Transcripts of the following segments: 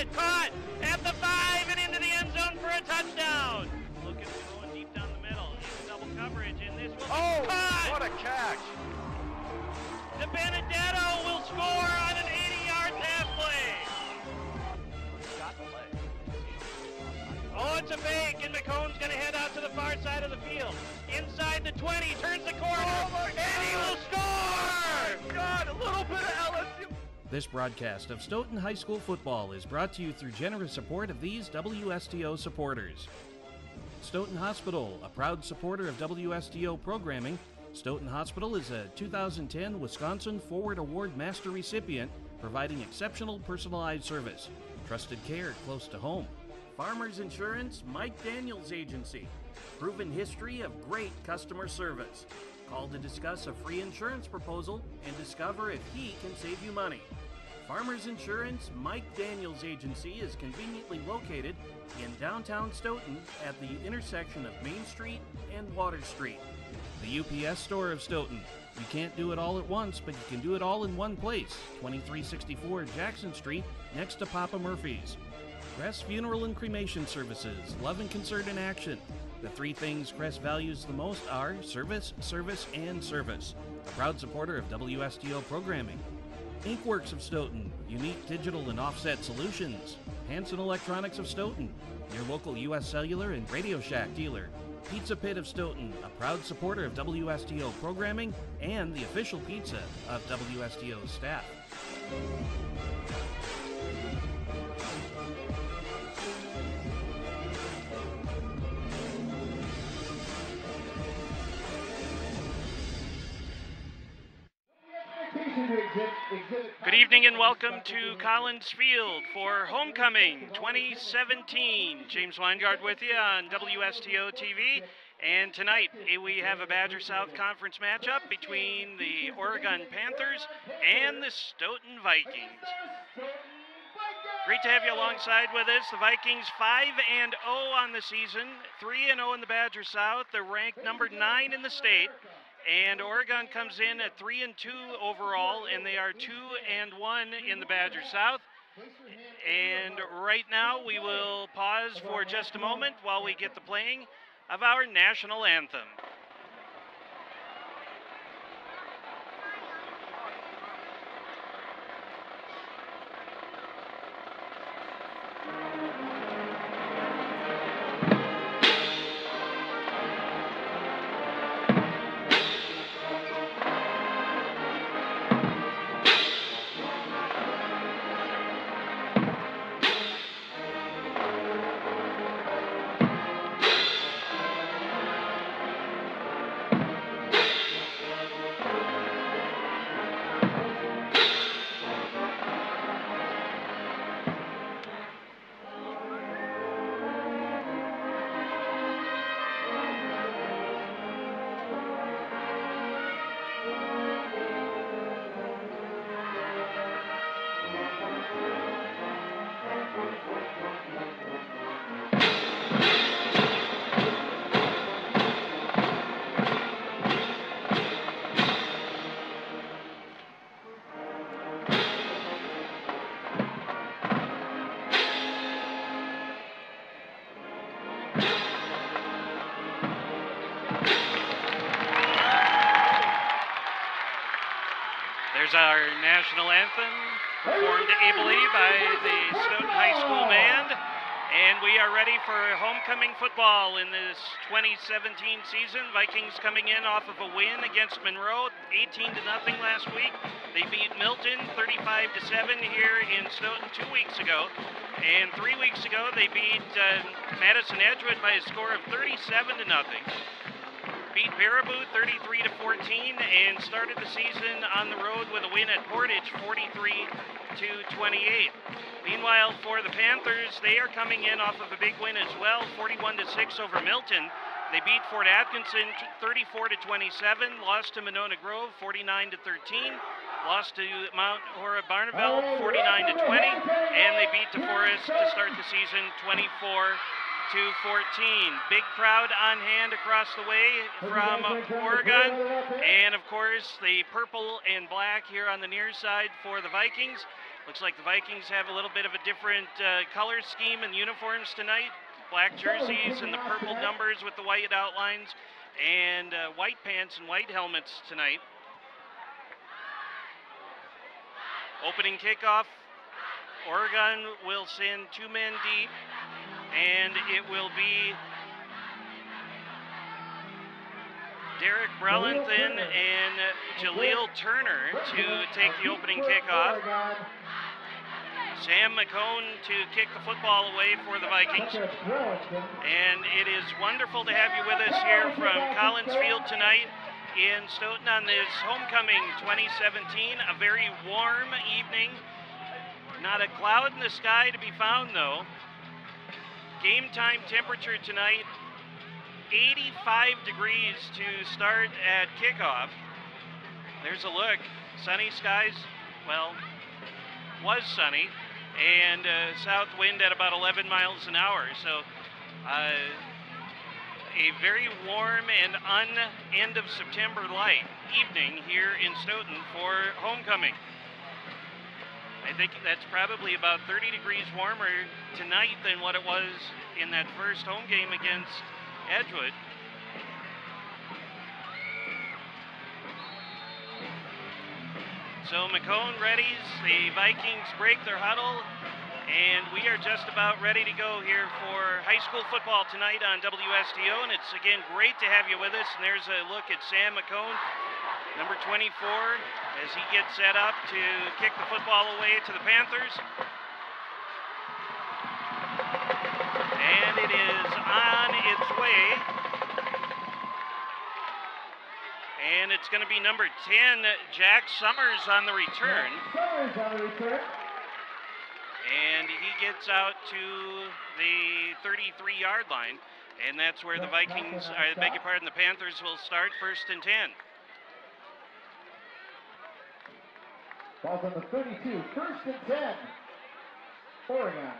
it, caught at the 5 and into the end zone for a touchdown. Looking for going deep down the middle. It's double coverage, and this will be caught. What a catch. De Benedetto will score on an 80-yard pass play. Oh, it's a fake, and McCone's going to head out to the far side of the field. Inside the 20, turns the corner, and he will score! God, a little bit of LSU. This broadcast of Stoughton High School football is brought to you through generous support of these WSTO supporters. Stoughton Hospital, a proud supporter of WSTO programming. Stoughton Hospital is a 2010 Wisconsin Forward Award Master recipient, providing exceptional personalized service. Trusted care close to home. Farmers Insurance, Mike Daniels Agency. Proven history of great customer service. Call to discuss a free insurance proposal and discover if he can save you money. Farmers Insurance, Mike Daniels Agency is conveniently located in downtown Stoughton at the intersection of Main Street and Water Street. The UPS store of Stoughton. You can't do it all at once, but you can do it all in one place. 2364 Jackson Street, next to Papa Murphy's. Crest Funeral and Cremation Services, love and concern in action. The three things Crest values the most are service, service, and service. A proud supporter of WSTO programming. Inkworks of Stoughton, unique digital and offset solutions. Hanson Electronics of Stoughton, your local U.S. Cellular and Radio Shack dealer. Pizza Pit of Stoughton, a proud supporter of WSTO programming and the official pizza of WSTO staff. Good evening and welcome to Collins Field for Homecoming 2017. James Weingart with you on WSTO TV. And tonight we have a Badger South Conference matchup between the Oregon Panthers and the Stoughton Vikings. Great to have you alongside with us. The Vikings 5-0 on the season, 3-0 in the Badger South. They're ranked number 9 in the state. And Oregon comes in at 3-2 overall, and they are 2-1 in the Badger South. And right now we will pause for just a moment while we get the playing of our national anthem. There's our national anthem, performed ably by the Stoughton High School Band, and we are ready for homecoming football in this 2017 season. Vikings coming in off of a win against Monroe, 18-0 last week. They beat Milton 35-7 here in Stoughton 2 weeks ago, and 3 weeks ago they beat Madison Edgewood by a score of 37-0. Beat Baraboo 33-14 and started the season on the road with a win at Portage 43-28. Meanwhile, for the Panthers, they are coming in off of a big win as well, 41-6 over Milton. They beat Fort Atkinson 34-27, lost to Monona Grove 49-13, lost to Mount Hora Barneveld 49-20, and they beat DeForest to start the season 24-14. Big crowd on hand across the way from Oregon, and of course the purple and black here on the near side for the Vikings. Looks like the Vikings have a little bit of a different color scheme and uniforms tonight. Black jerseys and the purple numbers with the white outlines, and white pants and white helmets tonight. Opening kickoff, Oregon will send 2 men deep, and it will be Derek Brelanthan and Jaleel Turner to take the opening kickoff. Sam McCone to kick the football away for the Vikings. And it is wonderful to have you with us here from Collins Field tonight in Stoughton on this Homecoming 2017. A very warm evening. Not a cloud in the sky to be found, though. Game time temperature tonight, 85 degrees to start at kickoff. There's a look. Sunny skies, well, was sunny, and south wind at about 11 miles an hour. So a very warm and end of September light evening here in Stoughton for homecoming. I think that's probably about 30 degrees warmer tonight than what it was in that first home game against Edgewood. So McCone readies, the Vikings break their huddle, and we are just about ready to go here for high school football tonight on WSTO, and it's again great to have you with us. And there's a look at Sam McCone, number 24, as he gets set up to kick the football away to the Panthers. And it is on its way. And it's going to be number 10, Jack Summers on the return. And he gets out to the 33-yard line. And that's where the Vikings, I beg your pardon, the Panthers will start 1st and 10. Ball's on the 32, 1st and 10, Oregon.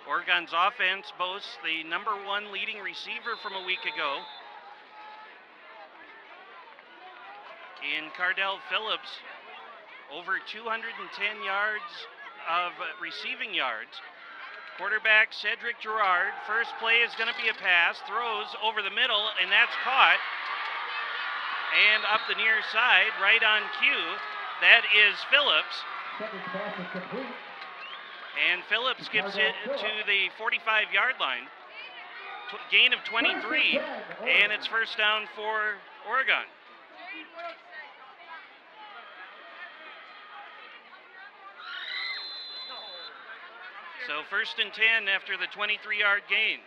Oregon's offense boasts the number 1 leading receiver from a week ago in Cardell Phillips, over 210 yards of receiving yards. Quarterback Cedric Gerard, first play is going to be a pass, throws over the middle, and that's caught. And up the near side, right on cue, that is Phillips. Second pass is complete. And Phillips gets it to the 45-yard line. Gain of 23, and it's first down for Oregon. So 1st and 10 after the 23-yard gain.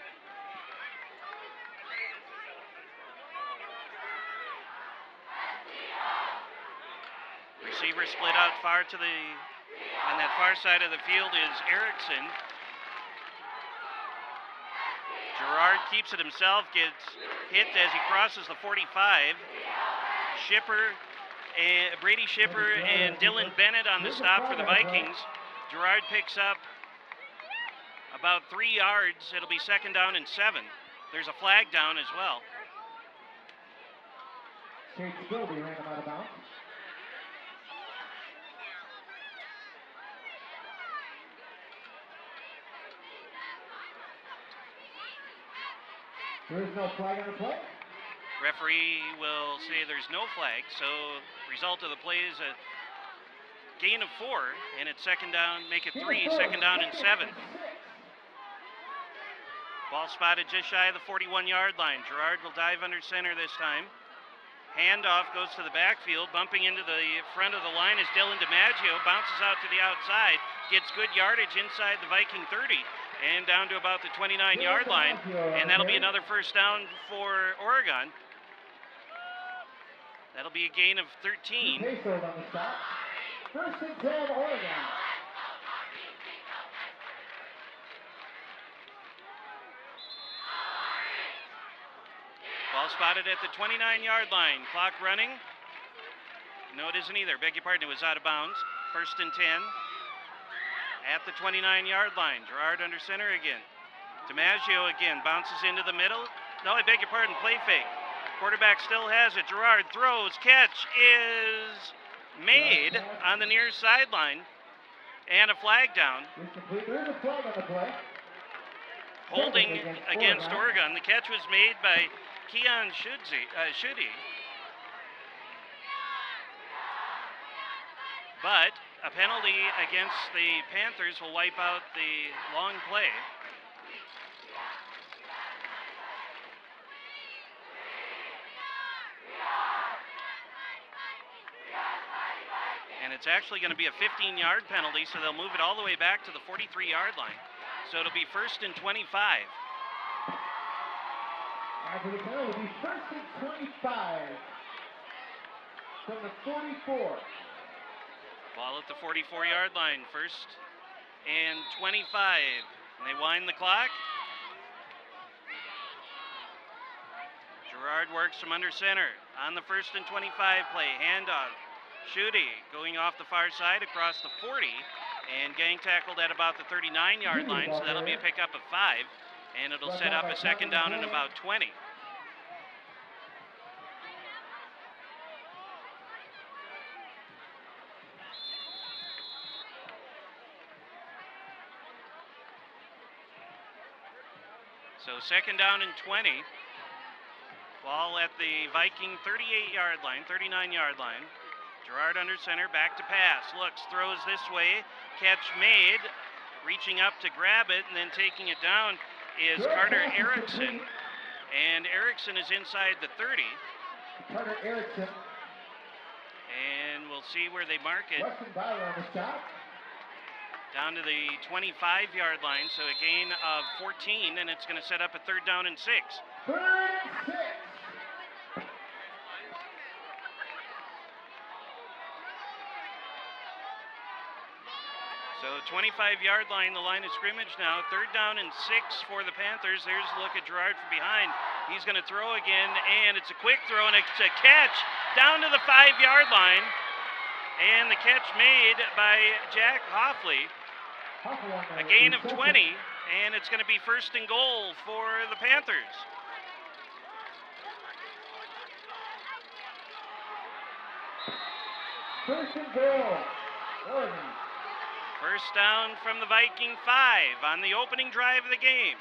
Receiver split out far to the, on that far side of the field is Erickson. Gerard keeps it himself, gets hit as he crosses the 45. Brady Shipper and Dylan Bennett on the stop for the Vikings. Gerard picks up about 3 yards. It'll be 2nd down and 7. There's a flag down as well. Chase Gilby ran him out of bounds. There is no flag on the play. Referee will say there's no flag, so result of the play is a gain of 4, and it's 2nd down, make it 3, 2nd down and 7. Ball spotted just shy of the 41-yard line. Gerard will dive under center this time. Handoff goes to the backfield, bumping into the front of the line is Dylan DiMaggio, bounces out to the outside, gets good yardage inside the Viking 30, and down to about the 29-yard line, and that'll be another first down for Oregon. That'll be a gain of 13. Pesos on the stop. 1st and 10, Oregon. Ball spotted at the 29-yard line. Clock running. No, it isn't either. Beg your pardon, it was out of bounds. 1st and 10. At the 29-yard line. Gerard under center again. DiMaggio again bounces into the middle. No, I beg your pardon, play fake. Quarterback still has it. Gerard throws. Catch is made on the near sideline and a flag down. There's a flag on the play. Holding against Oregon. The catch was made by Keon Schutte. But a penalty against the Panthers will wipe out the long play. And it's actually going to be a 15-yard penalty, so they'll move it all the way back to the 43-yard line. So it'll be 1st and 25. After the penalty, it'll be 1st and 25 from the 44. Ball at the 44-yard line, 1st and 25. And they wind the clock. Gerard works from under center on the 1st and 25 play. Handoff. Schutte going off the far side across the 40 and getting tackled at about the 39-yard line, so that'll be a pickup of 5, and it'll set up a 2nd down and about 20. So 2nd down and 20. Ball at the Viking 38-yard line, 39-yard line. Gerard under center, back to pass. Looks, throws this way. Catch made. Reaching up to grab it and then taking it down is Carter Erickson. And Erickson is inside the 30. Carter Erickson. And we'll see where they mark it. Weston Bauer on the stop. Down to the 25-yard line, so a gain of 14, and it's going to set up a 3rd down and 6. 3rd and 6. So 25-yard line, the line of scrimmage now. 3rd down and 6 for the Panthers. There's a look at Gerard from behind. He's going to throw again, and it's a quick throw, and it's a catch down to the 5-yard line. And the catch made by Jack Hoffley. A gain of 20, and it's going to be 1st and goal for the Panthers. First and goal, Oregon. 1st down from the Viking 5 on the opening drive of the game.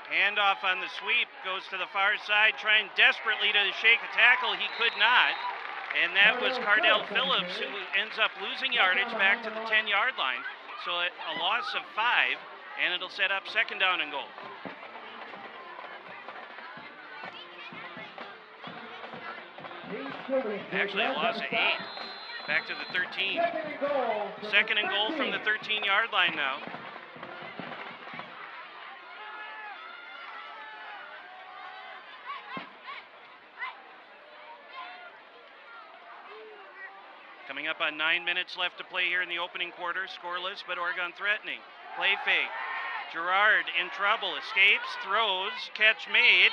Handoff on the sweep, goes to the far side, trying desperately to shake a tackle. He could not. And that was Cardell Phillips, who ends up losing yardage back to the 10-yard line. So a loss of 5, and it'll set up 2nd down and goal. Actually, a loss of 8, back to the 13. 2nd and goal from the 13-yard line now. Coming up on 9 minutes left to play here in the opening quarter. Scoreless, but Oregon threatening. Play fake. Gerard in trouble. Escapes, throws, catch made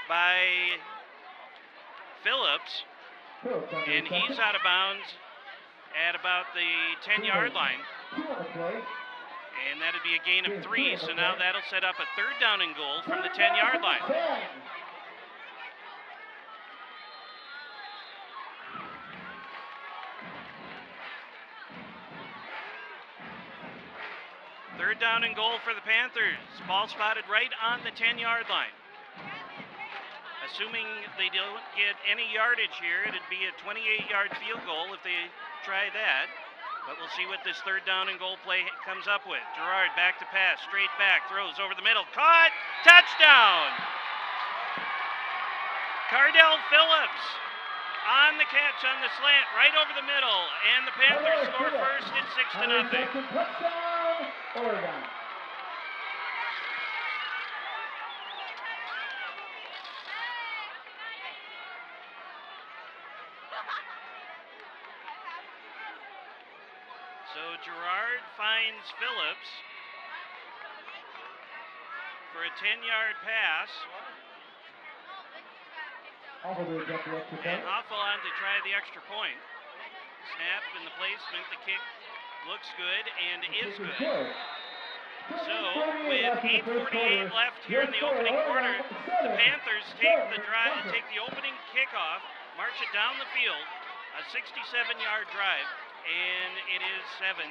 by Phillips. And he's out of bounds at about the 10-yard line. And that'd be a gain of 3. So now that'll set up a 3rd down and goal from the 10-yard line. Third down and goal for the Panthers. Ball spotted right on the 10-yard line. Assuming they don't get any yardage here, it'd be a 28-yard field goal if they try that. But we'll see what this 3rd down and goal play comes up with. Gerard back to pass, straight back, throws over the middle, caught, touchdown! Cardell Phillips on the catch on the slant, right over the middle, and the Panthers score first. It's 6-0. Touchdown, Oregon. So Gerard finds Phillips for a 10-yard pass. And Hoffel on to try the extra point. Snap and the placement, the kick looks good and is good. Good. So, with 8:48 left here in the opening quarter, the Panthers take the opening kickoff, march it down the field, a 67-yard drive, and it is 7-0.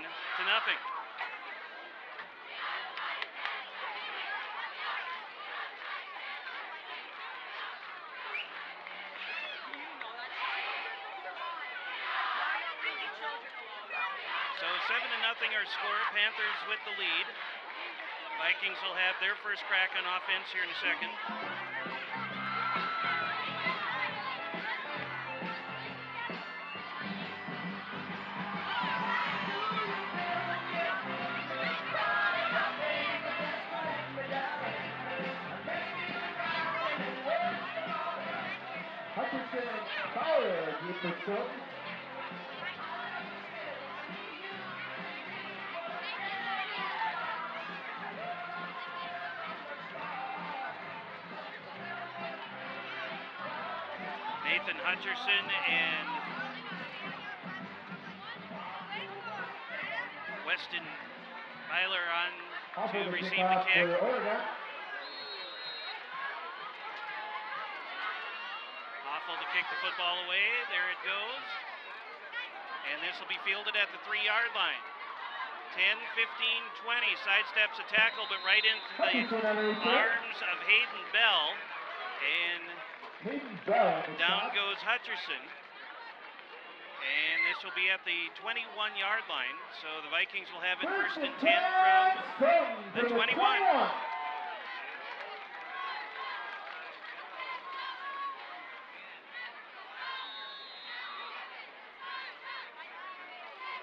So 7-0 our score. Panthers with the lead. Vikings will have their first crack on offense here in a second. Hutchinson, Fowler, deep for Stoughton. Nathan Hutcherson and Weston Byler on to receive the kick. Awful to kick the football away. There it goes. And this will be fielded at the 3-yard line. 10, 15, 20. Sidesteps a tackle, but right into the arms of Hayden Bell. And down goes Hutcherson. And this will be at the 21-yard line. So the Vikings will have it first and 10 from the 21.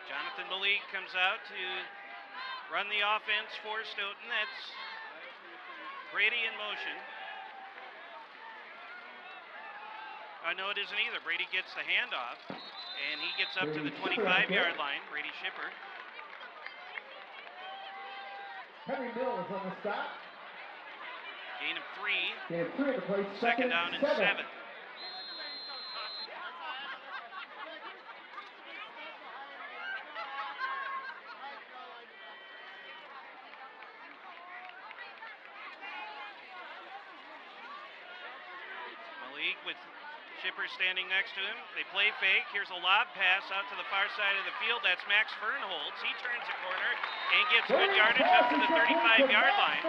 Jonathan Malik comes out to run the offense for Stoughton. That's Brady in motion. No, it isn't either. Brady gets the handoff, and he gets up to the 25-yard line. Brady Shipper. Henry Mills on the stop. Gain of 3. Gain of 3 to play Second down and 7. Malik with Shipper standing next to him. They play fake. Here's a lob pass out to the far side of the field. That's Max Fernholz. He turns the corner and gets good yardage up to the 35-yard line.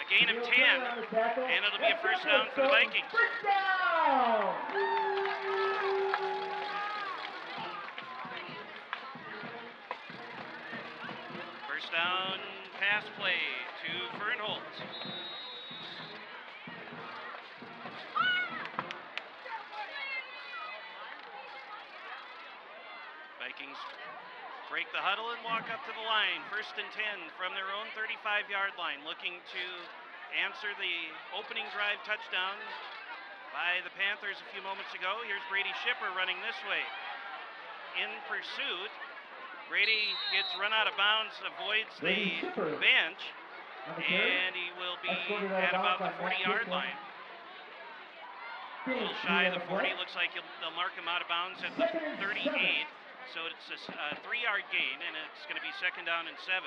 A gain of 10, and it'll be a first down for the Vikings. First down pass play to Fernholz. Vikings break the huddle and walk up to the line. First and 10 from their own 35-yard line, looking to answer the opening drive touchdown by the Panthers a few moments ago. Here's Brady Shipper running this way. In pursuit, Brady gets run out of bounds, avoids the bench, and he will be at about the 40-yard line. A little shy of the 40. Looks like they'll mark him out of bounds at the 38. So it's a 3-yard gain, and it's going to be second down and 7.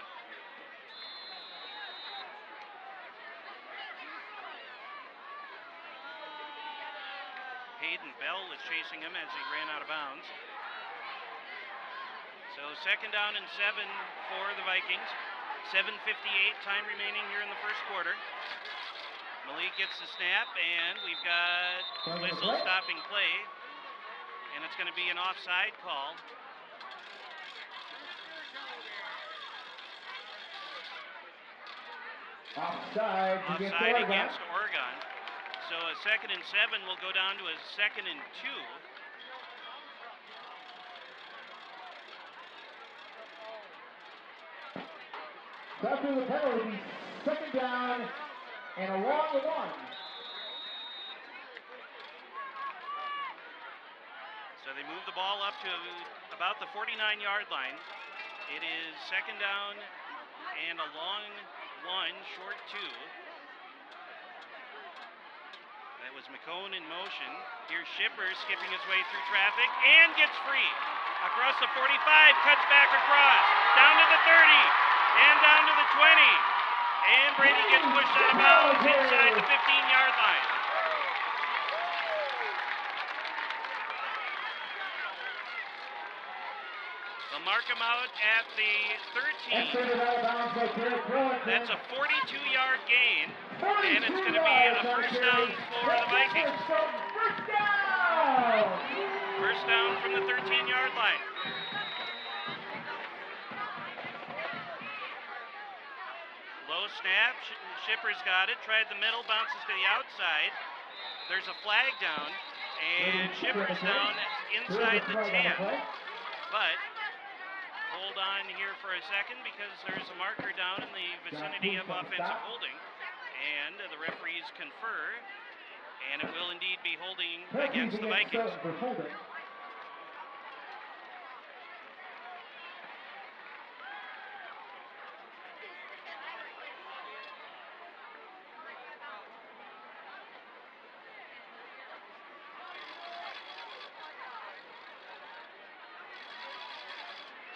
Hayden Bell was chasing him as he ran out of bounds. So second down and 7 for the Vikings. 7:58 time remaining here in the first quarter. Malik gets the snap, and we've got whistle stopping play, and it's going to be an offside call. Offside against Oregon. So a second and 7 will go down to a second and 2. After the penalty, second down and a long one. So they move the ball up to about the 49-yard line. It is second down and a long 1, short 2. That was McCone in motion. Here's Shipper skipping his way through traffic and gets free. Across the 45, cuts back across, down to the 30, and down to the 20. And Brady gets pushed out of bounds inside the 15-yard line. They'll mark him out at the 13. That's a 42-yard gain, and it's going to be a first down for the Vikings. First down from the 13-yard line. Low snap, Shipper's got it, tried the middle, bounces to the outside. There's a flag down, and Shipper's down inside the 10. But hold on here for a second because there's a marker down in the vicinity of offensive holding, and the referees confer, and it will indeed be holding against the Vikings.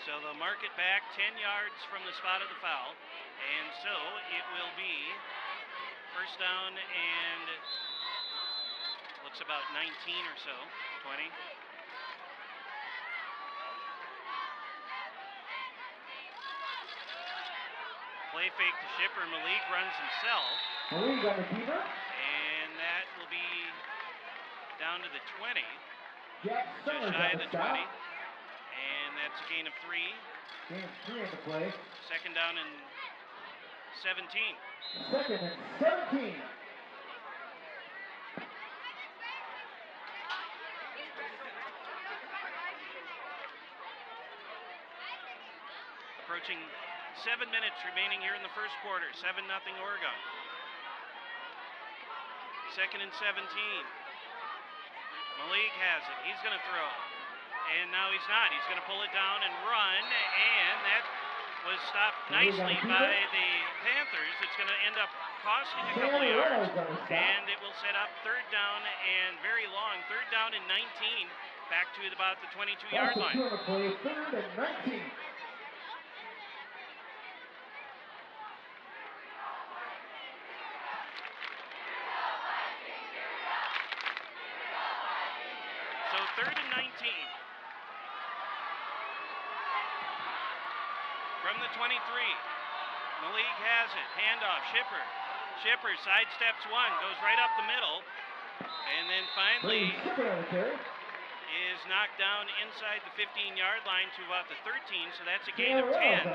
So they'll mark it back 10 yards from the spot of the foul. And so it will be first down and looks about 19 or so, 20. Play fake to Shipper. Malik runs himself. Malik on the keeper. And that will be down to the 20. Jack Just shy of the 20. And that's a gain of 3. Gain of 3 in the play. Second down and 17. Second and 17. Approaching 7 minutes remaining here in the first quarter. 7-0 Oregon. Second and 17. Malik has it. He's going to throw. And now he's not. He's going to pull it down and run, and that was stopped nicely by the Panthers. It's going to end up costing a couple of yards, and it will set up third down and very long. Third down and 19, back to about the 22-yard line. Third and 19. So third and 19. From the 23, Malik has it, handoff, Shipper. Shipper sidesteps one, goes right up the middle, and then finally is knocked down inside the 15-yard line to about the 13, so that's a gain of 10,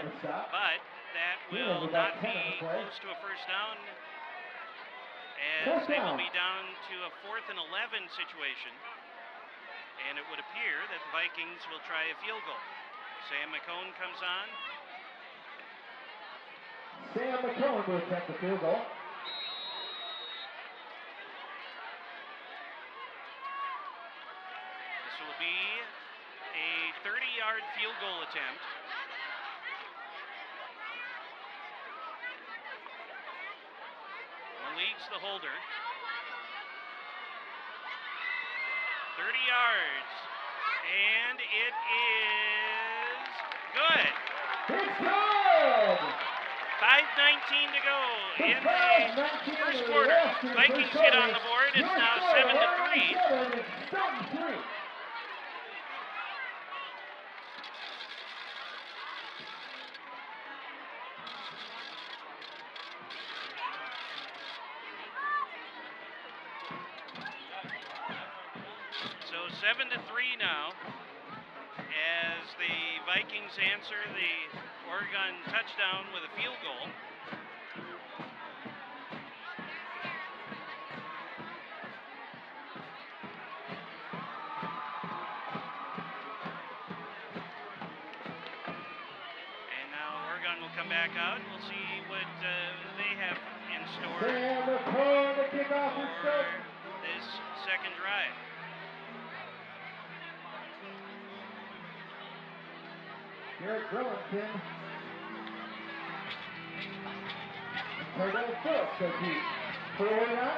but that will not be close to a first down, as they will be down to a 4th and 11 situation, and it would appear that the Vikings will try a field goal. Sam McCone comes on. Sam McCone will attempt the field goal. This will be a 30-yard field goal attempt. Malik's the holder. 30 yards. And it is good. It's good! 5:19 to go in the first quarter. Vikings get on the board. It's now 7-3. So 7-3 now, as the Vikings answer the Oregon touchdown with a field goal. And now Oregon will come back out, and we'll see what they have in store for this second drive. Garrett Burlington. Cardell Phillips, says he. For Oregon.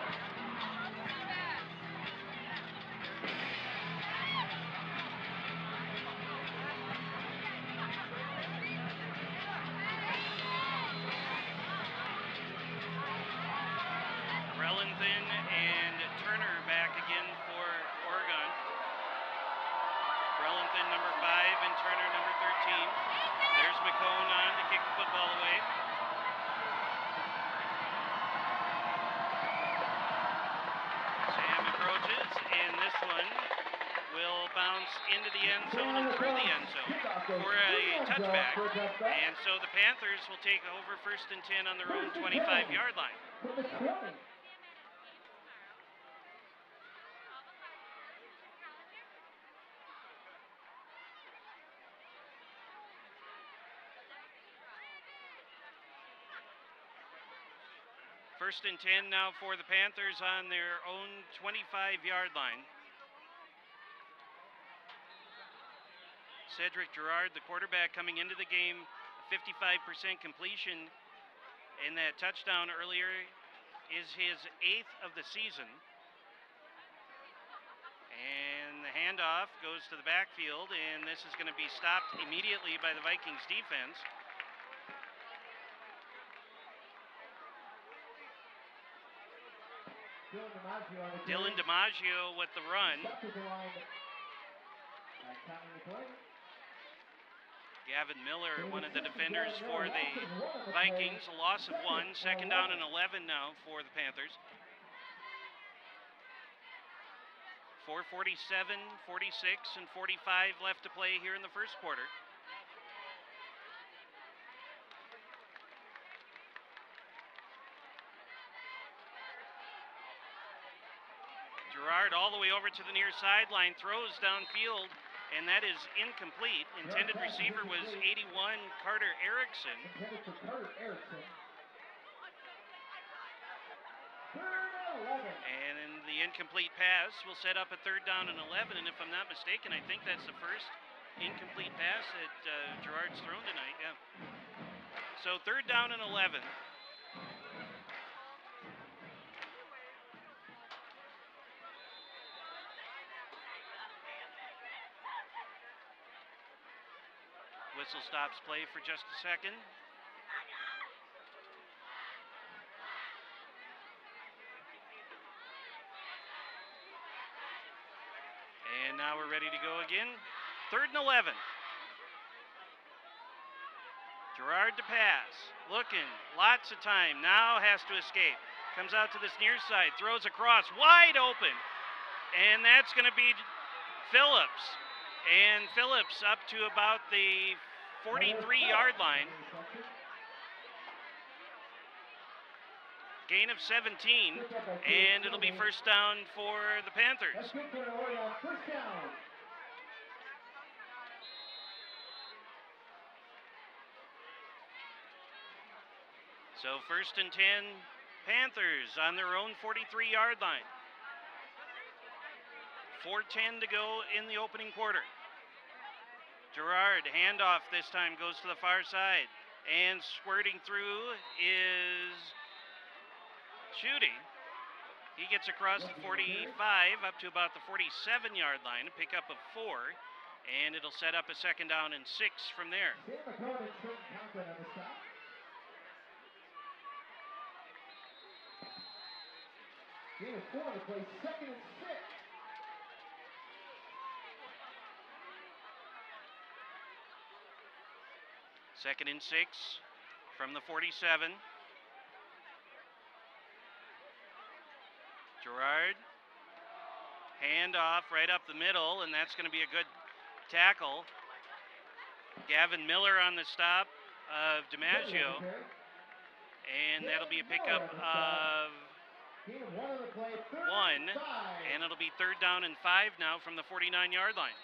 the end zone and through the end zone for a touchback. And so the Panthers will take over 1st and 10 on their own 25-yard line. First and 10 now for the Panthers on their own 25-yard line. Cedric Gerard, the quarterback, coming into the game, 55% completion, and that touchdown earlier is his 8th of the season. And the handoff goes to the backfield, and this is going to be stopped immediately by the Vikings defense. Dylan DiMaggio with the run. Gavin Miller, one of the defenders for the Vikings, a loss of 1. 2nd down and 11 now for the Panthers. 4:47, 46, and 45 left to play here in the first quarter. Gerard all the way over to the near sideline, throws downfield, and that is incomplete. Intended receiver was 81, Carter Erickson. And in the incomplete pass will set up a 3rd down and 11, and if I'm not mistaken, I think that's the first incomplete pass that Gerard's thrown tonight, yeah. So 3rd down and 11. Whistle stops play for just a second. And now we're ready to go again. 3rd and 11. Gerard to pass. Looking. Lots of time. Now has to escape. Comes out to this near side. Throws across. Wide open. And that's going to be Phillips. And Phillips up to about the 43-yard line. Gain of 17, and it'll be 1st down for the Panthers. So 1st and 10, Panthers on their own 43-yard line. 4:10 to go in the opening quarter. Gerard, handoff this time, goes to the far side. And squirting through is Judy. He gets across the 45 up to about the 47-yard line, a pickup of 4. And it'll set up a 2nd down and 6 from there. Gain of 4 to play 2nd and 6. Second and 6 from the 47. Gerard, handoff right up the middle, and that's going to be a good tackle. Gavin Miller on the stop of DiMaggio, and that'll be a pickup of 1, and it'll be 3rd down and 5 now from the 49-yard line.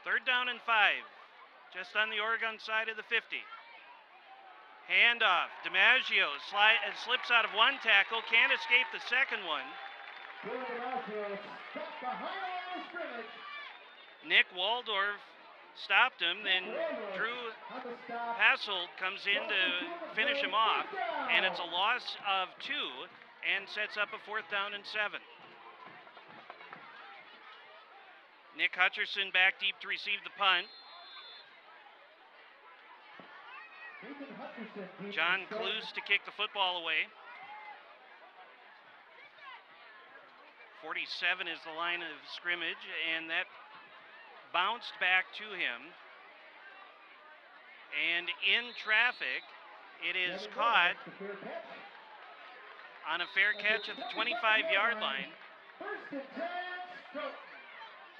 Third down and 5, just on the Oregon side of the 50. Handoff, DiMaggio slips out of one tackle, can't escape the second one. Nick Waldorf stopped him, then Drew Hasselt comes in to finish him off, and it's a loss of 2 and sets up a 4th down and 7. Nick Hutcherson back deep to receive the punt. John Cluse to kick the football away. 47 is the line of scrimmage, and that bounced back to him. And in traffic, it is caught on a fair catch at the 25-yard line.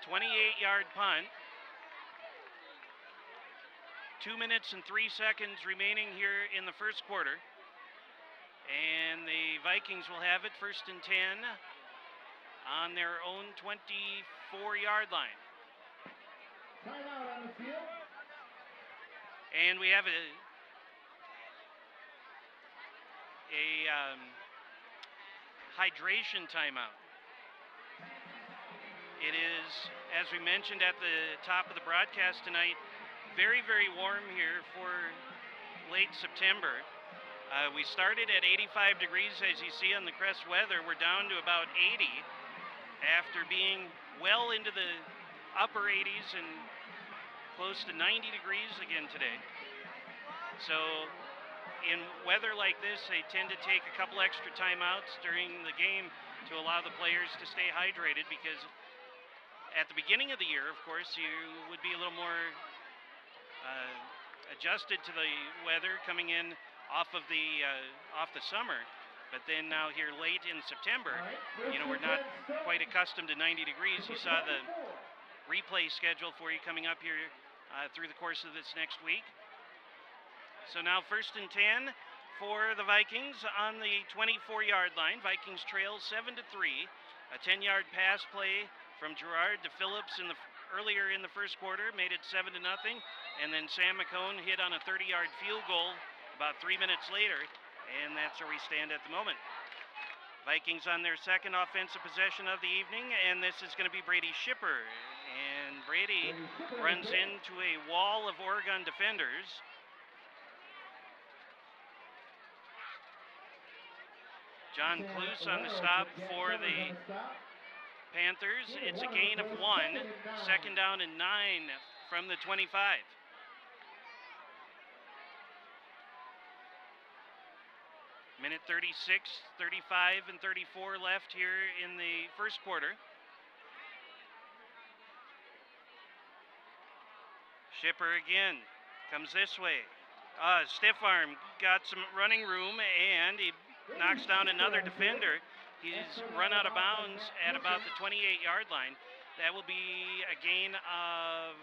28-yard punt. 2 minutes and 3 seconds remaining here in the first quarter. And the Vikings will have it 1st and 10 on their own 24-yard line. Timeout on the field. And we have a hydration timeout. It is, as we mentioned at the top of the broadcast tonight, very, very warm here for late September. We started at 85 degrees, as you see on the Crest weather. We're down to about 80 after being well into the upper 80s and close to 90 degrees again today. So in weather like this, they tend to take a couple extra timeouts during the game to allow the players to stay hydrated, because at the beginning of the year, of course, you would be a little more adjusted to the weather coming in off the summer. But then now here late in September, you know, we're not quite accustomed to 90 degrees. You saw the replay schedule for you coming up here through the course of this next week. So now 1st and 10 for the Vikings on the 24-yard line. Vikings trail 7-3. A 10-yard pass play from Gerard to Phillips earlier in the first quarter made it 7-0, and then Sam McCone hit on a 30-yard field goal about 3 minutes later, and that's where we stand at the moment. Vikings on their second offensive possession of the evening, and this is going to be Brady Shipper. And Brady runs into a wall of Oregon defenders. John Cluse on the stop for the Panthers. It's a gain of 1, 2nd down and 9 from the 25. Minute 36, 35, and 34 left here in the first quarter. Shipper again comes this way. Stiff arm, got some running room, and he knocks down another defender. He's run out of bounds at about the 28-yard line. That will be a gain of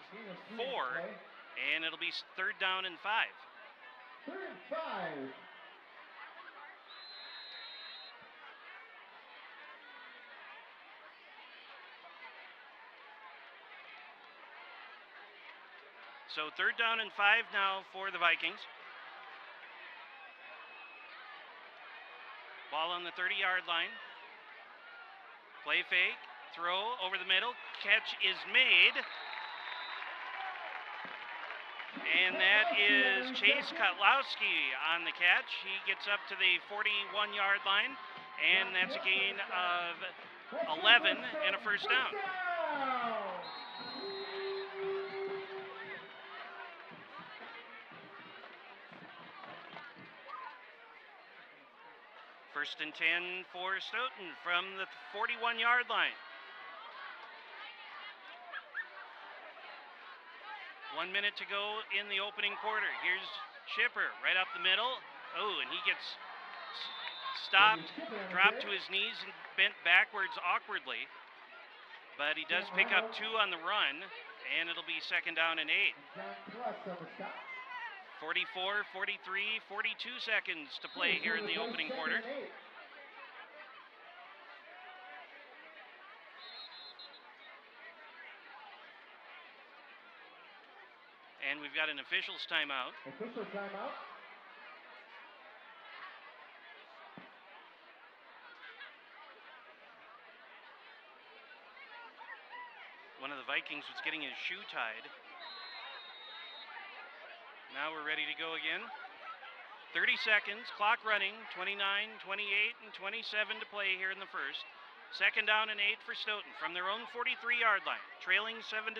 4, and it'll be 3rd down and 5. 3rd and 5. So 3rd down and 5 now for the Vikings. Ball on the 30-yard line. Play fake, throw over the middle, catch is made. And that is Chase Kotlowski on the catch. He gets up to the 41-yard line, and that's a gain of 11 and a 1st down. First and 10 for Stoughton from the 41-yard line. 1 minute to go in the opening quarter. Here's Shipper right up the middle. Oh, and he gets stopped, dropped to his knees, and bent backwards awkwardly. But he does pick up 2 on the run, and it'll be 2nd down and 8. 44, 43, 42 seconds to play here in the opening quarter. And we've got an official's timeout. Official timeout. One of the Vikings was getting his shoe tied. Now we're ready to go again. 30 seconds, clock running, 29, 28, and 27 to play here in the first. 2nd down and 8 for Stoughton from their own 43-yard line, trailing 7-3.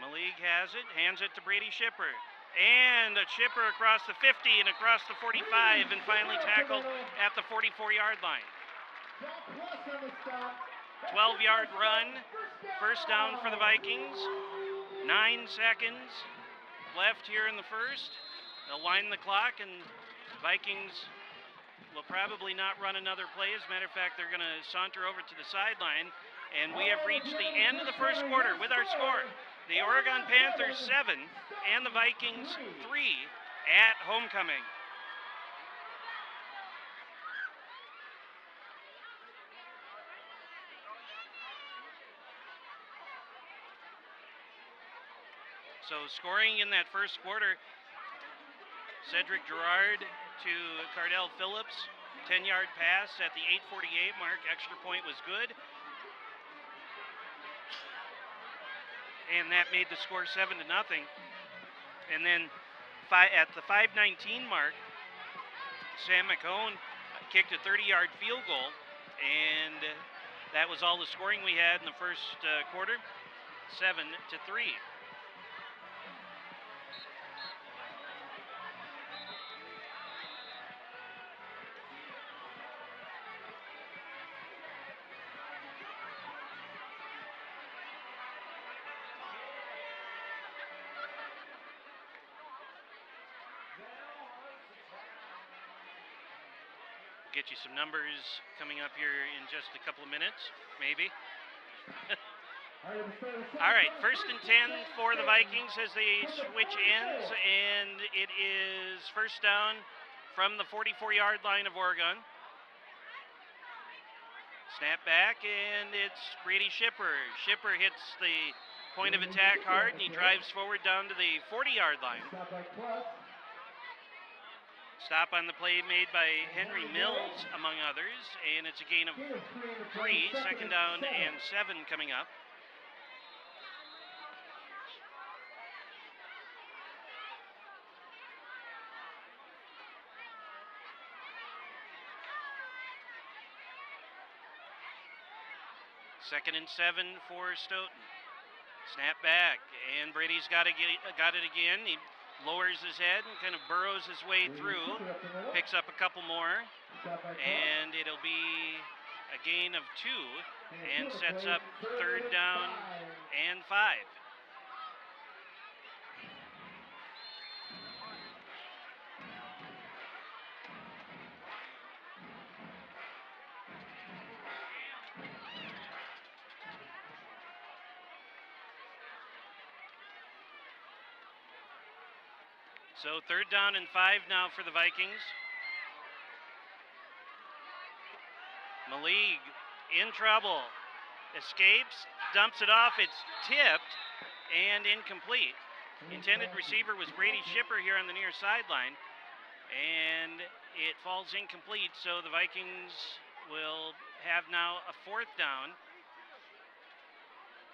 Malik has it, hands it to Brady Shipper. And a chipper across the 50 and across the 45 and finally tackled at the 44-yard line. 12-yard run, first down for the Vikings. 9 seconds left here in the first. They'll wind the clock, and the Vikings will probably not run another play. As a matter of fact, they're going to saunter over to the sideline. And we have reached the end of the first quarter with our score. The Oregon Panthers 7 and the Vikings 3 at homecoming. So scoring in that first quarter, Cedric Gerard to Cardell Phillips, 10-yard pass at the 8:48 mark. Extra point was good. And that made the score 7-0. And then at the 5:19 mark, Sam McCone kicked a 30-yard field goal, and that was all the scoring we had in the first quarter, 7-3. Get you some numbers coming up here in just a couple of minutes, maybe. All right, 1st and 10 for the Vikings as they switch ends, and it is first down from the 44-yard line of Oregon. Snap back, and it's Brady Shipper. Shipper hits the point of attack hard, and he drives forward down to the 40-yard line. Stop on the play made by Henry Mills, among others, and it's a gain of 3, second down and 7 coming up. Second and 7 for Stoughton. Snap back, and Brady's got it again. He lowers his head and kind of burrows his way through, picks up a couple more, and it'll be a gain of 2 and sets up third down and 5. So third down and 5 now for the Vikings. Maligue in trouble. Escapes, dumps it off. It's tipped and incomplete. Intended receiver was Brady Shipper here on the near sideline. And it falls incomplete, so the Vikings will have now a 4th down.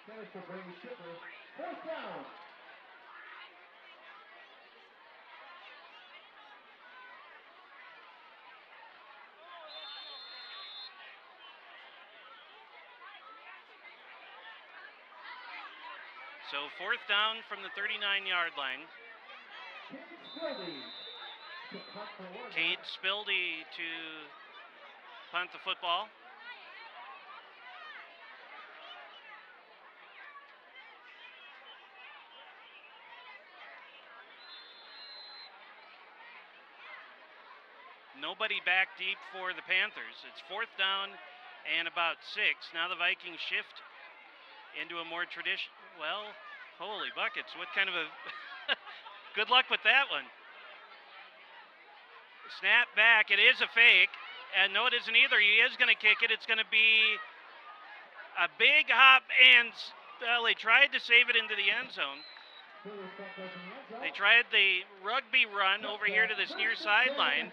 For Brady Shipper, 4th down. So 4th down from the 39-yard line. Cade Spildy to punt the football. Nobody back deep for the Panthers. It's 4th down and about 6. Now the Vikings shift into a more traditional, well, holy buckets, what kind of a, good luck with that one. Snap back, it is a fake, and no it isn't either, he is going to kick it, it's going to be a big hop, and, well, they tried to save it into the end zone. They tried the rugby run over here to this near sideline,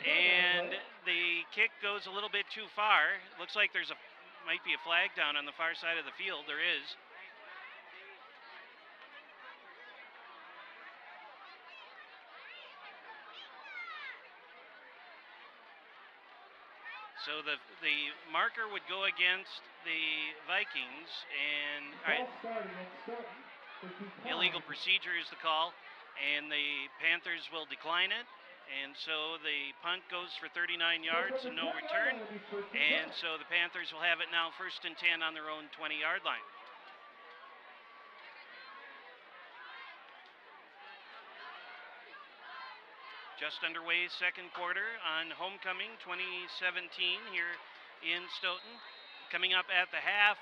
and the kick goes a little bit too far. Looks like there's might be a flag down on the far side of the field. There is. So the marker would go against the Vikings, and all right. illegal procedure is the call, and the Panthers will decline it. And so the punt goes for 39 yards and no return. And so the Panthers will have it now 1st and 10 on their own 20-yard line. Just underway, second quarter on Homecoming 2017 here in Stoughton. Coming up at the half,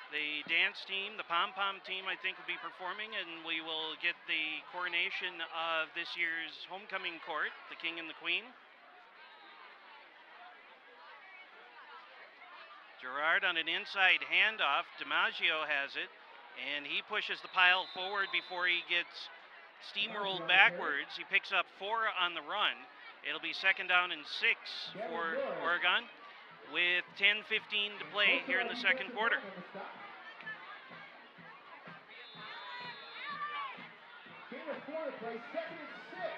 the dance team, the pom-pom team, I think will be performing, and we will get the coronation of this year's homecoming court, the King and the Queen. Gerard on an inside handoff. DiMaggio has it, and he pushes the pile forward before he gets steamrolled backwards. He picks up 4 on the run. It'll be 2nd down and 6 for Oregon with 10:15 to play here in the second quarter. Play 2nd and 6.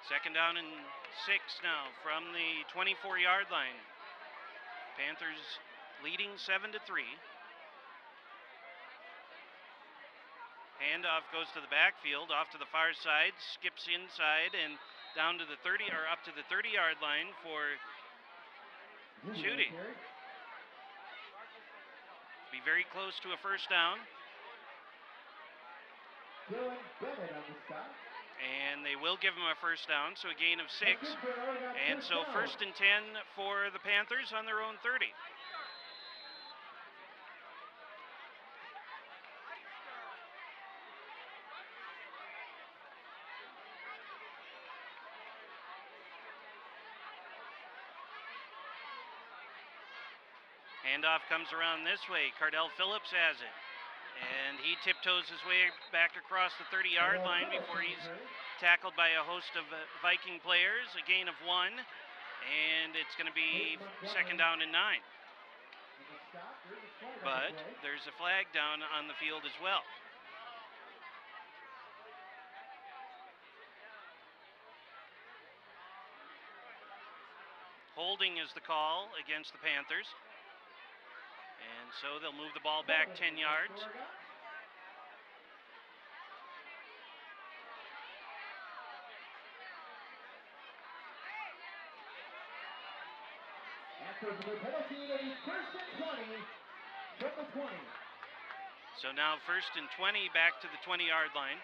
Second down and 6 now from the 24-yard line. Panthers leading 7-3. Handoff goes to the backfield, off to the far side, skips inside and down to the 30 or up to the 30-yard line for Schutte. Be very close to a first down. And they will give him a first down, so a gain of 6. And so 1st and 10 for the Panthers on their own 30. Handoff comes around this way. Cardell Phillips has it. And he tiptoes his way back across the 30-yard line before he's tackled by a host of Viking players. A gain of 1. And it's going to be 2nd down and 9. But there's a flag down on the field as well. Holding is the call against the Panthers. And so they'll move the ball back 10 yards. After the penalty, it'll be 1st and 20 from the 20. So now 1st and 20 back to the 20-yard line.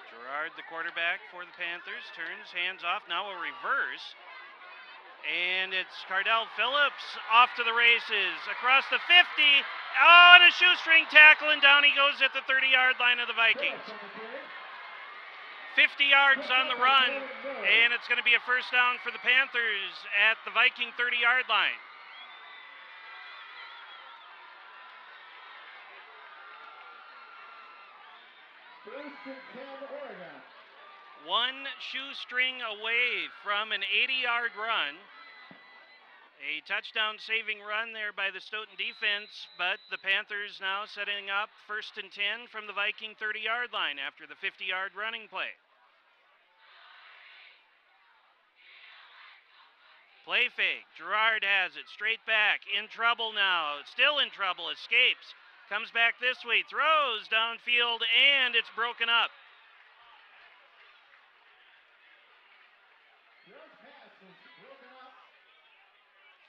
Gerard, the quarterback for the Panthers, turns, hands off, now a reverse. And it's Cardell Phillips off to the races, across the 50. Oh, and a shoestring tackle, and down he goes at the 30-yard line of the Vikings. 50 yards on the run, and it's going to be a first down for the Panthers at the Viking 30-yard line. Oregon. One shoestring away from an 80-yard run. A touchdown-saving run there by the Stoughton defense, but the Panthers now setting up 1st and 10 from the Viking 30-yard line after the 50-yard running play. Play fake. Gerard has it. Straight back. In trouble now. Still in trouble. Escapes. Comes back this way, throws downfield, and it's broken up.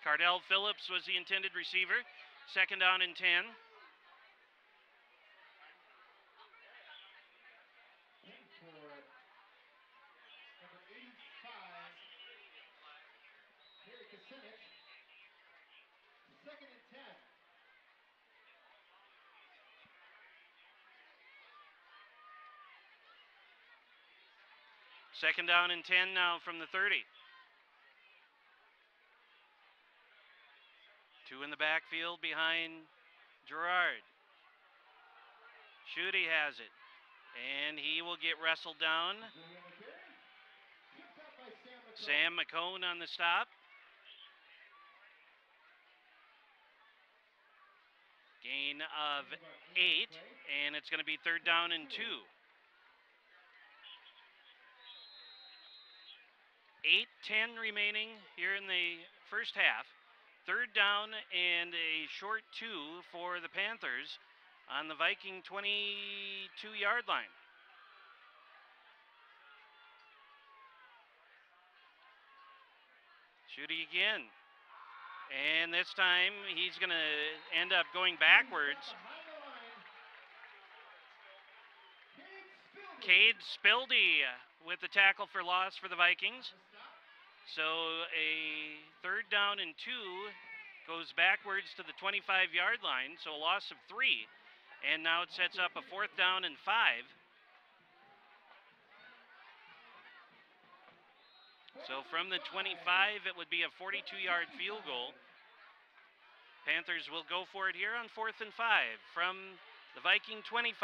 Cardell Phillips was the intended receiver. 2nd down and 10. Second down and 10 now from the 30. 2 in the backfield behind Gerard. Schutte has it, and he will get wrestled down. Sam McCone on the stop. Gain of 8, and it's going to be 3rd down and 2. 8:10 remaining here in the first half. 3rd down and a short 2 for the Panthers on the Viking 22-yard line. Shooting again. And this time he's going to end up going backwards. Cade Spildy with the tackle for loss for the Vikings. So a 3rd down and 2 goes backwards to the 25-yard line, so a loss of 3. And now it sets up a 4th down and 5. So from the 25, it would be a 42-yard field goal. Panthers will go for it here on 4th and 5 from the Viking 25.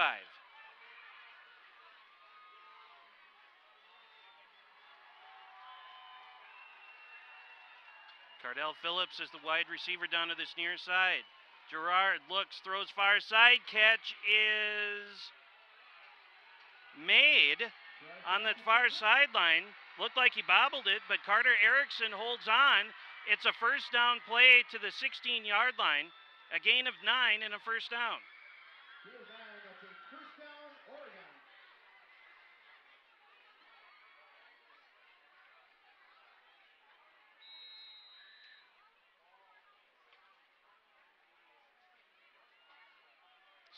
Cardell Phillips is the wide receiver down to this near side. Gerard looks, throws far side. Catch is made on the far sideline. Looked like he bobbled it, but Carter Erickson holds on. It's a 1st down play to the 16-yard line. A gain of 9 and a 1st down.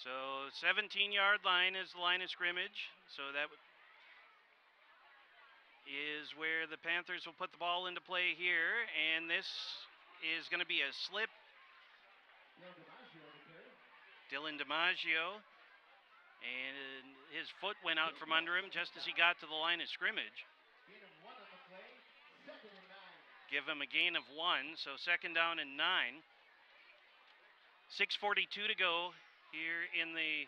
So 17-yard line is the line of scrimmage. So that is where the Panthers will put the ball into play here. And this is going to be a slip. Dylan DiMaggio. And his foot went out from under him just as he got to the line of scrimmage. Give him a gain of 1, so 2nd down and 9. 6:42 to go here in the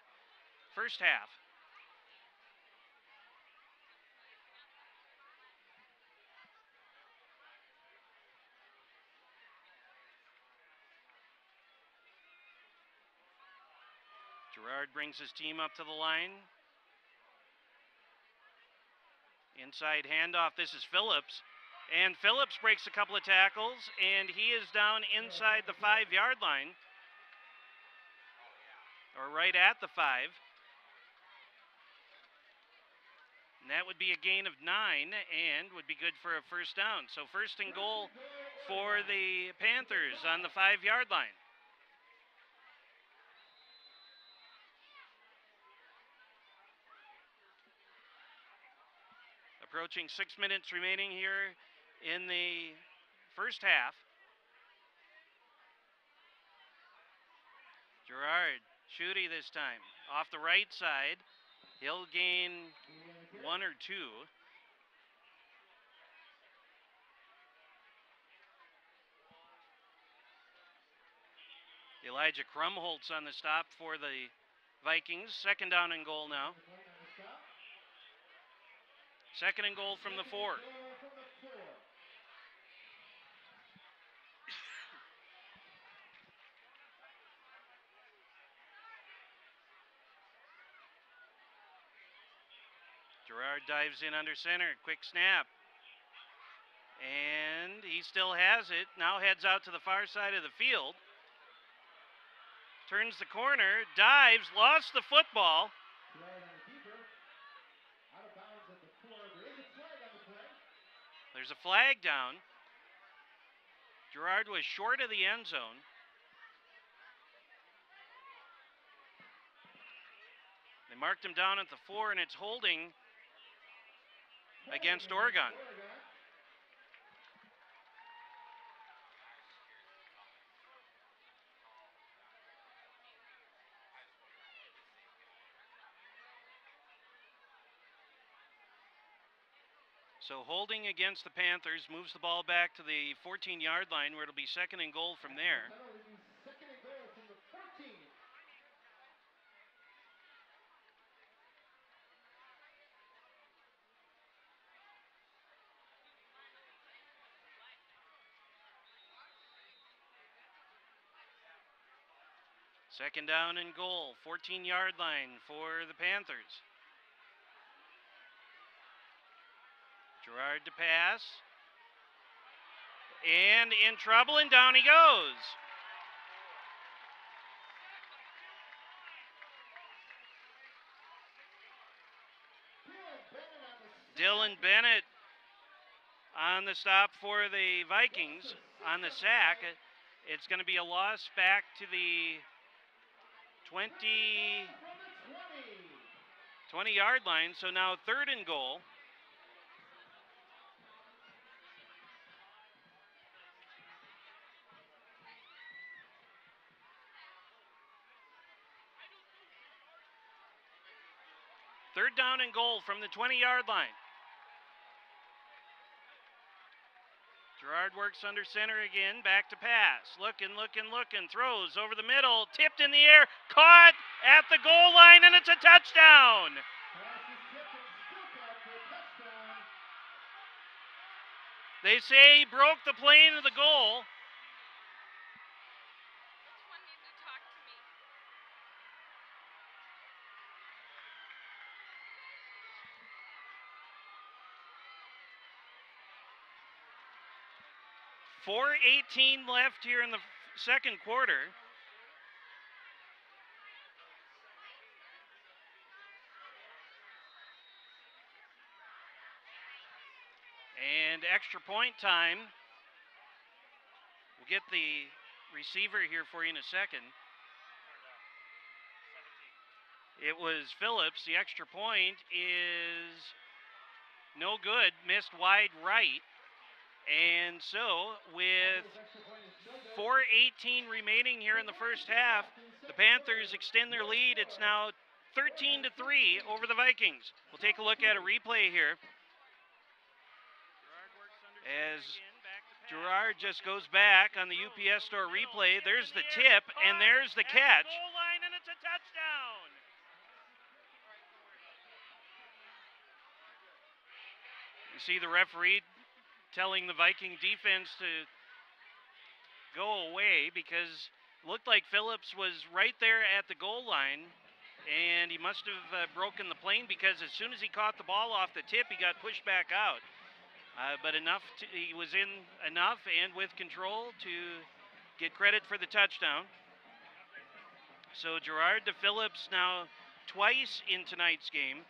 first half. Gerard brings his team up to the line. Inside handoff, this is Phillips. And Phillips breaks a couple of tackles, and he is down inside the 5-yard line. Or right at the 5. And that would be a gain of 9 and would be good for a 1st down. So 1st and goal for the Panthers on the 5-yard line. Approaching 6 minutes remaining here in the first half. Gerard, Schutte this time, off the right side. He'll gain 1 or 2. Elijah Krumholtz on the stop for the Vikings. 2nd down and goal now. 2nd and goal from the 4. Gerard dives in under center. Quick snap. And he still has it. Now heads out to the far side of the field. Turns the corner. Dives. Lost the football. There's a flag down. Gerard was short of the end zone. They marked him down at the 4, and it's holding against Oregon. So holding against the Panthers moves the ball back to the 14-yard line where it'll be 2nd and goal from there. Second down and goal, 14-yard line for the Panthers. Gerard to pass. And in trouble, and down he goes. Dylan Bennett on the stop for the Vikings on the sack. It's going to be a loss back to the 20-yard line, so now third and goal. Third down and goal from the 20-yard line. Gerard works under center again, back to pass. Looking, throws over the middle, tipped in the air, caught at the goal line, and it's a touchdown. They say he broke the plane of the goal. .4:18 left here in the second quarter. And extra point time. We'll get the receiver here for you in a second. It was Phillips. The extra point is no good, missed wide right. And so, with 4:18 remaining here in the first half, the Panthers extend their lead. It's now 13-3 over the Vikings. We'll take a look at a replay here. As Gerard just goes back on the UPS Store replay, there's the tip, and there's the catch. Goal line, and it's a touchdown. You see the referee telling the Viking defense to go away because it looked like Phillips was right there at the goal line, and he must have broken the plane because as soon as he caught the ball off the tip, he got pushed back out. But he was in enough and with control to get credit for the touchdown. So Gerard to Phillips now twice in tonight's game.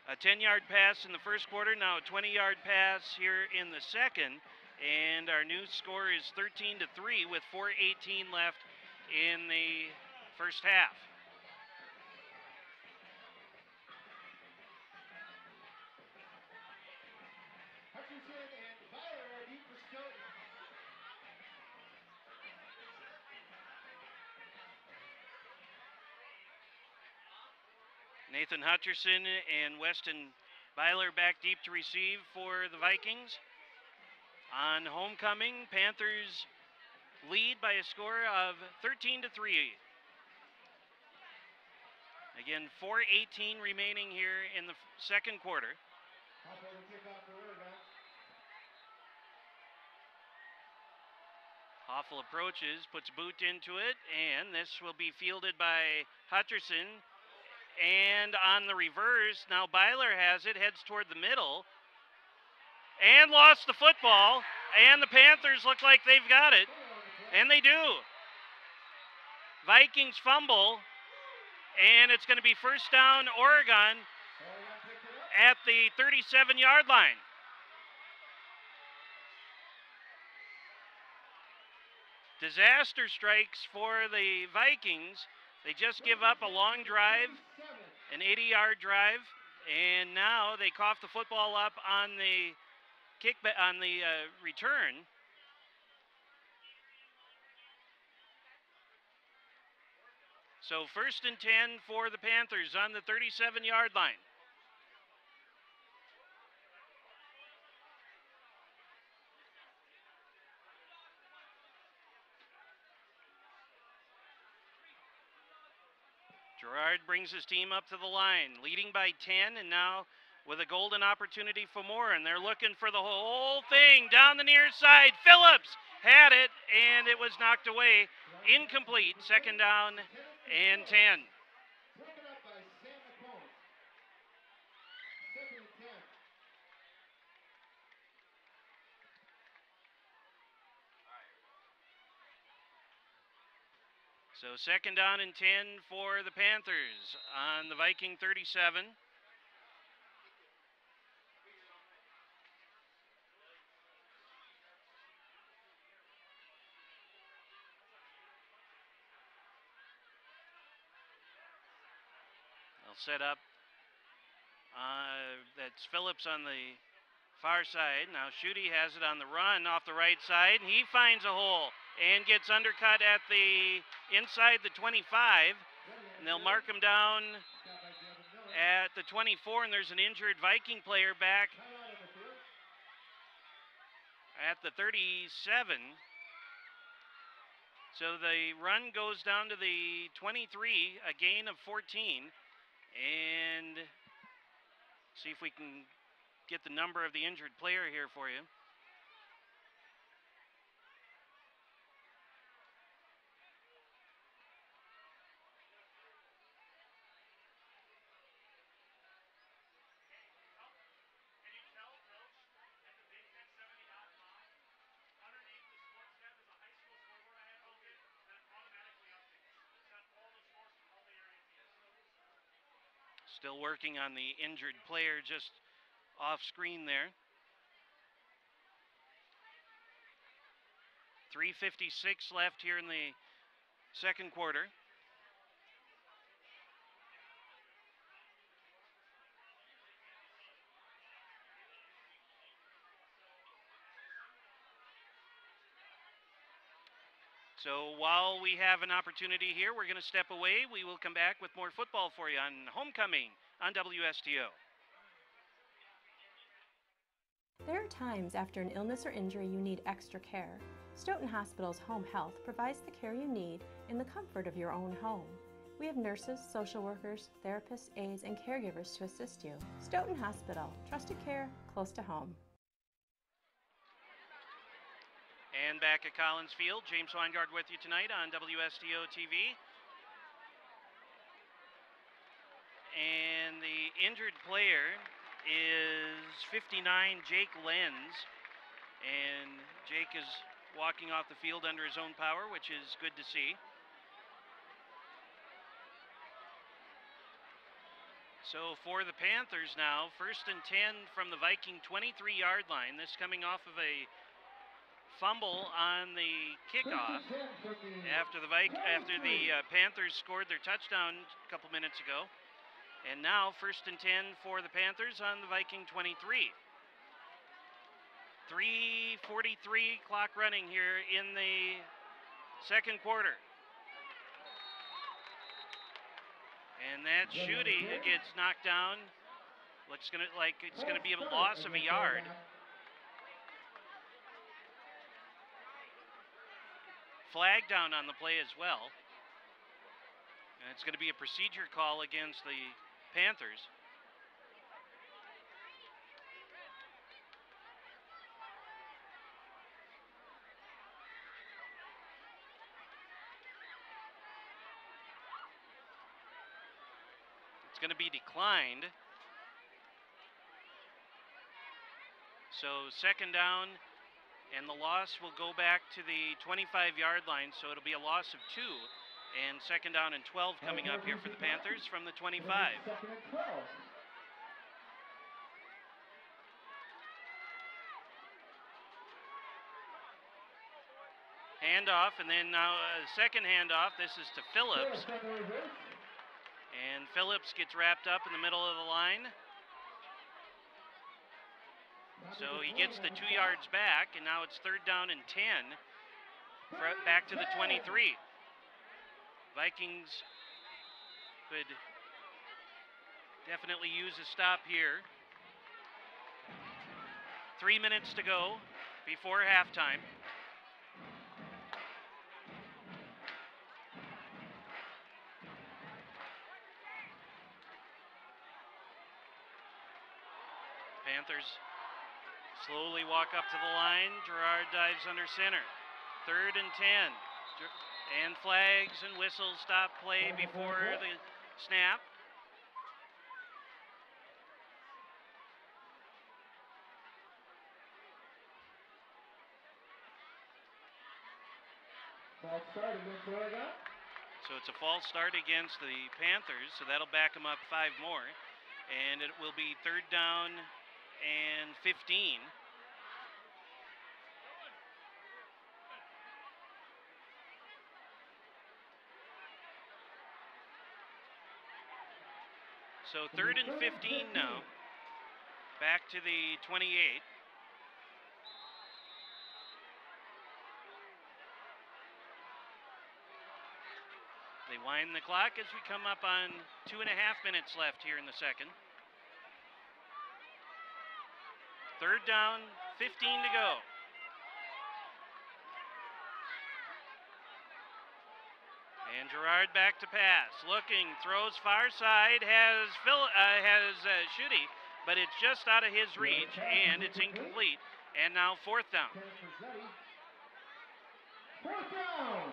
A 10-yard pass in the first quarter, now a 20-yard pass here in the second. And our new score is 13-3 with 4:18 left in the first half. Nathan Hutcherson and Weston Byler back deep to receive for the Vikings. On homecoming, Panthers lead by a score of 13-3. Again, 4:18 remaining here in the second quarter. Hoffel approaches, puts boot into it, and this will be fielded by Hutcherson. And on the reverse, now Byler has it, heads toward the middle, and lost the football, and the Panthers look like they've got it, and they do. Vikings fumble, and it's going to be first down Oregon at the 37-yard line. Disaster strikes for the Vikings. They just give up a long drive, an 80-yard drive, and now they cough the football up on the kickback on the return. So 1st and 10 for the Panthers on the 37-yard line. Gerard brings his team up to the line, leading by 10, and now with a golden opportunity for more, and they're looking for the whole thing down the near side. Phillips had it, and it was knocked away. Incomplete. Second down and 10. Taken up by Sam McCombs. Second and 10. So second down and 10 for the Panthers on the Viking 37. They'll set up. That's Phillips on the far side. Now Schutte has it on the run off the right side, and he finds a hole and gets undercut at the inside the 25. And they'll mark him down at the 24, and there's an injured Viking player back at the 37. So the run goes down to the 23, a gain of 14. And see if we can get the number of the injured player here for you. Still working on the injured player just off screen there. 3:56 left here in the second quarter. So while we have an opportunity here, we're going to step away. We will come back with more football for you on Homecoming on WSTO. There are times after an illness or injury you need extra care. Stoughton Hospital's Home Health provides the care you need in the comfort of your own home. We have nurses, social workers, therapists, aides, and caregivers to assist you. Stoughton Hospital, trusted care close to home. And back at Collins Field, James Weingard with you tonight on WSTO TV. And the injured player is 59, Jake Lenz. And Jake is walking off the field under his own power, which is good to see. So for the Panthers now, 1st and 10 from the Viking 23-yard line. This coming off of a fumble on the kickoff after the Panthers scored their touchdown a couple minutes ago. And now 1st and 10 for the Panthers on the Viking 23. 3:43 clock running here in the second quarter. And that Schutte gets knocked down. Looks like it's gonna be a loss of a yard. Flag down on the play as well. And it's going to be a procedure call against the Panthers. It's going to be declined. So second down. And the loss will go back to the 25-yard line, so it'll be a loss of 2. And second down and 12 coming up here for the Panthers from the 25. Handoff, and then now a second handoff. This is to Phillips. And Phillips gets wrapped up in the middle of the line. So he gets the 2 yards back, and now it's third down and 10, back to the 23. Vikings could definitely use a stop here. 3 minutes to go before halftime. Panthers slowly walk up to the line. Gerard dives under center. 3rd and 10. And flags and whistles stop play before the snap. So it's a false start against the Panthers, so that'll back them up 5 more. And it will be 3rd down and 15. So 3rd and 15 now. Back to the 28. They wind the clock as we come up on 2.5 minutes left here in the second. 3rd down, 15 to go. And Gerard back to pass, looking, throws far side, has Schutte, but it's just out of his reach, and it's incomplete. And now 4th down. 4th down.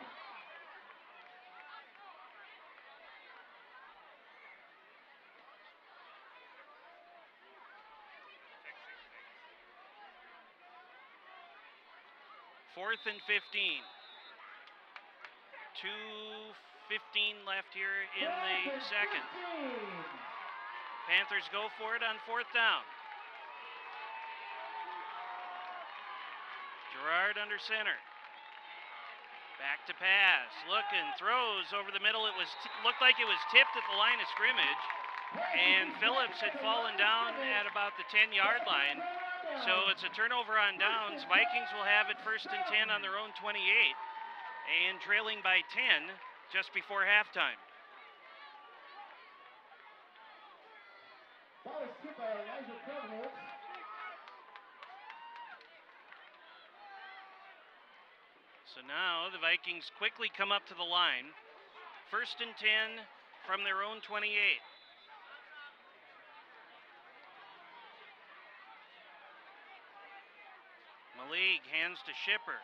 Fourth and 15. 2:15 left here in the second. Panthers go for it on 4th down. Gerard under center. Back to pass, looking, throws over the middle. It was looked like it was tipped at the line of scrimmage, and Phillips had fallen down at about the 10-yard line. So it's a turnover on downs. Vikings will have it 1st and 10 on their own 28, and trailing by 10 just before halftime. So now the Vikings quickly come up to the line. 1st and 10 from their own 28. Malik hands to Schipper.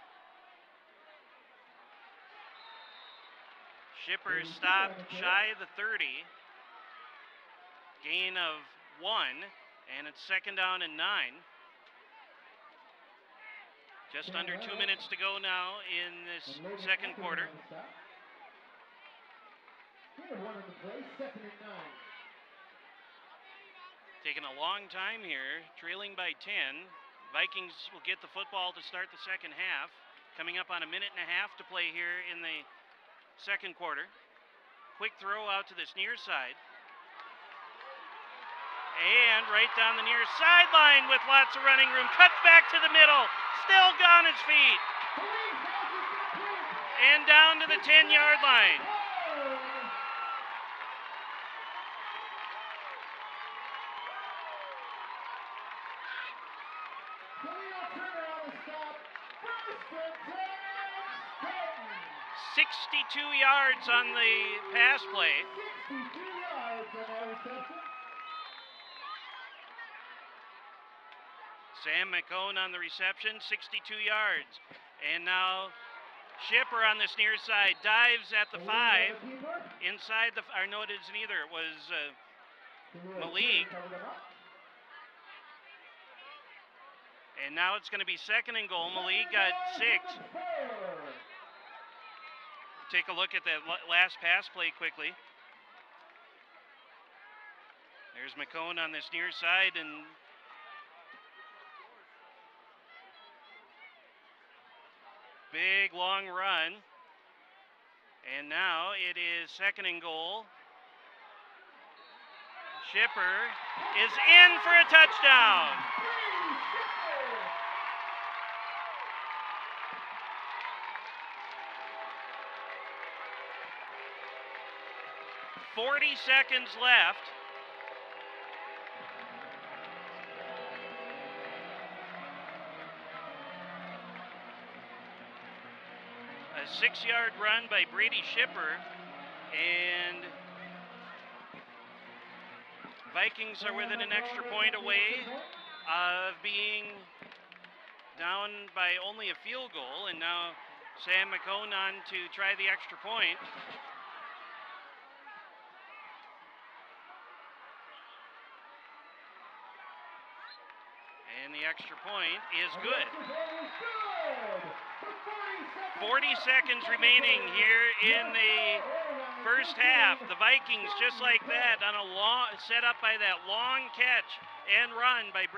Schipper stopped shy of the 30. Gain of 1, and it's 2nd down and 9. Just under 2 minutes to go now in this second quarter. Taking a long time here, trailing by 10. Vikings will get the football to start the second half. Coming up on 1.5 minutes to play here in the second quarter. Quick throw out to this near side. And right down the near sideline with lots of running room. Cuts back to the middle. Still on his feet. And down to the 10-yard line. "62 yards on the pass play." Sam McCone on the reception, 62 yards. And now Schipper on this near side dives at the 5. Inside the, or no, it isn't either. It was Malik. And now it's going to be 2nd and goal. Malik got 6. Take a look at that last pass play quickly. There's McCone on this near side, and big long run. And now it is 2nd and goal. Schipper is in for a touchdown. "40 seconds left. A 6-yard run by Brady Schipper, and Vikings are within an extra point away of being down by only a field goal, and now Sam McCone on to try the extra point. And the extra point is good. 40 seconds remaining here in the first half. The Vikings, just like that, on a long set up by that long catch and run by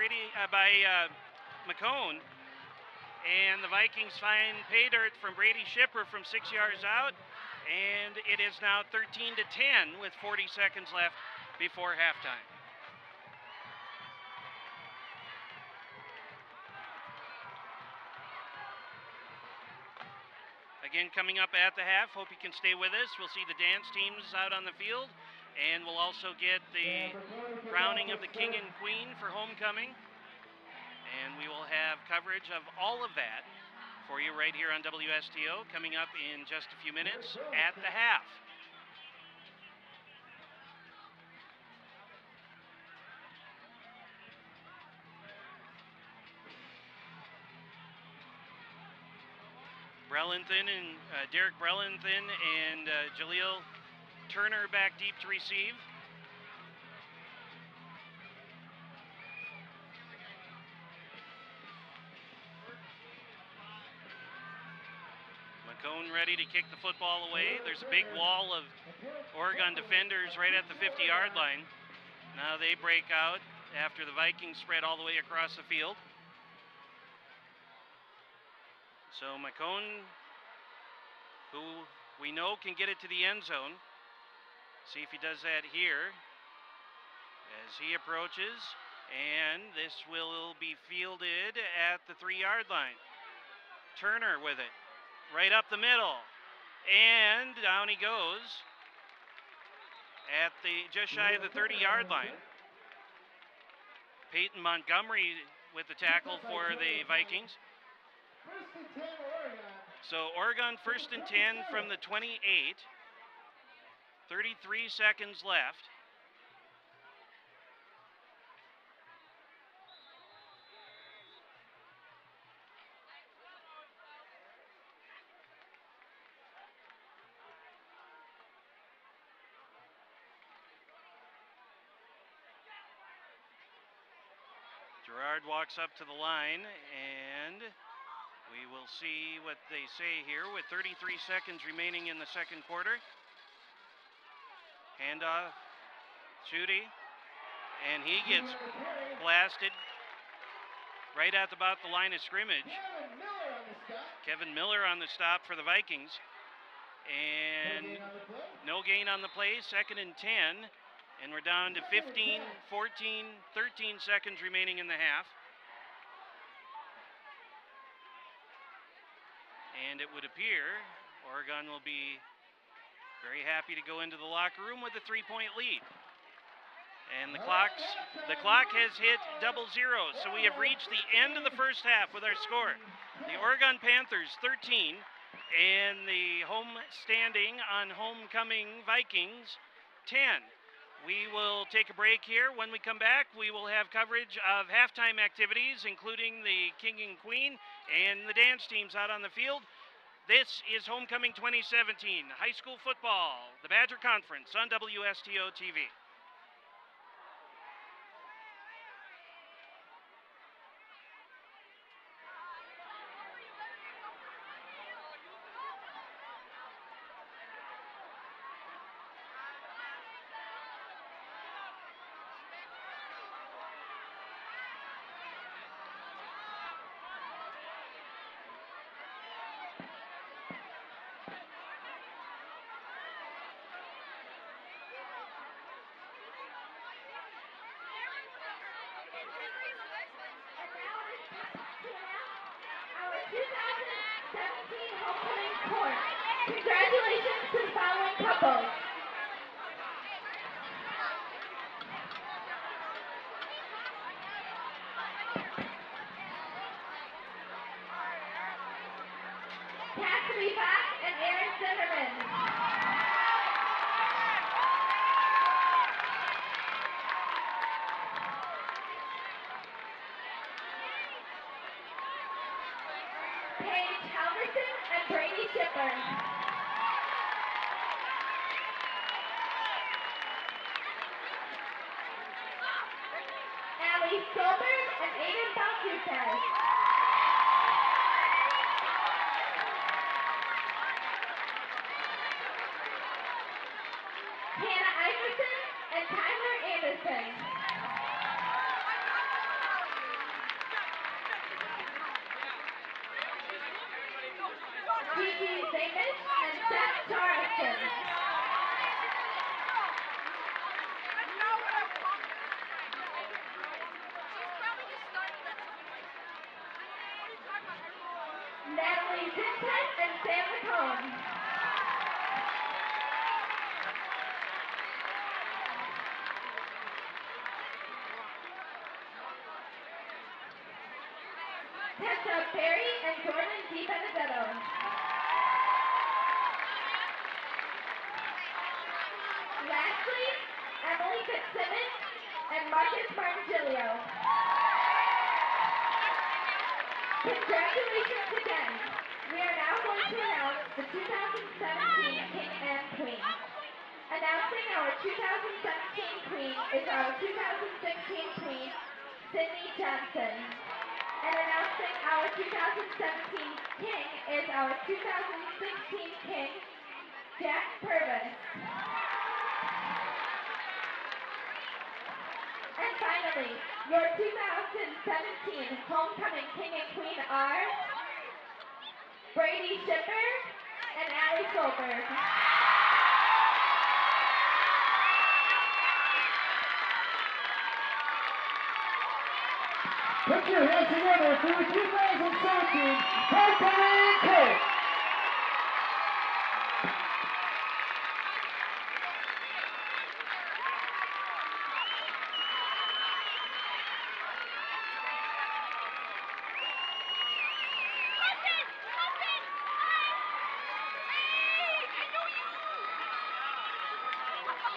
McCone. And the Vikings find pay dirt from Brady Shipper from 6 yards out. And it is now 13-10 with 40 seconds left before halftime. Again, coming up at the half, hope you can stay with us. We'll see the dance teams out on the field, and we'll also get the crowning of the king and queen for homecoming. And we will have coverage of all of that for you right here on WSTO coming up in just a few minutes at the half. Brelanthan and Derek Brelanthan and Jaleel Turner back deep to receive. McCone ready to kick the football away. There's a big wall of Oregon defenders right at the 50-yard line. Now they break out after the Vikings spread all the way across the field. So McCone, who we know can get it to the end zone. See if he does that here as he approaches. And this will be fielded at the 3-yard line. Turner with it, right up the middle. And down he goes at the just shy of the 30-yard line. Peyton Montgomery with the tackle for the Vikings. So Oregon 1st and 10 from the 28. 33 seconds left. Gerard walks up to the line, and we will see what they say here with 33 seconds remaining in the second quarter. Handoff, Judy, and he gets blasted right at about the line of scrimmage. Kevin Miller on the stop for the Vikings. And no gain on the play, 2nd and 10. And we're down to 15, 14, 13 seconds remaining in the half. And it would appear Oregon will be very happy to go into the locker room with a 3-point lead. And the clock has hit 00, so we have reached the end of the first half with our score. The Oregon Panthers 13 and the home standing on homecoming Vikings 10. We will take a break here. When we come back, we will have coverage of halftime activities, including the King and Queen and the dance teams out on the field. This is Homecoming 2017, high school football, the Badger Conference on WSTO TV. Congratulations to the following couples. Cassidy Fox and Aaron Zimmerman. Paige Halverson and Brady Natalie Stolberg and Aiden Baltuzes. Hannah Iverson and Tyler Anderson. Gigi Zamis and Seth Charleston. Natalie Zinton and Sam McComb. Tessa Perry and Jordan DiBenedetto. Lastly, Emily Fitzsimmons and Marcus Martingilio. Congratulations again. We are now going to announce the 2017 King and Queen. Announcing our 2017 Queen is our 2016 Queen, Sydney Johnson. And announcing our 2017 King is our 2016 King, Jack Purvis. And finally, your 2017 Homecoming King and Queen are Brady Shipper and Allie Solberg. Put your hands together for the 2017 Homecoming King.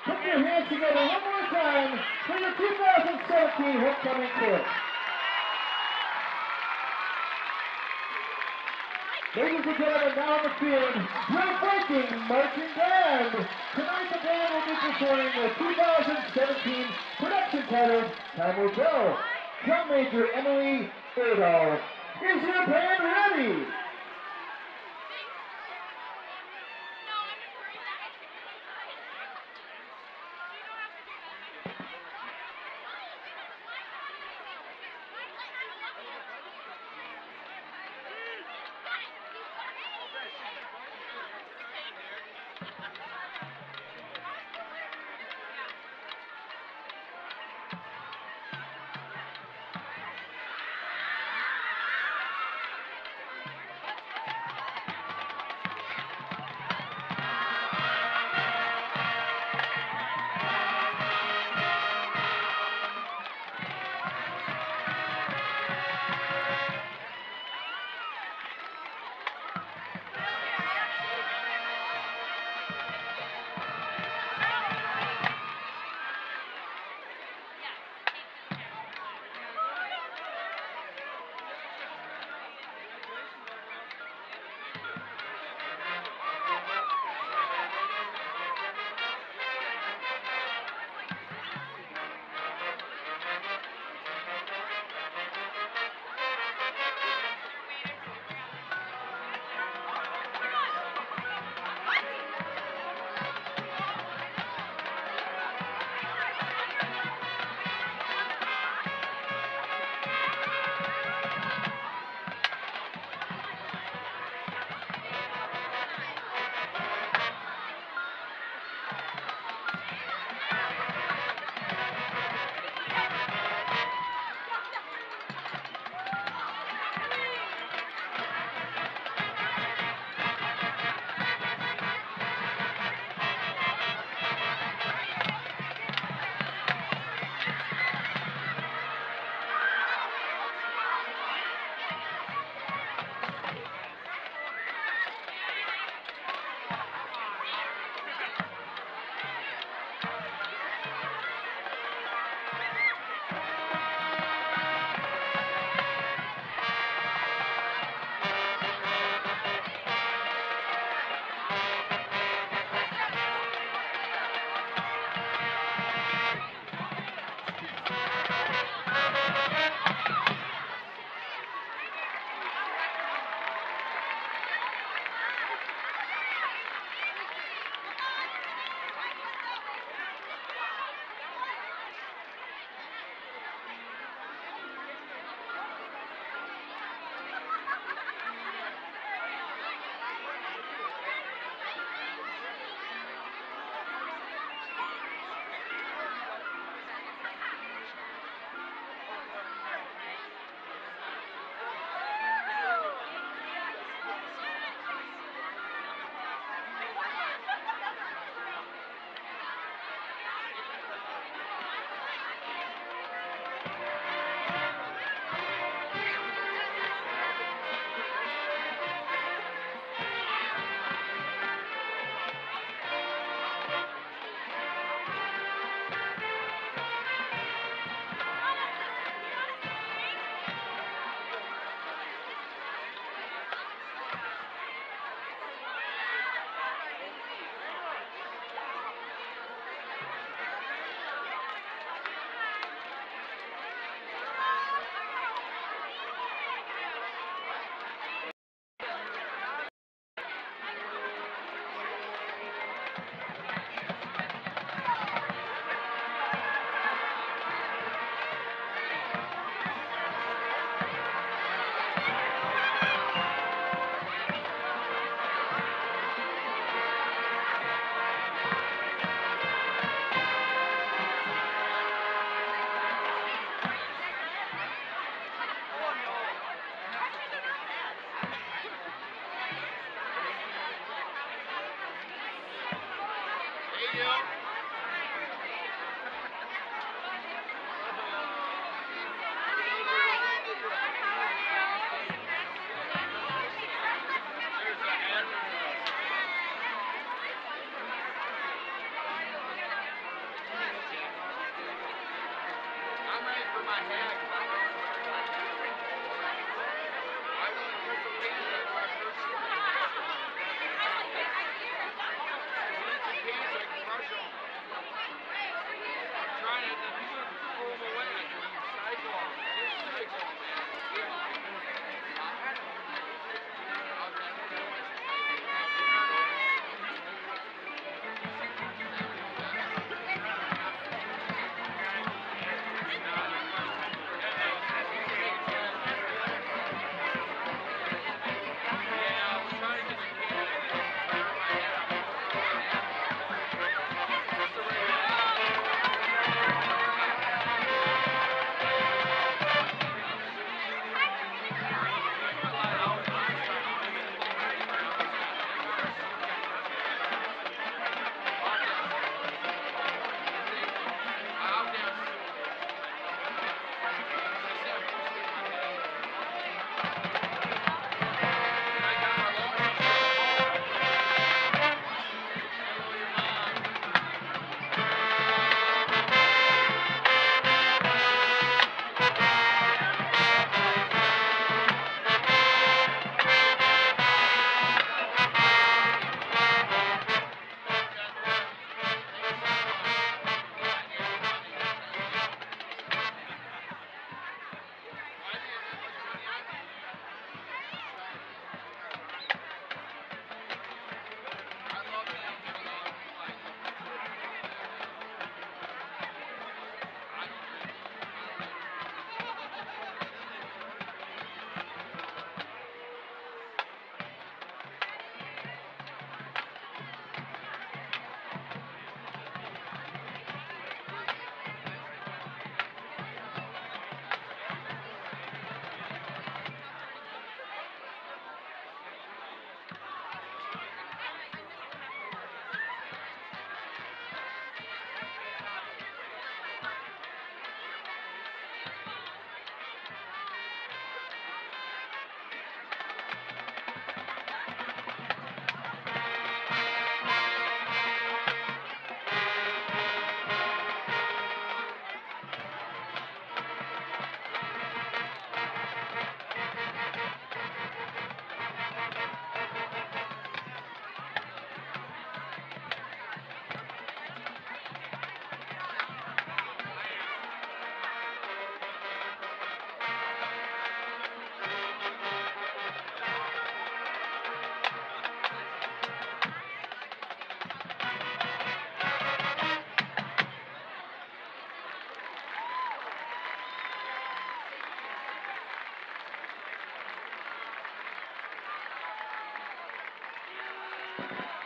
Put your hands together one more time for the 2017 Homecoming King. Ladies and gentlemen, now on the field, your Viking marching band. Tonight the band will be performing the 2017 production titled Time Will Tell. Drum Major Emily Adolph. Is your band ready?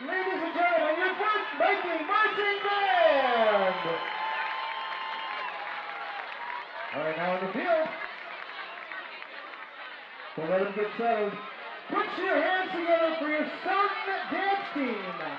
Ladies and gentlemen, your first Viking marching band! All right, now in the field. So let them get settled. Put your hands together for your Stoughton dance team.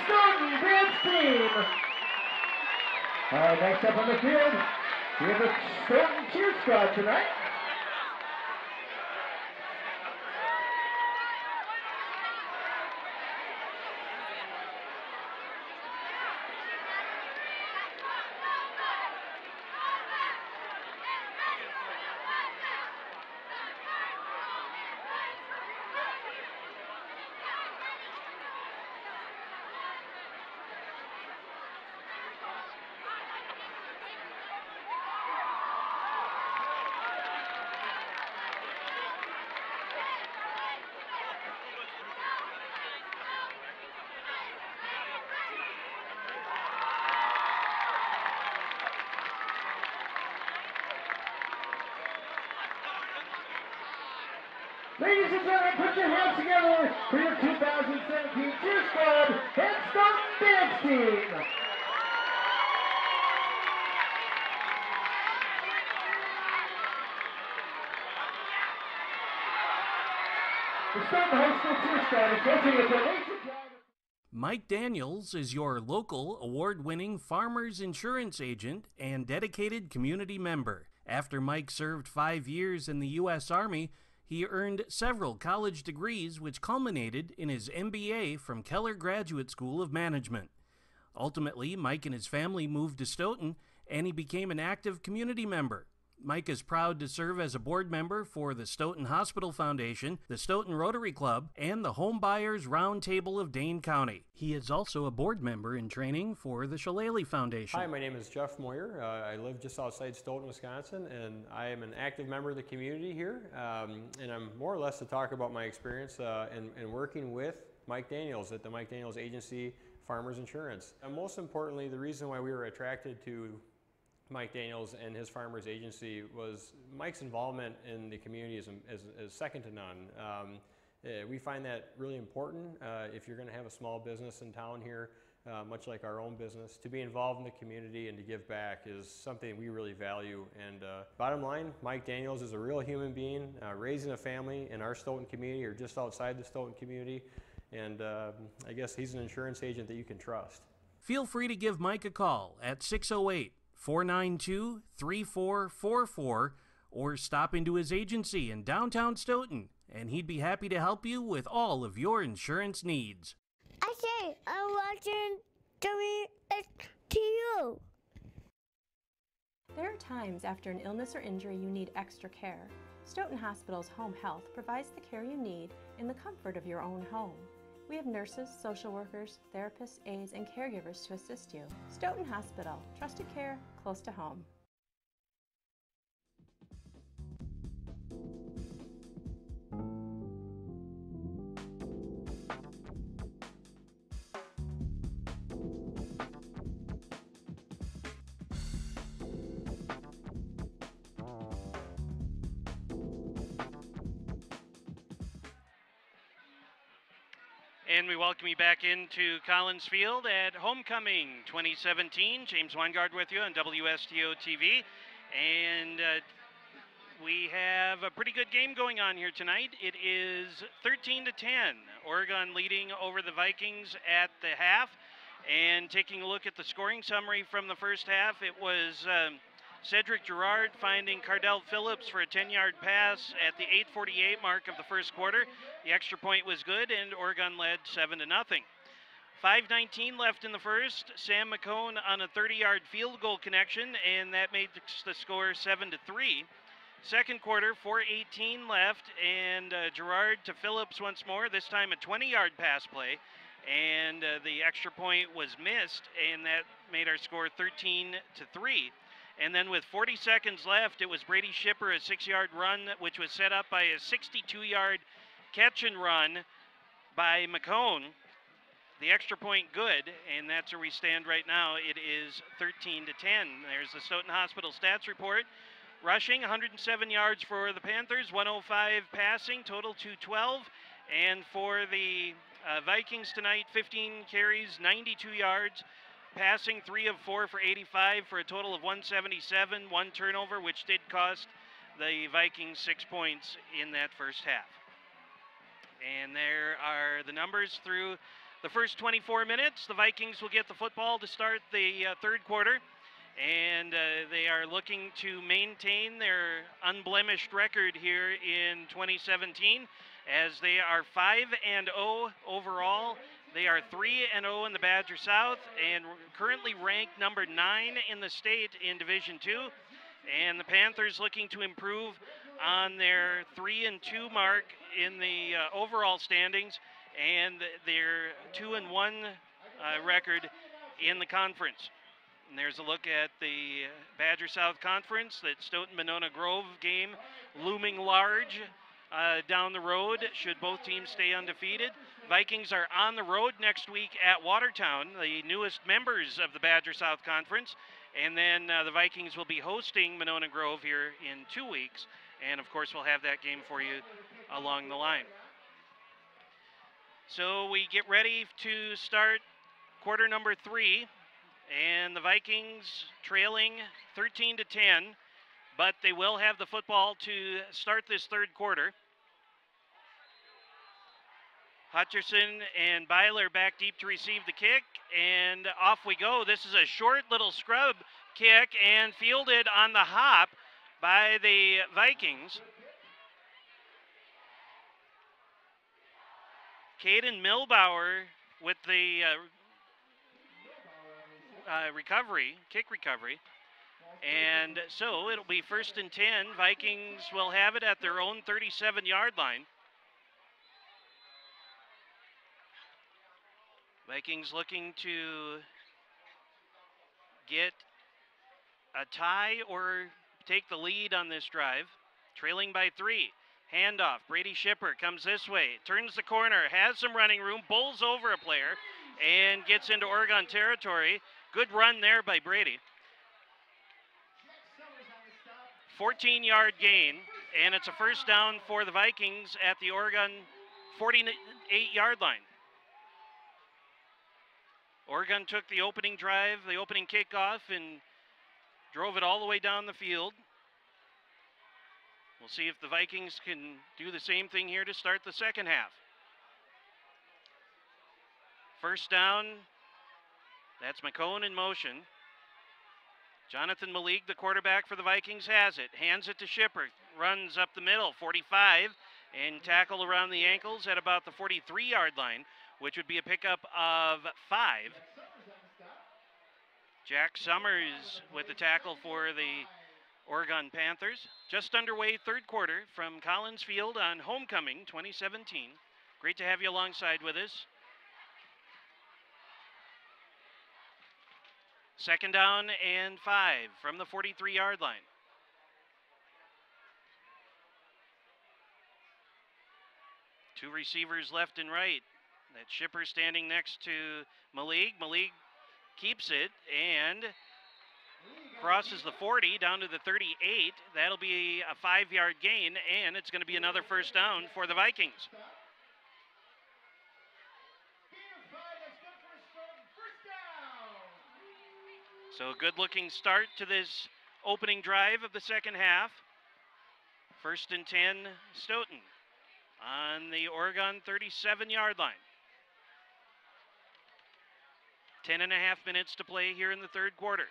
Stoughton dance team. Next up on the field, we have the Stoughton cheer squad tonight. Ladies and gentlemen, put your hands together for your 2017 cheer squad and Stoughton dance team. The Stoughton High School cheer squad is hosting a donation drive. Mike Daniels is your local award-winning farmers insurance agent and dedicated community member. After Mike served 5 years in the U.S. Army, he earned several college degrees which culminated in his MBA from Keller Graduate School of Management. Ultimately, Mike and his family moved to Stoughton, and he became an active community member. Mike is proud to serve as a board member for the Stoughton Hospital Foundation, the Stoughton Rotary Club, and the Home Buyers Roundtable of Dane County. He is also a board member in training for the Shillelagh Foundation. Hi, my name is Jeff Moyer. I live just outside Stoughton, Wisconsin, and I am an active member of the community here. And I'm more or less to talk about my experience in working with Mike Daniels at the Mike Daniels Agency Farmers Insurance. And most importantly, the reason why we were attracted to Mike Daniels and his farmers agency was Mike's involvement in the community is second to none. We find that really important if you're going to have a small business in town here, much like our own business. To be involved in the community and to give back is something we really value. And bottom line, Mike Daniels is a real human being, raising a family in our Stoughton community or just outside the Stoughton community. And I guess he's an insurance agent that you can trust. Feel free to give Mike a call at 608-492-3444 or stop into his agency in downtown Stoughton, and he'd be happy to help you with all of your insurance needs. I say, I'm watching WSTO. There are times after an illness or injury you need extra care. Stoughton Hospital's Home Health provides the care you need in the comfort of your own home. We have nurses, social workers, therapists, aides, and caregivers to assist you. Stoughton Hospital, trusted care close to home. And we welcome you back into Collins Field at Homecoming 2017. James Weingard with you on WSTO TV. And we have a pretty good game going on here tonight. It is 13-10. Oregon leading over the Vikings at the half. And taking a look at the scoring summary from the first half, it was Cedric Gerard finding Cardell Phillips for a 10-yard pass at the 8:48 mark of the first quarter. The extra point was good, and Oregon led 7-0. 5:19 left in the first. Sam McCone on a 30-yard field goal connection, and that made the score 7-3. Second quarter, 4:18 left, and Gerard to Phillips once more, this time a 20-yard pass play. and the extra point was missed, and that made our score 13-3. And then with 40 seconds left, it was Brady Shipper, a 6-yard run, which was set up by a 62-yard catch and run by McCone. The extra point good, and that's where we stand right now. It is 13-10. There's the Stoughton Hospital stats report. Rushing, 107 yards for the Panthers, 105 passing, total 212. And for the Vikings tonight, 15 carries, 92 yards, passing 3 of 4 for 85 for a total of 177, 1 turnover, which did cost the Vikings 6 points in that first half. And there are the numbers through the first 24 minutes. The Vikings will get the football to start the third quarter, and they are looking to maintain their unblemished record here in 2017, as they are 5-0 overall. They are 3-0 in the Badger South, and currently ranked number 9 in the state in Division II. And the Panthers looking to improve on their 3-2 mark in the overall standings, and their 2-1 record in the conference. And there's a look at the Badger South Conference, that Stoughton-Monona Grove game looming large down the road should both teams stay undefeated. Vikings are on the road next week at Watertown, the newest members of the Badger South Conference. And then the Vikings will be hosting Monona Grove here in 2 weeks. And of course, we'll have that game for you along the line. So we get ready to start quarter number 3. And the Vikings trailing 13-10. But they will have the football to start this third quarter. Hutcherson and Byler back deep to receive the kick, and off we go. This is a short little scrub kick and fielded on the hop by the Vikings. Caden Milbauer with the kick recovery. And so it'll be 1st and 10. Vikings will have it at their own 37-yard line. Vikings looking to get a tie or take the lead on this drive. Trailing by 3. Handoff. Brady Shipper comes this way. Turns the corner. Has some running room. Bowls over a player and gets into Oregon territory. Good run there by Brady. 14-yard gain, and it's a first down for the Vikings at the Oregon 48-yard line. Oregon took the opening drive, the opening kickoff, and drove it all the way down the field. We'll see if the Vikings can do the same thing here to start the second half. First down, that's McCone in motion. Jonathan Malik, the quarterback for the Vikings, has it. Hands it to Shipper. Runs up the middle, 45, and tackle around the ankles at about the 43-yard line, which would be a pickup of 5. Jack Summers with the tackle for the Oregon Panthers. Just underway third quarter from Collins Field on Homecoming 2017. Great to have you alongside with us. Second down and 5 from the 43-yard line. Two receivers left and right. That Shipper standing next to Malik. Malik keeps it and crosses the 40 down to the 38. That'll be a 5-yard gain, and it's going to be another first down for the Vikings. So a good-looking start to this opening drive of the second half. 1st and 10, Stoughton on the Oregon 37-yard line. 10.5 minutes to play here in the third quarter.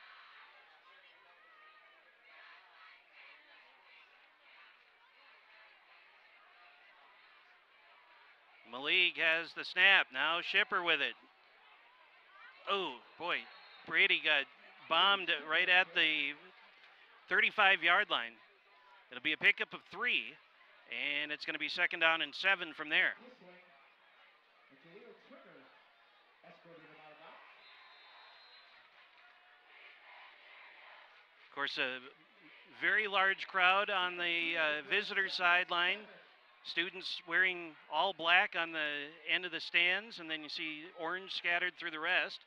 Malik has the snap. Now Shipper with it. Oh, boy. Brady got bombed right at the 35-yard line. It'll be a pickup of 3, and it's going to be second down and 7 from there. Of course, a very large crowd on the visitor sideline. Students wearing all black on the end of the stands, and then you see orange scattered through the rest.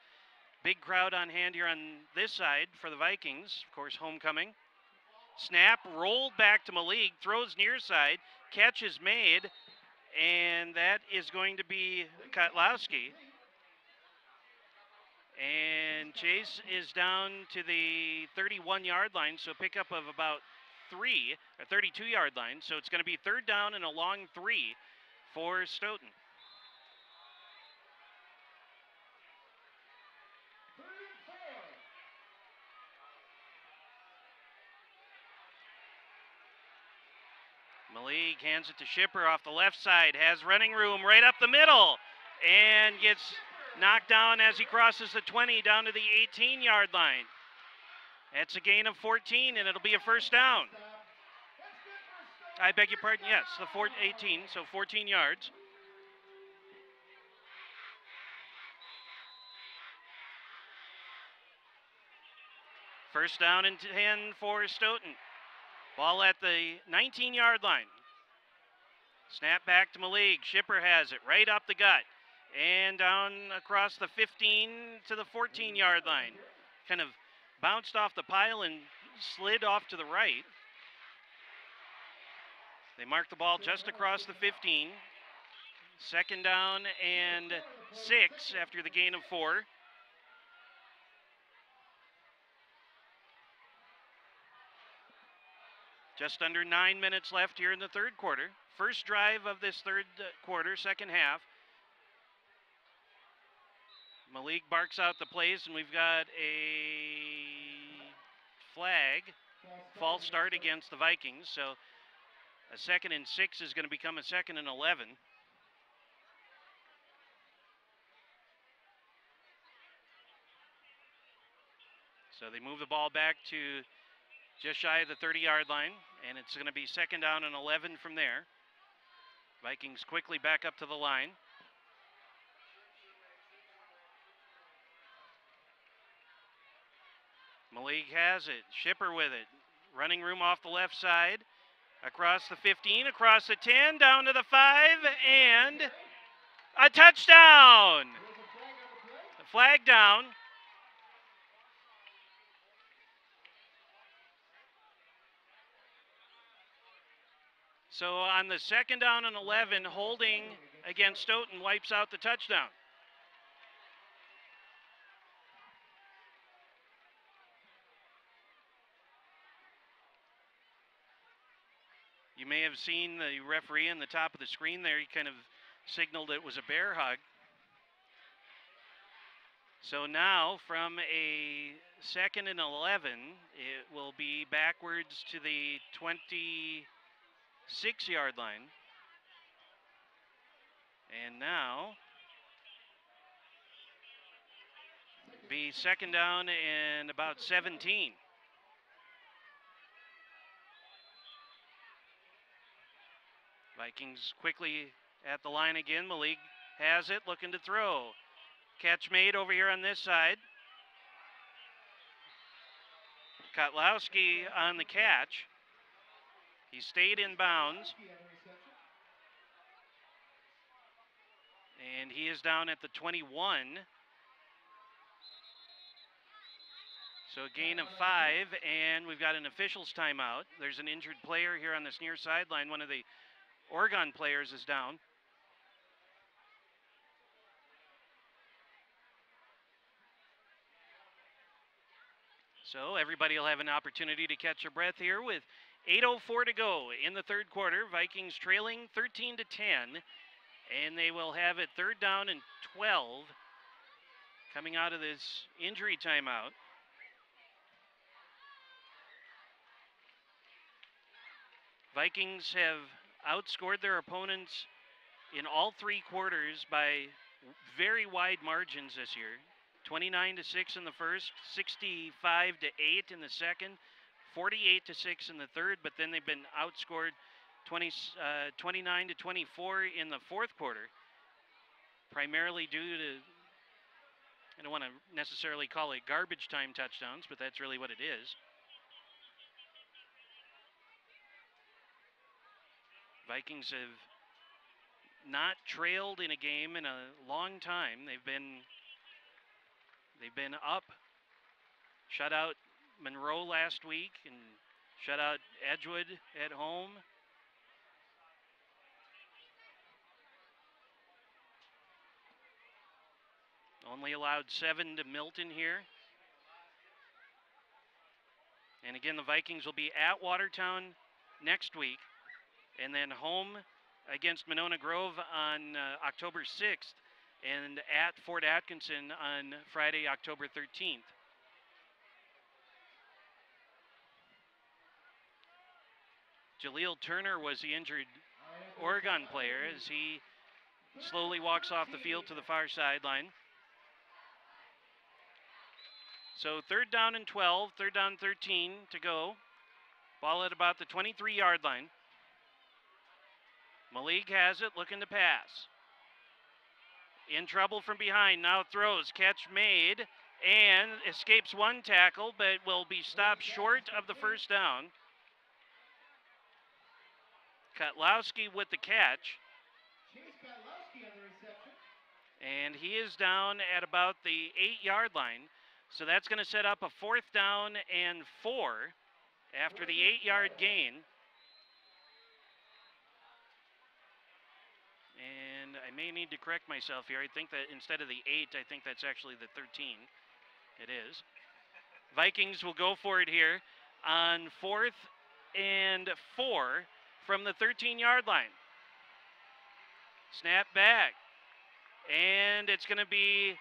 Big crowd on hand here on this side for the Vikings. Of course, homecoming. Snap, rolled back to Malik, throws near side, catch is made, and that is going to be Kotlowski. And Chase is down to the 31-yard line, so pickup of about 32-yard line. So it's going to be third down and a long 3 for Stoughton. Malik hands it to Shipper off the left side, has running room right up the middle, and gets knocked down as he crosses the 20 down to the 18-yard line. That's a gain of 14, and it'll be a first down. I beg your pardon, yes, the 18, so 14 yards. First down and 10 for Stoughton. Ball at the 19-yard line. Snap back to Malik. Shipper has it right up the gut. And down across the 15 to the 14-yard line. Kind of bounced off the pile and slid off to the right. They mark the ball just across the 15. Second down and 6 after the gain of 4. Just under 9 minutes left here in the third quarter. First drive of this third quarter, second half. Malik barks out the plays, and we've got a flag, false start against the Vikings. So a 2nd and 6 is going to become a 2nd and 11. So they move the ball back to just shy of the 30-yard line, and it's going to be second down and 11 from there. Vikings quickly back up to the line. Malik has it. Shipper with it. Running room off the left side. Across the 15, across the 10, down to the 5, and a touchdown! The flag down. So on the second down and 11, holding against Stoughton wipes out the touchdown. You may have seen the referee on the top of the screen there. He kind of signaled it was a bear hug. So now from a 2nd and 11, it will be backwards to the 26-yard line. And now be second down and about 17. Vikings quickly at the line again. Malik has it, looking to throw. Catch made over here on this side. Kotlowski on the catch. He stayed in bounds. And he is down at the 21. So a gain of 5, and we've got an official's timeout. There's an injured player here on this near sideline. One of the Oregon players is down. So everybody will have an opportunity to catch their breath here with 8:04 to go in the third quarter. Vikings trailing 13-10, and they will have it third down and 12 coming out of this injury timeout. Vikings have outscored their opponents in all 3 quarters by very wide margins this year. 29-6 in the first, 65-8 in the second, 48-6 in the third, but then they've been outscored 29-24 in the fourth quarter, primarily due to, I don't want to necessarily call it garbage time touchdowns, but that's really what it is. Vikings have not trailed in a game in a long time. They've been up, shut out Monroe last week and shut out Edgewood at home. Only allowed 7 to Milton here. And again, the Vikings will be at Watertown next week and then home against Monona Grove on October 6th and at Fort Atkinson on Friday, October 13th. Jaleel Turner was the injured Oregon player as he slowly walks off the field to the far sideline. So 3rd down and 12, 3rd down 13 to go. Ball at about the 23-yard line. Malik has it, looking to pass. In trouble from behind, now throws, catch made, and escapes one tackle, but will be stopped short of the first down. Kotlowski with the catch. And he is down at about the 8-yard line. So that's going to set up a 4th down and 4 after the 8-yard gain. And I may need to correct myself here. I think that instead of the 8, I think that's actually the 13. It is. Vikings will go for it here on 4th and 4 from the 13-yard line. Snap back. And it's going to be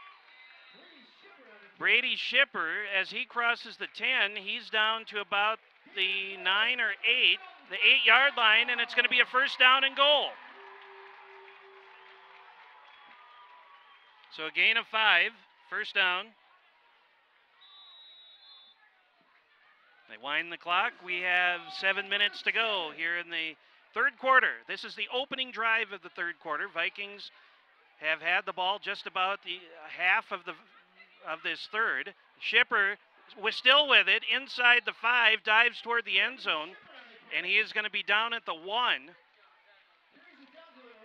Brady Shipper as he crosses the 10. He's down to about the 9 or 8, the 8-yard line, and it's going to be a 1st down and goal. So a gain of 5, 1st down. They wind the clock. We have 7 minutes to go here in the 3rd quarter. This is the opening drive of the 3rd quarter. Vikings have had the ball just about the half of this 3rd. Shipper was still with it inside the 5, dives toward the end zone, and he is going to be down at the 1.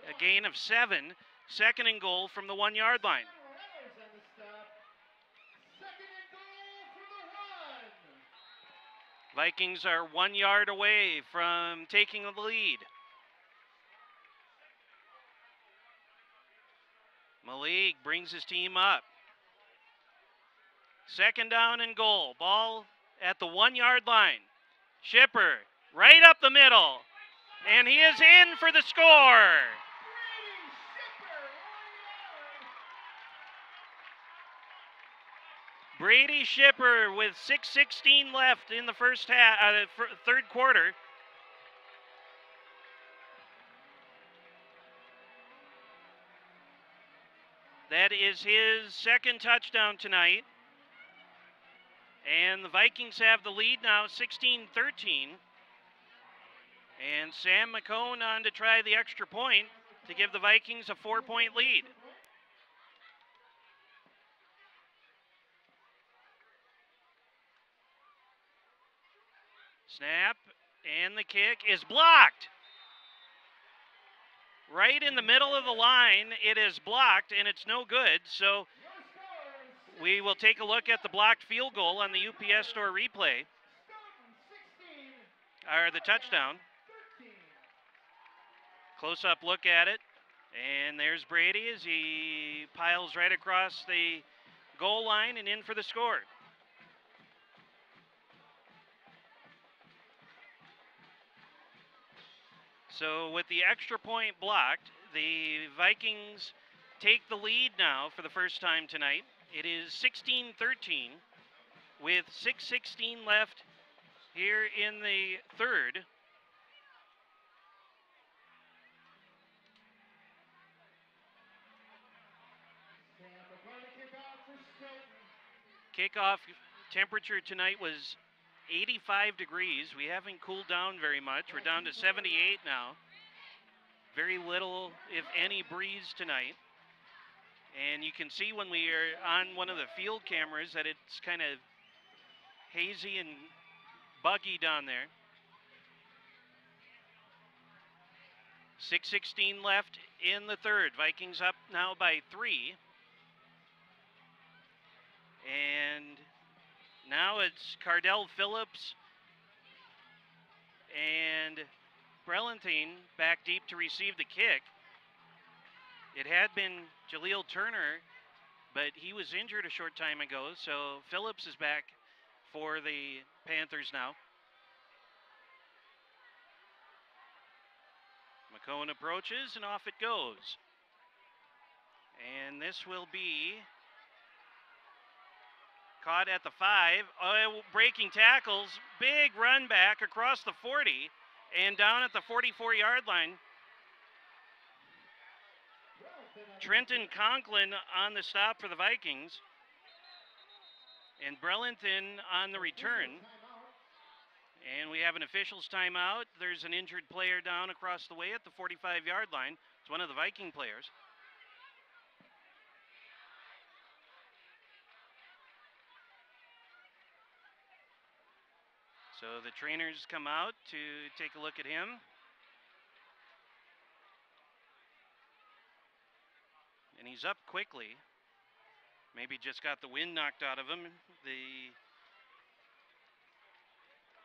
A gain of 7, 2nd and goal from the 1-yard line. Vikings are 1 yard away from taking the lead. Malik brings his team up. 2nd down and goal. Ball at the 1-yard line. Shipper right up the middle. And he is in for the score. Brady Shipper with 6:16 left in the 3rd quarter. That is his 2nd touchdown tonight. And the Vikings have the lead now, 16-13. And Sam McCone on to try the extra point to give the Vikings a 4-point lead. Snap, and the kick is blocked. Right in the middle of the line, it is blocked, and it's no good. So we will take a look at the blocked field goal on the UPS Store replay, or the touchdown. Close-up look at it, and there's Brady as he piles right across the goal line and in for the score. So with the extra point blocked, the Vikings take the lead now for the first time tonight. It is 16-13 with 6:16 left here in the 3rd. Kickoff temperature tonight was 85 degrees. We haven't cooled down very much. We're down to 78 now. Very little, if any, breeze tonight. And you can see when we are on one of the field cameras that it's kind of hazy and buggy down there. 6:16 left in the third. Vikings up now by 3. And now it's Cardell Phillips and Brelantine back deep to receive the kick. It had been Jaleel Turner, but he was injured a short time ago, so Phillips is back for the Panthers now. McCone approaches, and off it goes. And this will be caught at the 5. Breaking tackles, big run back across the 40 and down at the 44-yard line. Trenton Conklin on the stop for the Vikings. And Brelantine on the return. And we have an official's timeout. There's an injured player down across the way at the 45-yard line. It's one of the Viking players. So the trainers come out to take a look at him. And he's up quickly. Maybe just got the wind knocked out of him. The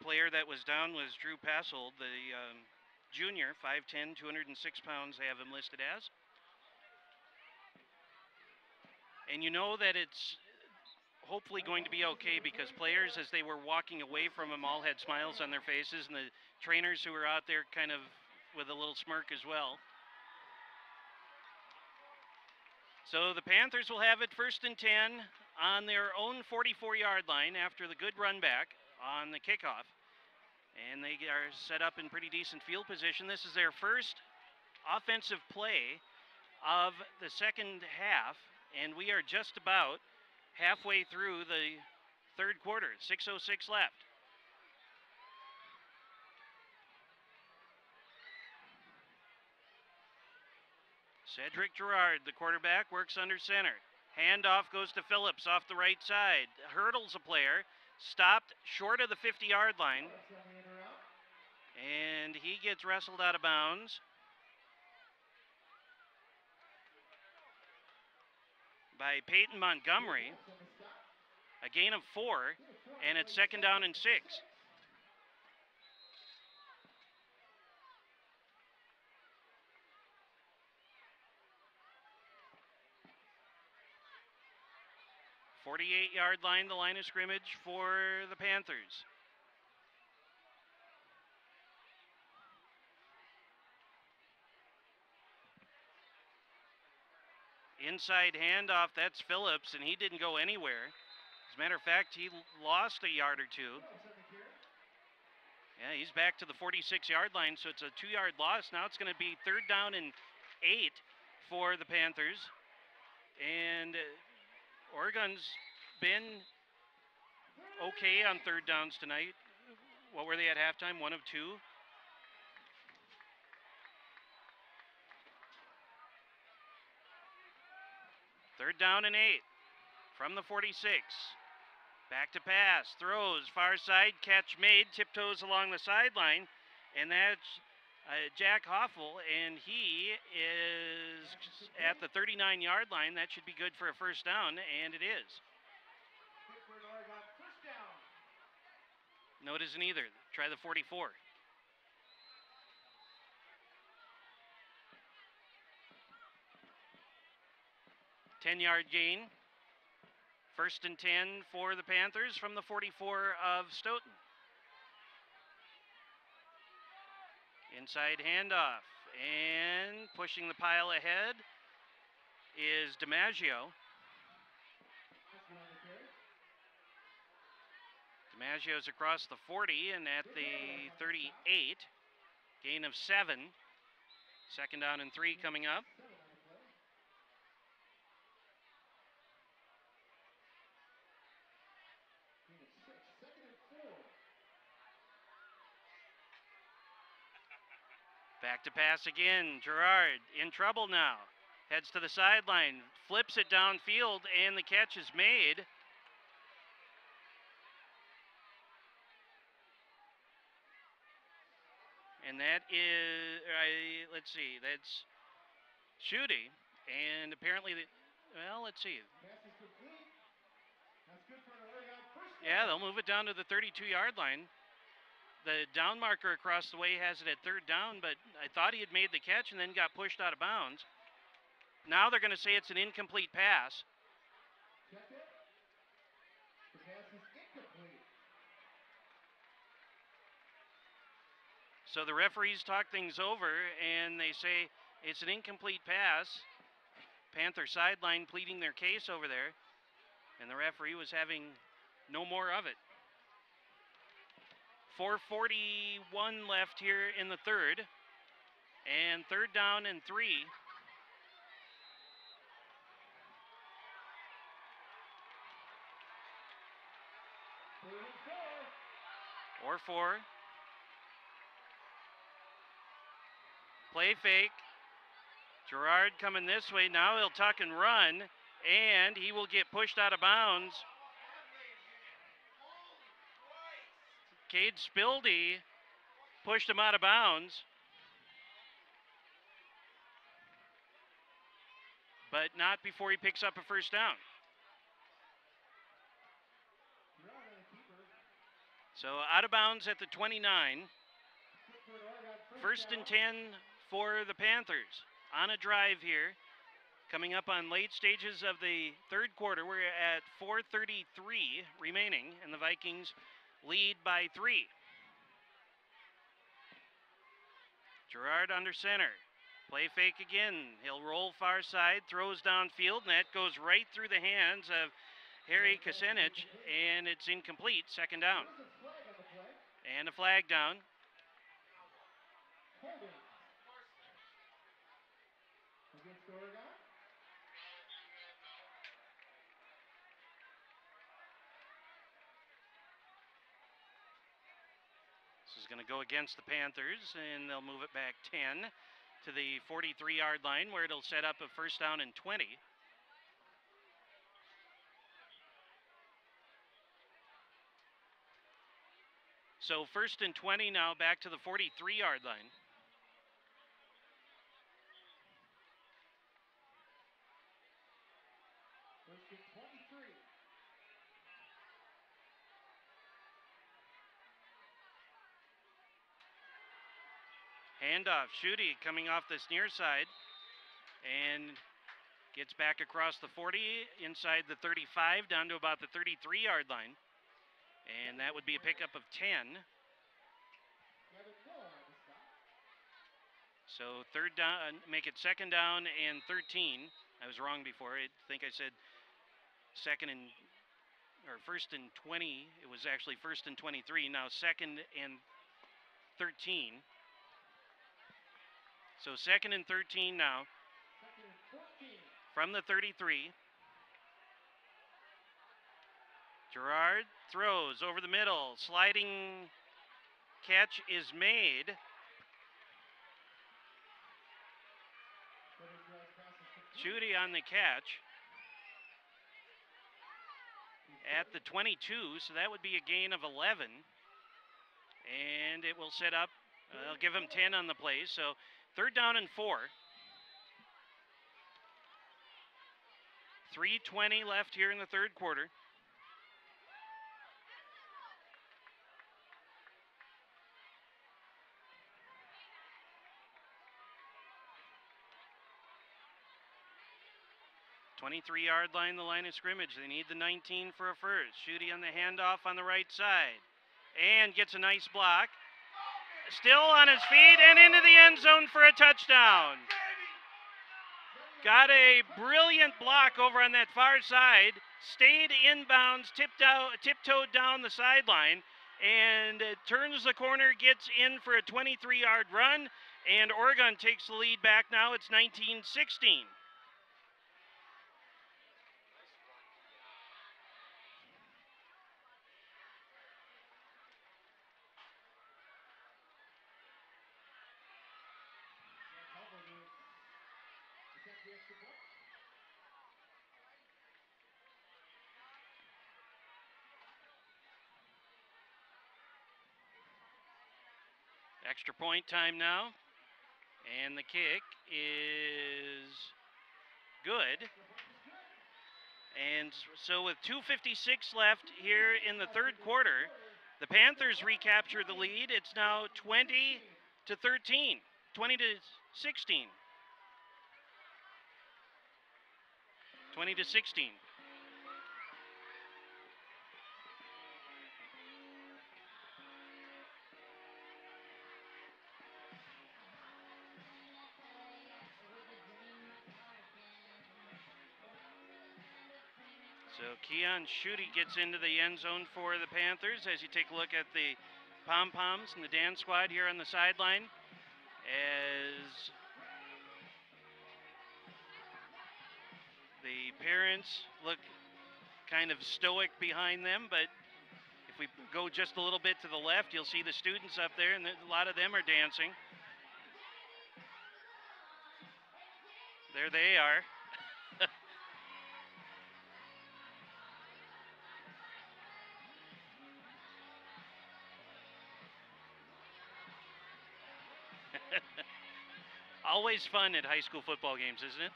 player that was down was Drew Passold, the junior, 5'10", 206 pounds, they have him listed as. And you know that it's hopefully going to be okay because players, as they were walking away from him, all had smiles on their faces, and the trainers who were out there kind of with a little smirk as well. So the Panthers will have it 1st and 10 on their own 44-yard line after the good run back on the kickoff. And they are set up in pretty decent field position. This is their first offensive play of the second half, and we are just about halfway through the third quarter. 6:06 left. Cedric Gerard, the quarterback, works under center. Handoff goes to Phillips off the right side. Hurdles a player. Stopped short of the 50-yard line. And he gets wrestled out of bounds by Peyton Montgomery. A gain of 4, and it's 2nd down and 6. "48-yard line, the line of scrimmage for the Panthers. Inside handoff, that's Phillips, and he didn't go anywhere. As a matter of fact, he lost a yard or two. Yeah, he's back to the 46-yard line, so it's a 2-yard loss. Now it's going to be 3rd down and 8 for the Panthers. And Oregon's been okay on 3rd downs tonight. What were they at halftime? 1 of 2. Third down and 8 from the 46. Back to pass, throws, far side, catch made, tiptoes along the sideline, and that's Jack Hoffel, and he is at the 39-yard line. That should be good for a 1st down, and it is. No, it isn't either. Try the 44. Ten-yard gain. 1st and 10 for the Panthers from the 44 of Stoughton. Inside handoff, and pushing the pile ahead is DiMaggio. DiMaggio's across the 40 and at the 38. Gain of 7. 2nd down and 3 coming up. Back to pass again. Gerard in trouble now. Heads to the sideline. Flips it downfield, and the catch is made. And that is, let's see, that's Schutte. And apparently, well, let's see. Yeah, they'll move it down to the 32-yard line. The down marker across the way has it at third down, but I thought he had made the catch and then got pushed out of bounds. Now they're going to say it's an incomplete pass. Check it. The pass is incomplete. So the referees talk things over and they say it's an incomplete pass. Panther sideline pleading their case over there, and the referee was having no more of it. 4:41 left here in the third, and third down and 3. Or 4. Play fake. Gerard coming this way. Now he'll tuck and run, and he will get pushed out of bounds. Cade Spildy pushed him out of bounds. But not before he picks up a first down. So out of bounds at the 29. First and 10 for the Panthers. On a drive here. Coming up on late stages of the third quarter. We're at 4:33 remaining, and the Vikings lead by 3. Gerard under center. Play fake again. He'll roll far side, throws downfield, and that goes right through the hands of Harry Kucinich, and it's incomplete. Second down. And a flag down. Against Oregon. This is going to go against the Panthers, and they'll move it back 10 to the 43-yard line, where it'll set up a first down and 20. So first and 20 now, back to the 43-yard line. First and 23. Handoff, Schutte coming off this near side and gets back across the 40, inside the 35, down to about the 33-yard line. And that would be a pickup of 10. So third down, make it second down and 13. I was wrong before. I think I said first and 20. It was actually first and 23. Now second and 13. So second and 13 now. From the 33. Gerard throws over the middle. Sliding catch is made. Schutte on the catch at the 22, so that would be a gain of 11. And it will set up, they'll give him 10 on the play, so third down and 4. 3:20 left here in the third quarter. '23-yard line, the line of scrimmage. They need the 19 for a first. Schutte on the handoff on the right side. And gets a nice block. Still on his feet and into the end zone for a touchdown. Got a brilliant block over on that far side. Stayed inbounds, tiptoed down the sideline, and turns the corner, gets in for a 23-yard run, and Oregon takes the lead back now. It's 19-16. Extra point time now. And the kick is good. And so with 2:56 left here in the third quarter, the Panthers recapture the lead. It's now 20-13, 20-16. 20-16. So Keon Schutte gets into the end zone for the Panthers as you take a look at the pom-poms and the dance squad here on the sideline as the parents look kind of stoic behind them, but if we go just a little bit to the left, you'll see the students up there, and a lot of them are dancing. There they are. Always fun at high school football games, isn't it?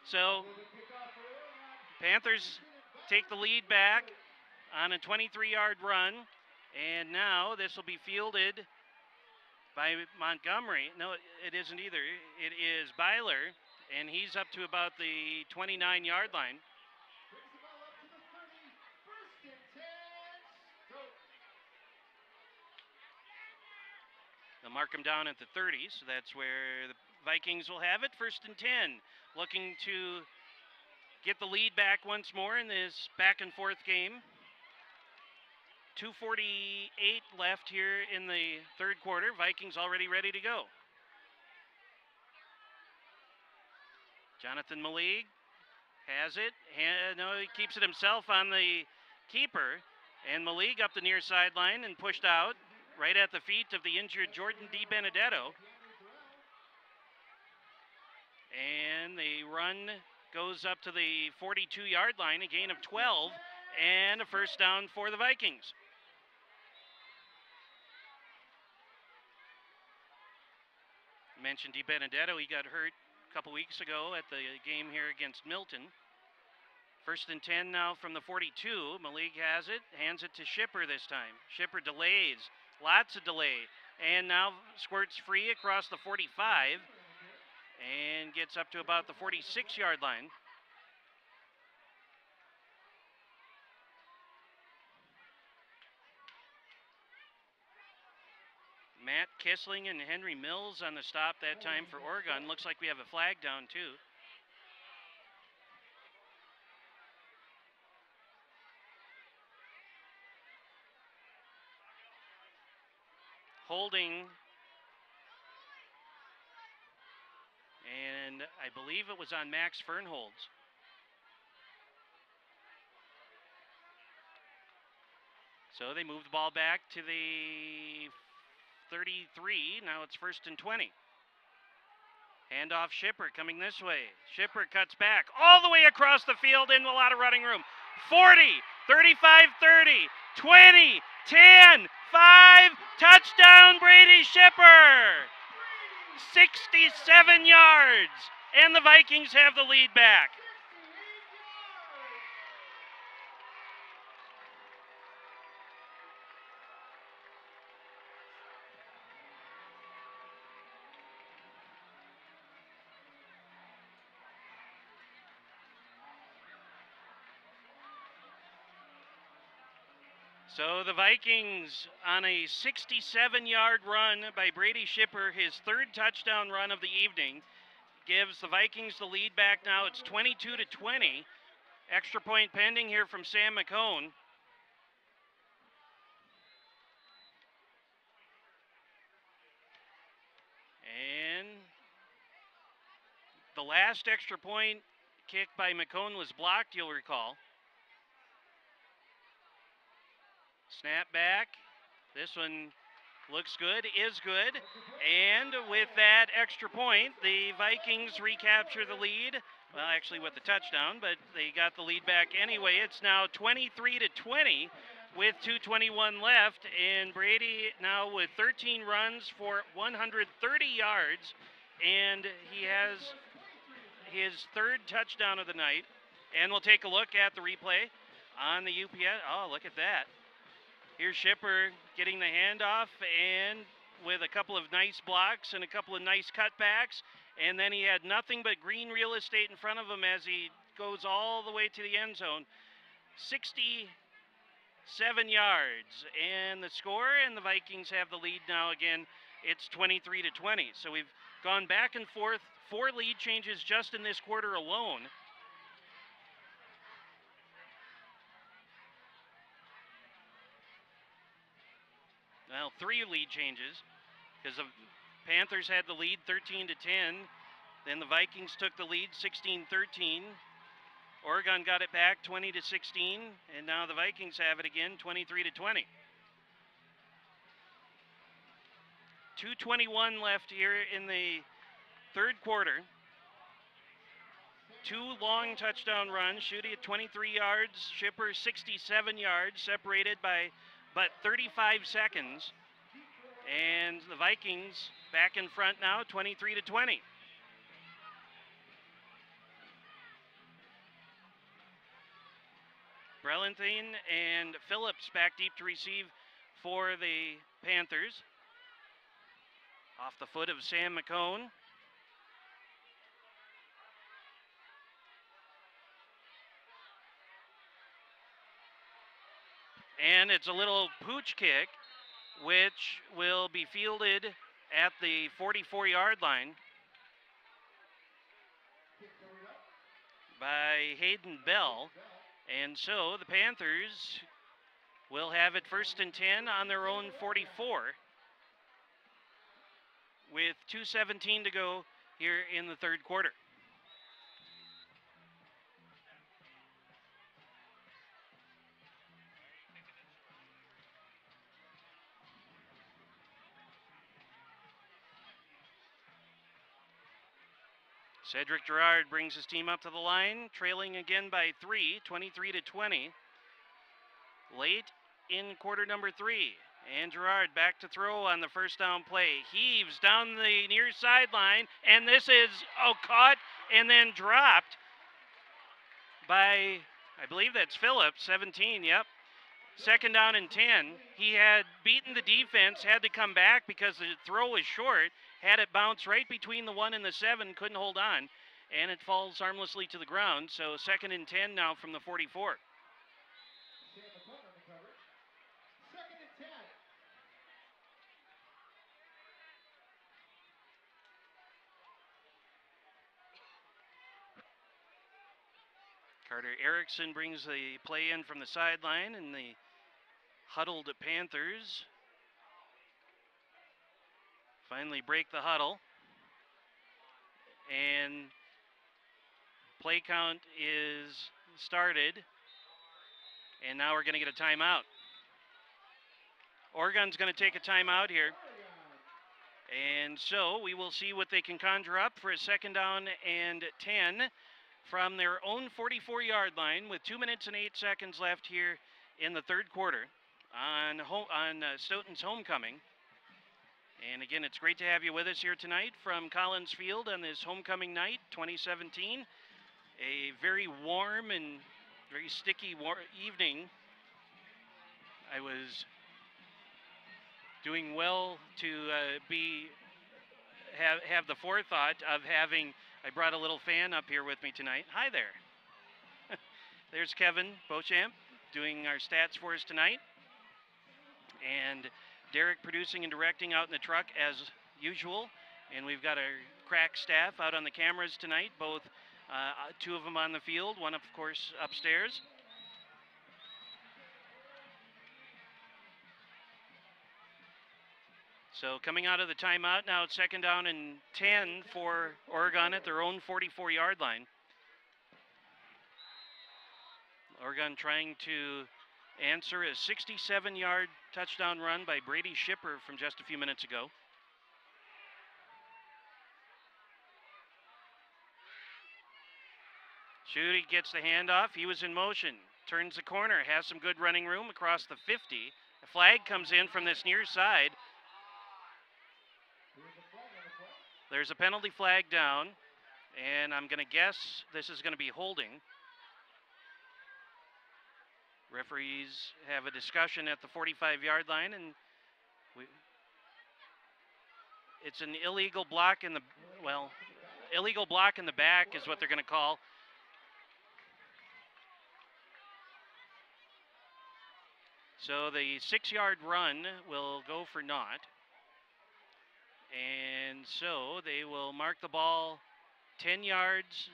So, Panthers take the lead back on a 23-yard run, and now this will be fielded by Montgomery. No, it isn't either. It is Byler, and he's up to about the 29-yard line. They'll mark him down at the 30, so that's where the Vikings will have it. 1st and 10, looking to get the lead back once more in this back and forth game. 2:48 left here in the third quarter. Vikings already ready to go. Jonathan Malik has it. No, he keeps it himself on the keeper. And Malik up the near sideline and pushed out right at the feet of the injured Jordan DiBenedetto. And the run goes up to the 42-yard line, a gain of 12, and a first down for the Vikings. I mentioned DiBenedetto, he got hurt a couple weeks ago at the game here against Milton. 1st and 10 now from the 42. Malik has it, hands it to Schipper this time. Schipper delays, lots of delay, and now squirts free across the 45 and gets up to about the 46-yard line. Matt Kissling and Henry Mills on the stop that time for Oregon. Looks like we have a flag down too. Holding, and I believe it was on Max Fernholz. So they move the ball back to the 33. Now it's 1st and 20. Handoff Schipper coming this way. Schipper cuts back all the way across the field in a lot of running room. 40, 35, 30, 20, 10, 5, touchdown Brady Schipper! 67 yards, and the Vikings have the lead back. So the Vikings on a 67-yard run by Brady Schipper, his 3rd touchdown run of the evening, gives the Vikings the lead back now. It's 22-20. Extra point pending here from Sam McCone. And the last extra point kick by McCone was blocked, you'll recall. Snap back. This one looks good, is good. And with that extra point, the Vikings recapture the lead. Well, actually with the touchdown, but they got the lead back anyway. It's now 23-20. with 2:21 left, and Brady now with 13 runs for 130 yards, and he has his third touchdown of the night. And we'll take a look at the replay on the UPS. Oh, look at that. Here's Shipper getting the handoff, and with a couple of nice blocks and a couple of nice cutbacks, and then he had nothing but green real estate in front of him as he goes all the way to the end zone. 67 yards, and the score, and the Vikings have the lead now again. It's 23-20. So we've gone back and forth, 4 lead changes just in this quarter alone. Well, 3 lead changes, because the Panthers had the lead 13-10. Then the Vikings took the lead 16-13. Oregon got it back 20-16, and now the Vikings have it again 23-20. 2:21 left here in the third quarter. 2 long touchdown runs, Schutte at 23 yards, Shipper 67 yards, separated by but 35 seconds. And the Vikings back in front now, 23-20. Brelenthien and Phillips back deep to receive for the Panthers. Off the foot of Sam McCone. And it's a little pooch kick, which will be fielded at the 44-yard line by Hayden Bell. And so the Panthers will have it 1st and 10 on their own 44 with 2:17 to go here in the third quarter. Cedric Gerard brings his team up to the line, trailing again by 3, 23-20. Late in quarter number 3. And Gerard back to throw on the first down play. Heaves down the near sideline, and this is caught and then dropped by, I believe that's Phillips, 17, yep. 2nd down and 10. He had beaten the defense, had to come back because the throw was short, had it bounce right between the 1 and the 7, couldn't hold on, and it falls harmlessly to the ground. So 2nd and 10 now from the 44. Carter Erickson brings the play in from the sideline, and the huddled Panthers finally break the huddle. And play count is started, and now we're going to get a timeout. Oregon's going to take a timeout here. And so we will see what they can conjure up for a 2nd down and 10 from their own 44-yard line with 2 minutes and 8 seconds left here in the third quarter on Stoughton's homecoming. And again, it's great to have you with us here tonight from Collins Field on this homecoming night 2017. A very warm and very sticky evening. I was doing well to have the forethought of having, I brought a little fan up here with me tonight. Hi there. There's Kevin Beauchamp doing our stats for us tonight. And Derek producing and directing out in the truck as usual. And we've got our crack staff out on the cameras tonight, both 2 of them on the field, one of course upstairs. So coming out of the timeout, now it's 2nd down and 10 for Oregon at their own 44-yard line. Oregon trying to answer a 67-yard touchdown run by Brady Shipper from just a few minutes ago. Schutte gets the handoff. He was in motion. turns the corner, has some good running room across the 50. A flag comes in from this near side. There's a penalty flag down, and I'm going to guess this is going to be holding. Referees have a discussion at the 45-yard line, and it's an illegal block in the, well, illegal block in the back is what they're going to call. So the 6-yard run will go for naught. And so they will mark the ball 10 yards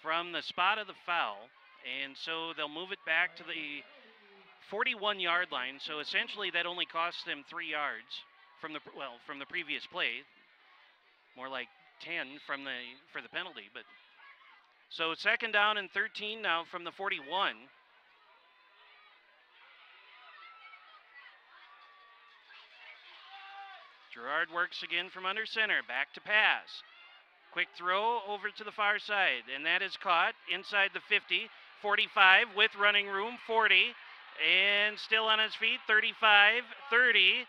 from the spot of the foul. And so they'll move it back to the 41-yard line. So essentially that only costs them 3 yards from the previous play. More like 10 for the penalty, but so 2nd down and 13 now from the 41. Gerard works again from under center, back to pass. Quick throw over to the far side, and that is caught inside the 50, 45 with running room, 40, and still on his feet, 35, 30.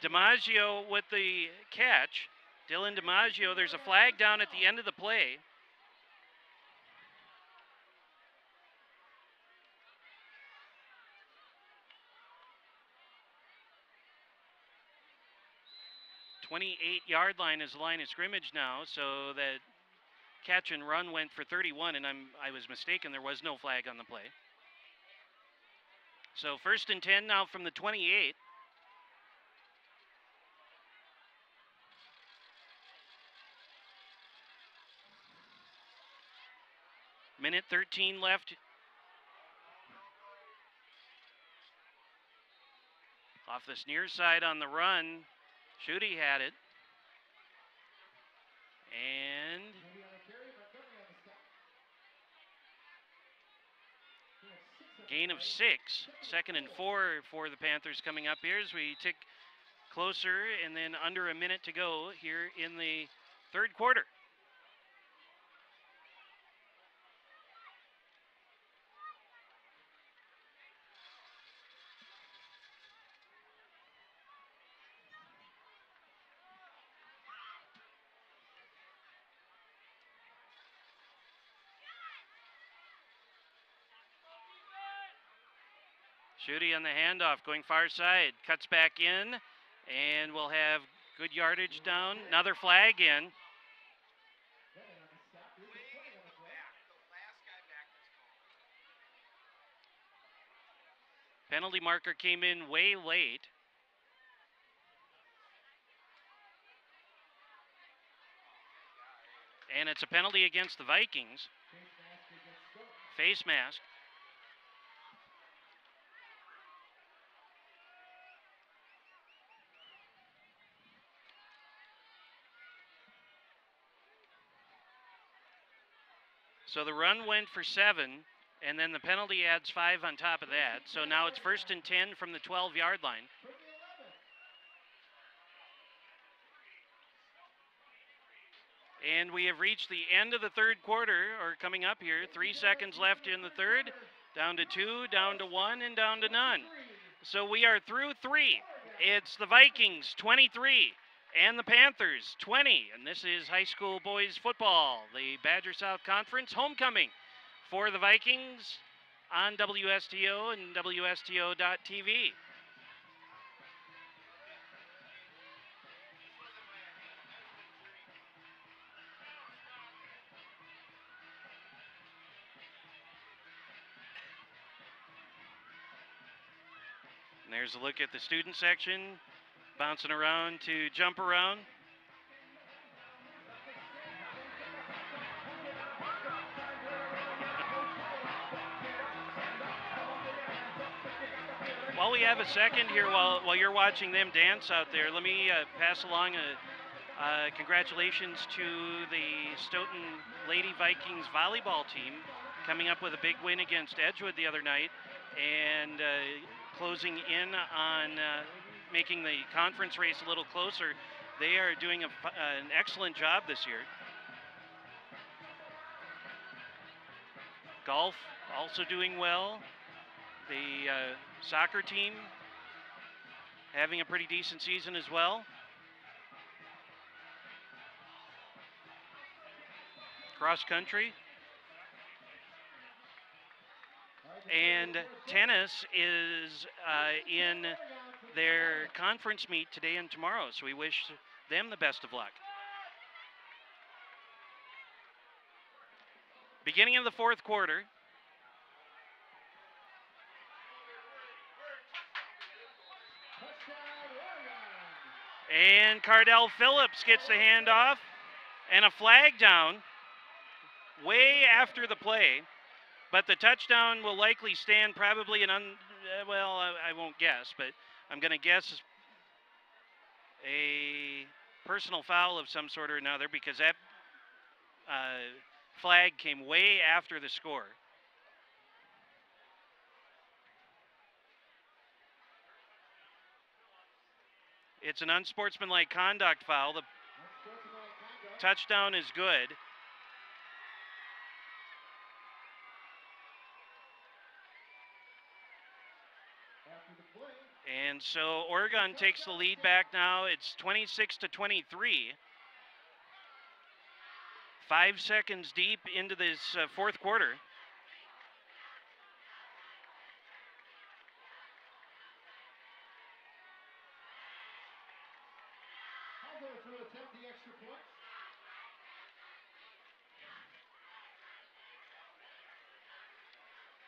DiMaggio with the catch. Dylan DiMaggio, there's a flag down at the end of the play. "28-yard line is the line of scrimmage now, so that catch and run went for 31, and I was mistaken. There was no flag on the play. So 1st and 10 now from the 28. Minute 13 left. Off this near side on the run, Schutte had it. And gain of 6. 2nd and 4 for the Panthers coming up here as we tick closer, and then under a minute to go here in the 3rd quarter. Schutte on the handoff, going far side, cuts back in, and we'll have good yardage down. Another flag in. Penalty marker came in way late. And it's a penalty against the Vikings. Face mask. So the run went for 7, and then the penalty adds 5 on top of that. So now it's 1st and 10 from the 12-yard line. And we have reached the end of the 3rd quarter, or coming up here. 3 seconds left in the 3rd. Down to 2, down to 1, and down to none. So we are through 3. It's the Vikings 23 and the Panthers 20. And this is high school boys football, the Badger South Conference homecoming for the Vikings on WSTO and WSTO.tv. And there's a look at the student section, bouncing around to jump around. While we have a second here, while you're watching them dance out there, let me pass along a congratulations to the Stoughton Lady Vikings volleyball team coming up with a big win against Edgewood the other night, and closing in on making the conference race a little closer. They are doing an excellent job this year. Golf also doing well. The soccer team having a pretty decent season as well. Cross country. And tennis is in their conference meet today and tomorrow, so we wish them the best of luck. Beginning of the fourth quarter. And Cardell Phillips gets the handoff and a flag down way after the play. But the touchdown will likely stand probably I won't guess, but I'm going to guess a personal foul of some sort or another, because that flag came way after the score. It's an unsportsmanlike conduct foul. The touchdown is good. And so Oregon takes the lead back now. It's 26-23. 5 seconds deep into this fourth quarter.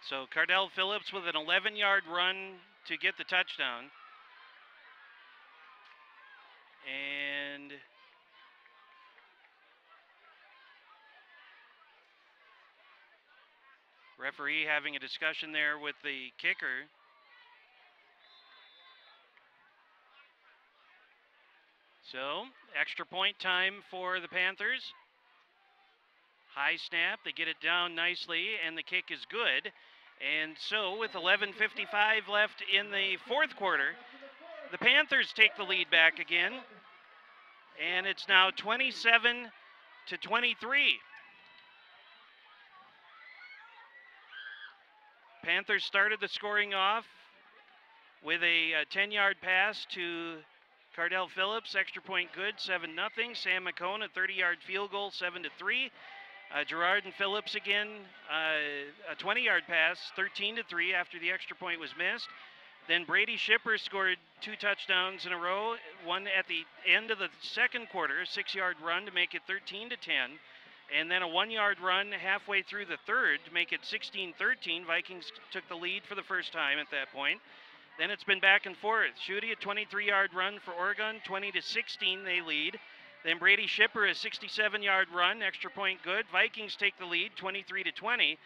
So Cardell Phillips with an 11-yard run to get the touchdown. And referee having a discussion there with the kicker. So extra point time for the Panthers. High snap, they get it down nicely, and the kick is good. And so with 11:55 left in the fourth quarter, the Panthers take the lead back again. And it's now 27-23. Panthers started the scoring off with a 10-yard pass to Cardell Phillips, extra point good, 7-0. Sam McCone, a 30-yard field goal, 7-3. Gerard and Phillips again, a 20-yard pass, 13-3 after the extra point was missed. Then Brady Shipper scored 2 touchdowns in a row, one at the end of the second quarter, a 6-yard run to make it 13-10. And then a 1-yard run halfway through the third to make it 16-13. Vikings took the lead for the first time at that point. Then it's been back and forth. Schutte, a 23-yard run for Oregon, 20-16 they lead. Then Brady Shipper, a 67-yard run, extra point good. Vikings take the lead, 23-20.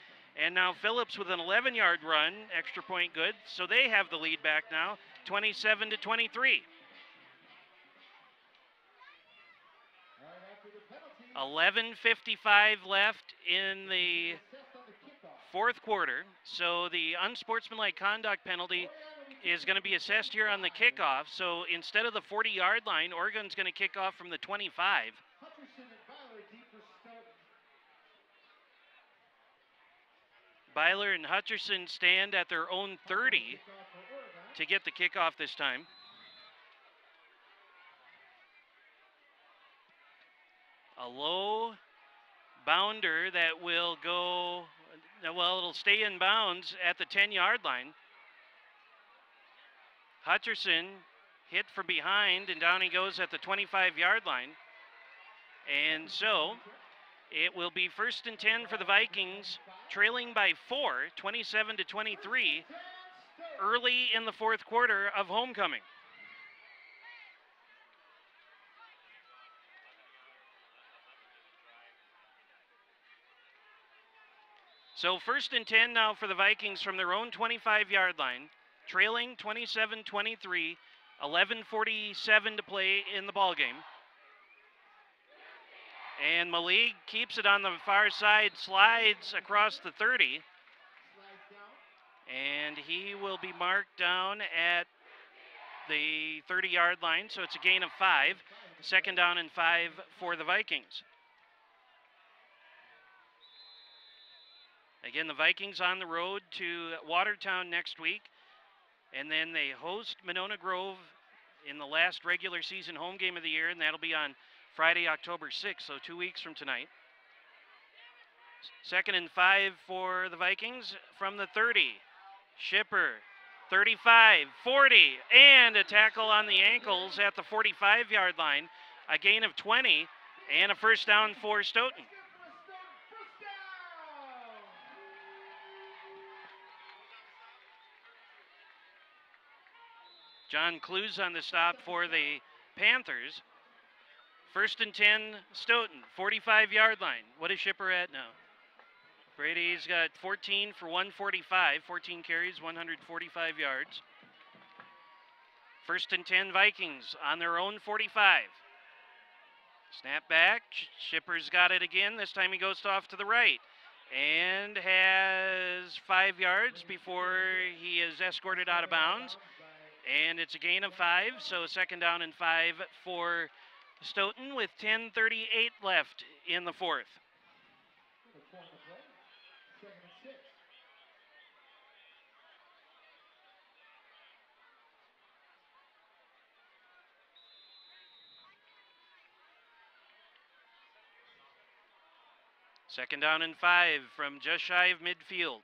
And now Phillips with an 11-yard run, extra point good. So they have the lead back now, 27-23. 11:55 left in the fourth quarter. So the unsportsmanlike conduct penalty is going to be assessed here on the kickoff. So instead of the 40-yard line, Oregon's going to kick off from the 25. Byler and Hutcherson stand at their own 30 to get the kickoff this time. A low bounder that will go, well, it'll stay in bounds at the 10-yard line. Hutcherson hit from behind, and down he goes at the 25-yard line. And so it will be 1st and 10 for the Vikings, trailing by 4, 27-23, early in the fourth quarter of homecoming. So 1st and 10 now for the Vikings from their own 25-yard line, trailing 27-23, 11:47 to play in the ballgame. And Malik keeps it on the far side, slides across the 30. And he will be marked down at the 30-yard line, so it's a gain of 5. Second down and 5 for the Vikings. Again, the Vikings on the road to Watertown next week, and then they host Monona Grove in the last regular season home game of the year, and that'll be on Friday, October 6th, so 2 weeks from tonight. Second and 5 for the Vikings from the 30. Shipper, 35, 40, and a tackle on the ankles at the 45-yard line. A gain of 20, and a first down for Stoughton. John Clues on the stop for the Panthers. First and 10, Stoughton, 45-yard line. What is Shipper at now? Brady's got 14 for 145, 14 carries, 145 yards. First and 10, Vikings on their own 45. Snap back, Shipper's got it again. This time he goes off to the right and has 5 yards before he is escorted out of bounds. And it's a gain of 5, so second down and 5 for Stoughton with 10:38 left in the fourth. Second down and 5 from just shy of midfield.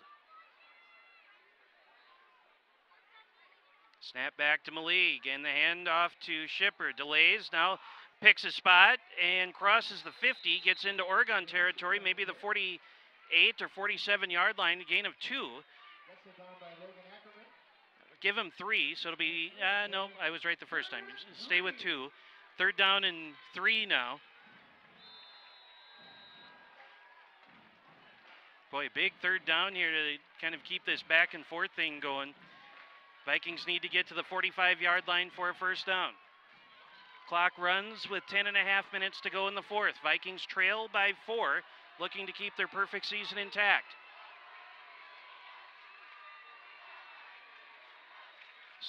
Snap back to Malik, and the handoff to Shipper. Delays, now picks a spot and crosses the 50, gets into Oregon territory, maybe the 48 or 47-yard line, a gain of 2. Give him 3, so it'll be, no, I was right the first time. Stay with 2. Third down and 3 now. Boy, big third down here to kind of keep this back and forth thing going. Vikings need to get to the 45-yard line for a first down. Clock runs with 10.5 minutes to go in the fourth. Vikings trail by 4, looking to keep their perfect season intact.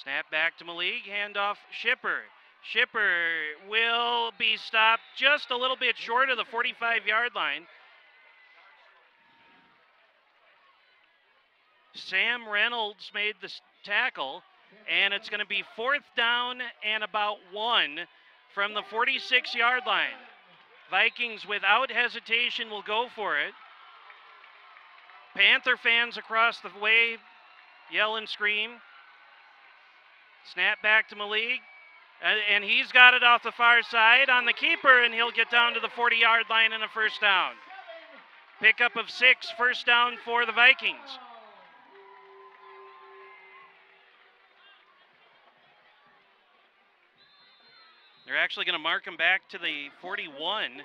Snap back to Malik, handoff Shipper. Shipper will be stopped just a little bit short of the 45-yard line. Sam Reynolds made the tackle, and it's going to be fourth down and about 1 from the 46-yard line. Vikings, without hesitation, will go for it. Panther fans across the way yell and scream. Snap back to Malik, and he's got it off the far side on the keeper, and he'll get down to the 40-yard line and a first down. Pickup of 6, first down for the Vikings. They're actually going to mark him back to the 41,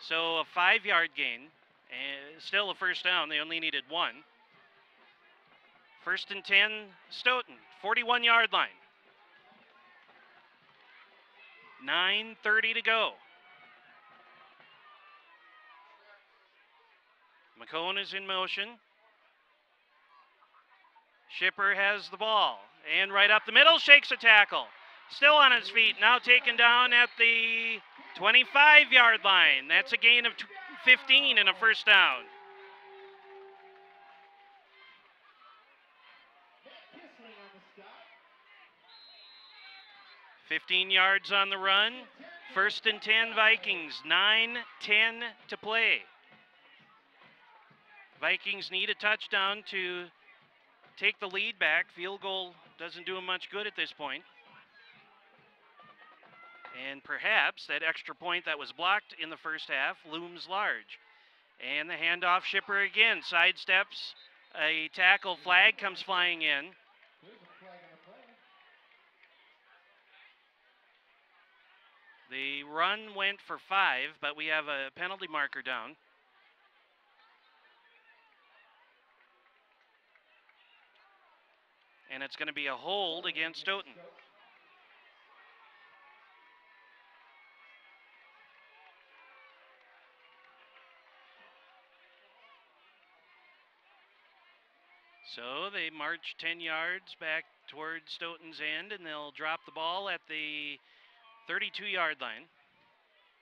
so a 5-yard gain, and still a first down. They only needed 1. First and 10, Stoughton, 41-yard line. 9:30 to go. McCone is in motion. Shipper has the ball, and right up the middle, shakes a tackle. Still on his feet, now taken down at the 25-yard line. That's a gain of 15 and a first down. "15 yards on the run. First and 10 Vikings, 9:10 to play. Vikings need a touchdown to take the lead back. Field goal doesn't do them much good at this point. And perhaps that extra point that was blocked in the first half looms large. And the handoff, Shipper again, sidesteps. A tackle, flag comes flying in. The run went for 5, but we have a penalty marker down. And it's going to be a hold against Stoughton. So they march 10 yards back towards Stoughton's end, and they'll drop the ball at the 32-yard line,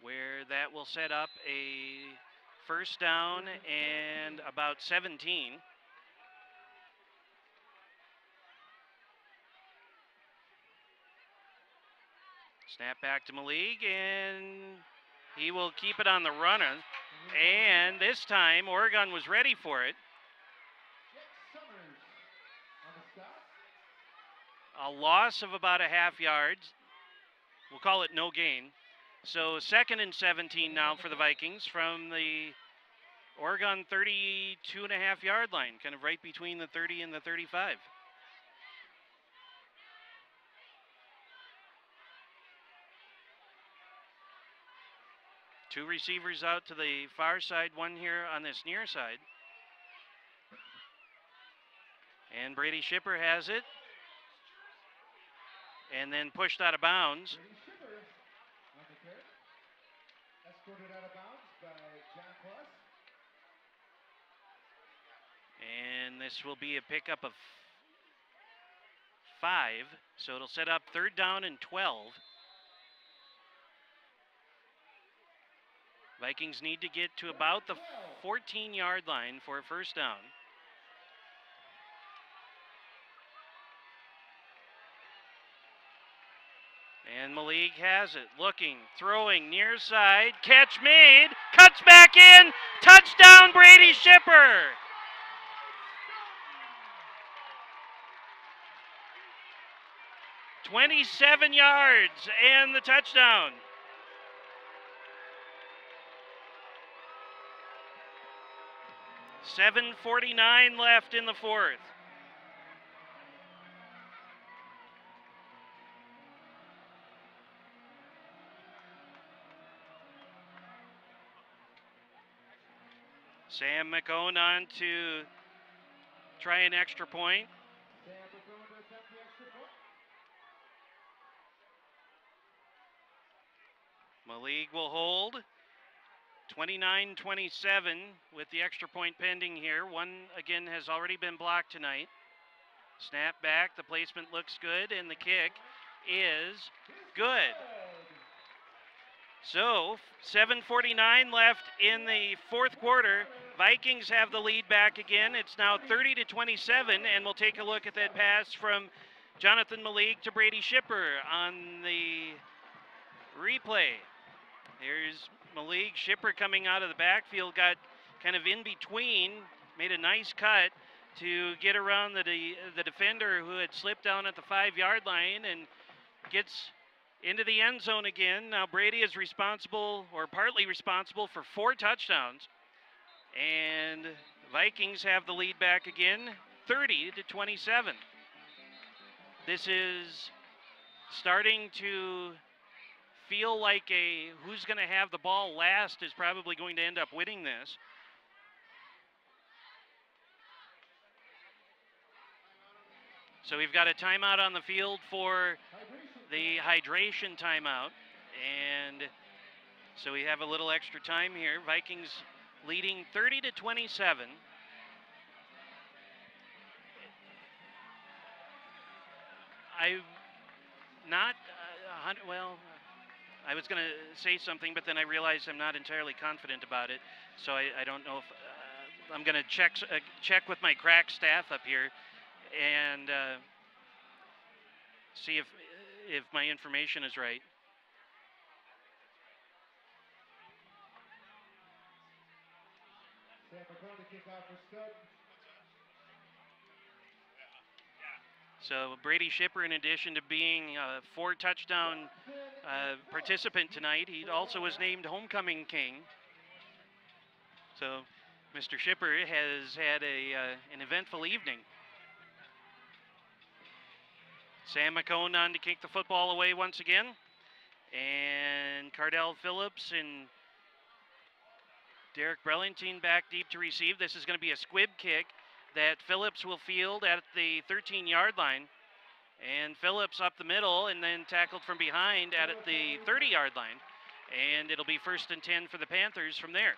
where that will set up a first down and about 17. Snap back to Malik, and he will keep it on the run. And this time, Oregon was ready for it. A loss of about a half yard. We'll call it no gain. So 2nd and 17 now for the Vikings from the Oregon 32.5-yard line, kind of right between the 30 and the 35. Two receivers out to the far side, one here on this near side. And Brady Shipper has it. And then pushed out of bounds. Escorted out of bounds by John Plus. And this will be a pickup of 5. So it'll set up 3rd down and 12. Vikings need to get to about the 14-yard line for a first down. And Malik has it, looking, throwing, near side, catch made, cuts back in, touchdown Brady Shipper! "27 yards and the touchdown. $7:49 left in the 4th. Sam McCone on to try an extra point. Malik will hold. 29-27 with the extra point pending here. One, again, has already been blocked tonight. Snap back, the placement looks good, and the kick is good. So, 7:49 left in the 4th quarter. Vikings have the lead back again. It's now 30-27, and we'll take a look at that pass from Jonathan Malik to Brady Shipper on the replay. Here's Malik. Shipper coming out of the backfield, got kind of in between, made a nice cut to get around the defender who had slipped down at the 5-yard line and gets into the end zone again. Now Brady is responsible, or partly responsible, for 4 touchdowns. And Vikings have the lead back again, 30-27. This is starting to feel like a who's going to have the ball last is probably going to end up winning this. So we've got a timeout on the field for the hydration timeout. And so we have a little extra time here. Vikings leading 30-27. I'm not, I was going to say something, but then I realized I'm not entirely confident about it. So I don't know if I'm going to check with my crack staff up here and see if my information is right. So Brady Shipper, in addition to being a 4-touchdown participant tonight, he also was named Homecoming King. So Mr. Shipper has had an eventful evening. Sam McCone on to kick the football away once again. And Cardell Phillips and Derek Brellington back deep to receive. This is going to be a squib kick that Phillips will field at the 13-yard line. And Phillips up the middle and then tackled from behind at the 30-yard line. And it'll be 1st and 10 for the Panthers from there.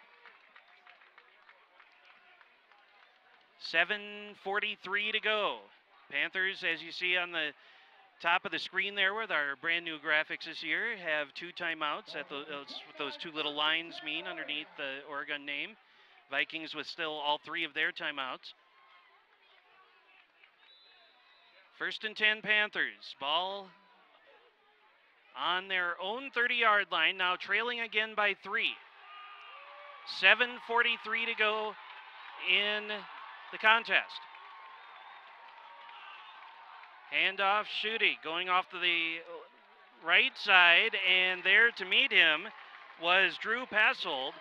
7:43 to go. Panthers, as you see on the top of the screen there with our brand new graphics this year, have 2 timeouts. That's what those 2 little lines mean underneath the Oregon name. Vikings with still all 3 of their timeouts. 1st and 10 Panthers. Ball on their own 30-yard line, now trailing again by 3. 7:43 to go in the contest. Handoff, Schutte going off to the right side, and there to meet him was Drew Passold,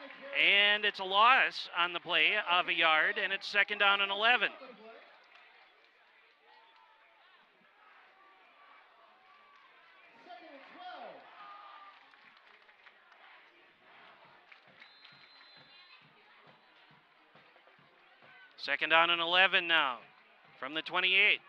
and it's a loss on the play of a yard, and it's 2nd down and 11. Second down and 11 now from the 28.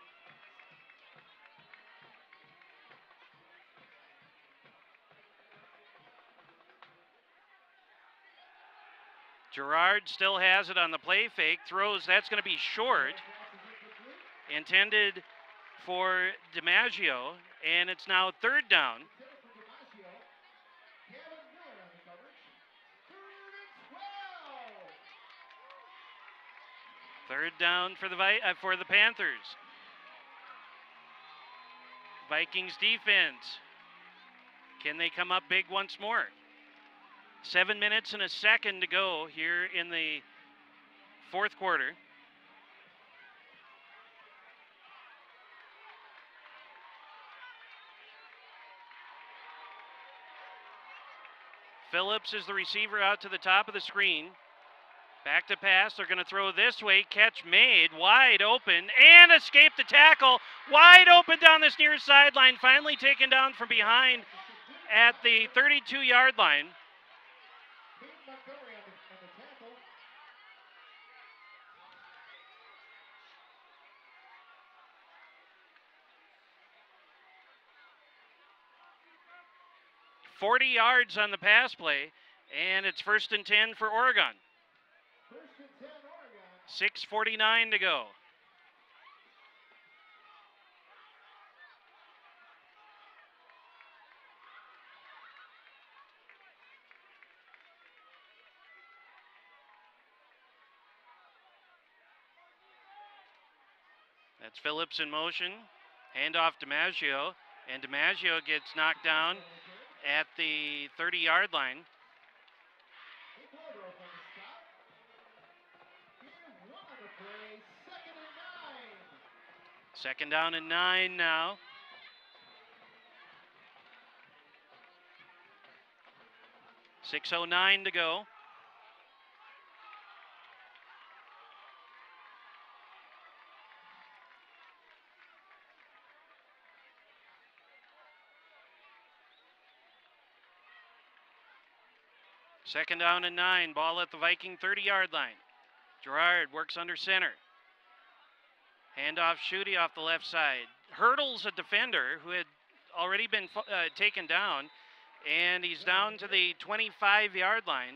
Gerard still has it on the play fake, throws, that's going to be short, intended for DiMaggio, and it's now 3rd down. Third down for the Panthers. Vikings defense. Can they come up big once more? 7 minutes and a second to go here in the 4th quarter. Phillips is the receiver out to the top of the screen. Back to pass, they're going to throw this way, catch made, wide open, and escape the tackle. Wide open down this near sideline, finally taken down from behind at the 32-yard line. 40 yards on the pass play, and it's 1st and 10 for Oregon. 6:49 to go. That's Phillips in motion. Handoff DiMaggio, and DiMaggio gets knocked down at the 30-yard line. Second down and 9 now. .609 to go. Second down and 9, ball at the Viking 30-yard line. Gerard works under center. Handoff Schutte off the left side. Hurdles a defender who had already been taken down, and he's down to the 25-yard line.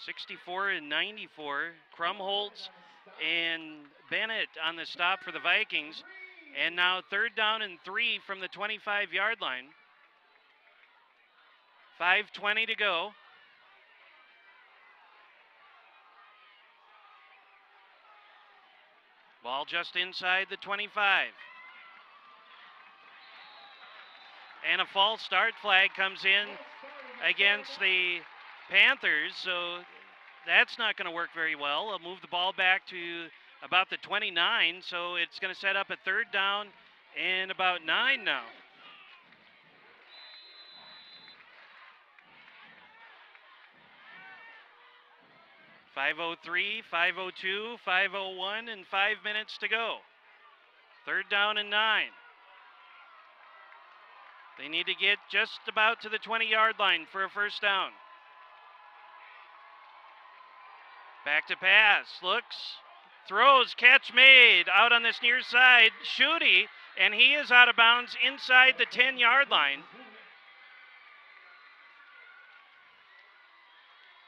.64 and 94. Krumholtz and Bennett on the stop for the Vikings. And now 3rd down and 3 from the 25-yard line. 5:20 to go. Ball just inside the 25. And a false start flag comes in against the Panthers, so that's not going to work very well. They'll move the ball back to about the 29, so it's going to set up a 3rd down and about 9 now. .503, .502, .501, and 5 minutes to go. 3rd down and 9. They need to get just about to the 20-yard line for a 1st down. Back to pass, looks, throws, catch made, out on this near side, Schutte, and he is out of bounds inside the 10-yard line.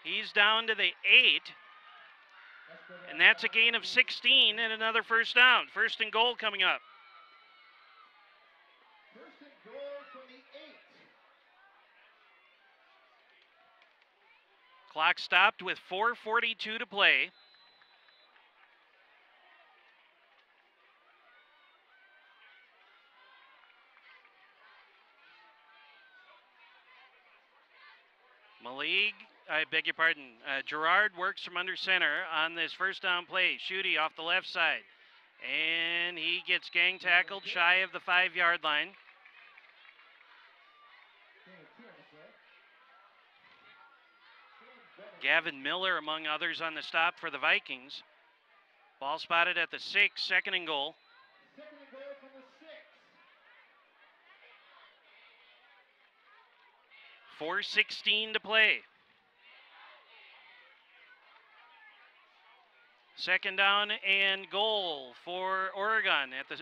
He's down to the 8. And that's a gain of 16 and another first down. First and goal coming up. First and goal from the 8. Clock stopped with 4:42 to play. Gerard works from under center on this first down play. Schutte off the left side. And he gets gang tackled shy of the 5-yard line. Gavin Miller, among others, on the stop for the Vikings. Ball spotted at the 6, second and goal. Second and goal from the 6. 4:16 to play. Second down and goal for Oregon at the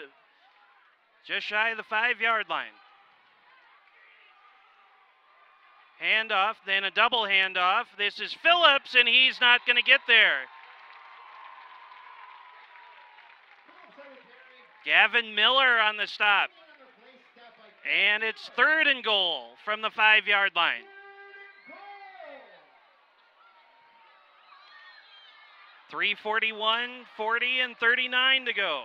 just shy of the 5-yard line. Handoff, then a double handoff. This is Phillips, and he's not going to get there. Gavin Miller on the stop. And it's third and goal from the 5-yard line. .341, 40, and 39 to go.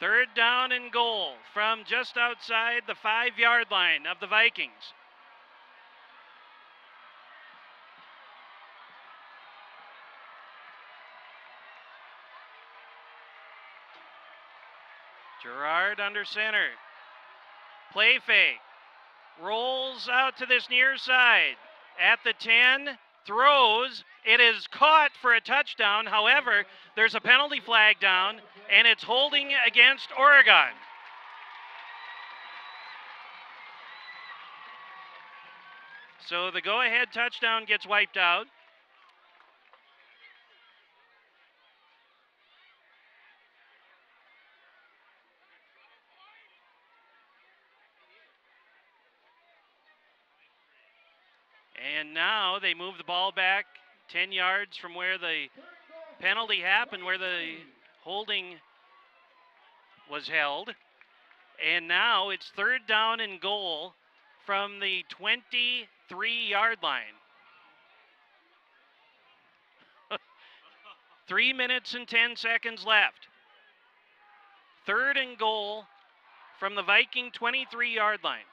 Third down and goal from just outside the 5-yard line of the Vikings. Gerard under center. Play fake. Rolls out to this near side. At the 10, throws. It is caught for a touchdown. However, there's a penalty flag down, and it's holding against Oregon. So the go-ahead touchdown gets wiped out. And now they move the ball back 10 yards from where the penalty happened, where the holding was held. And now it's third down and goal from the 23-yard line. 3 minutes and 10 seconds left. Third and goal from the Viking 23-yard line.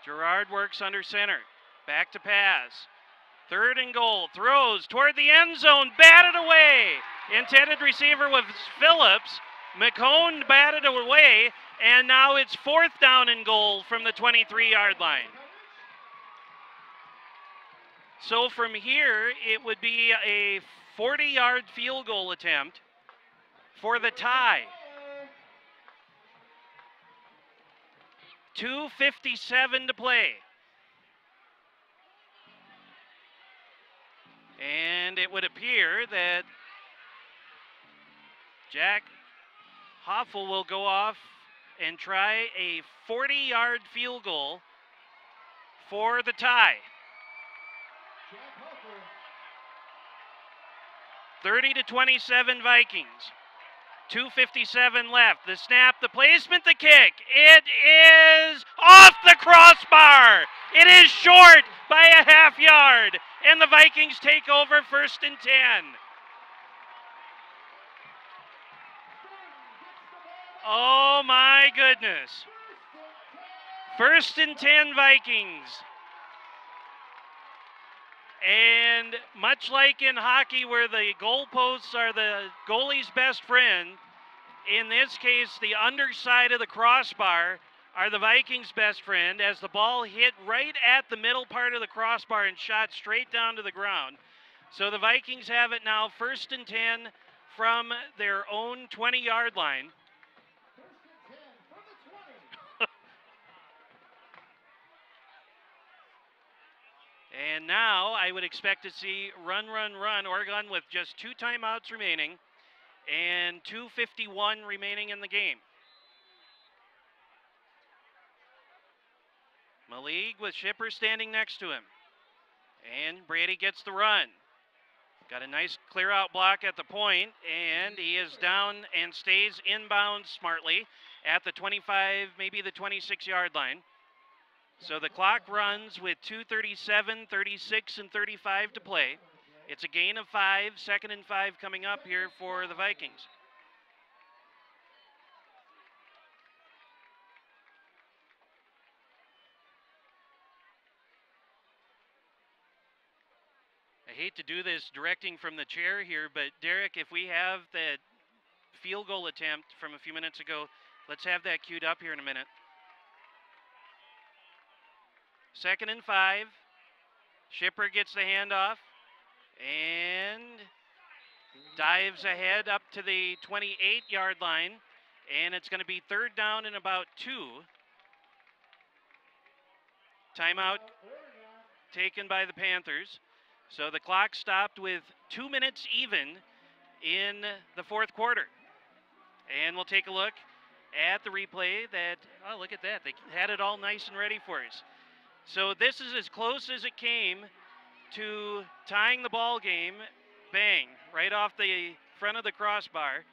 Gerard works under center. Back to pass. Third and goal. Throws toward the end zone. Batted away. Intended receiver was Phillips. McCone batted away. And now it's fourth down and goal from the 23-yard line. So from here, it would be a 40-yard field goal attempt for the tie. 2:57 to play. And it would appear that Jack Hoffel will go off and try a 40-yard field goal for the tie. 30-27 Vikings. 2:57 left. The snap, the placement, the kick. It is off the crossbar. It is short by a half yard. And the Vikings take over first and 10. Oh my goodness. First and 10 Vikings. And much like in hockey where the goalposts are the goalie's best friend, in this case the underside of the crossbar are the Vikings' best friend as the ball hit right at the middle part of the crossbar and shot straight down to the ground. So the Vikings have it now first and 10 from their own 20-yard line. And now I would expect to see run. Oregon with just 2 timeouts remaining and 2:51 remaining in the game. Malik with Shipper standing next to him. And Brady gets the run. Got a nice clear out block at the point, and he is down and stays inbounds smartly at the 25, maybe the 26-yard line. So the clock runs with 2:37, 36, and 35 to play. It's a gain of 5, 2nd and 5 coming up here for the Vikings. I hate to do this directing from the chair here, but Derek, if we have that field goal attempt from a few minutes ago, let's have that queued up here in a minute. 2nd and 5. Shipper gets the handoff and dives ahead up to the 28-yard line, and it's going to be 3rd down and about 2. Timeout taken by the Panthers. So the clock stopped with 2 minutes even in the 4th quarter. And we'll take a look at the replay that, oh, look at that. They had it all nice and ready for us. So this is as close as it came to tying the ball game. Bang, right off the front of the crossbar.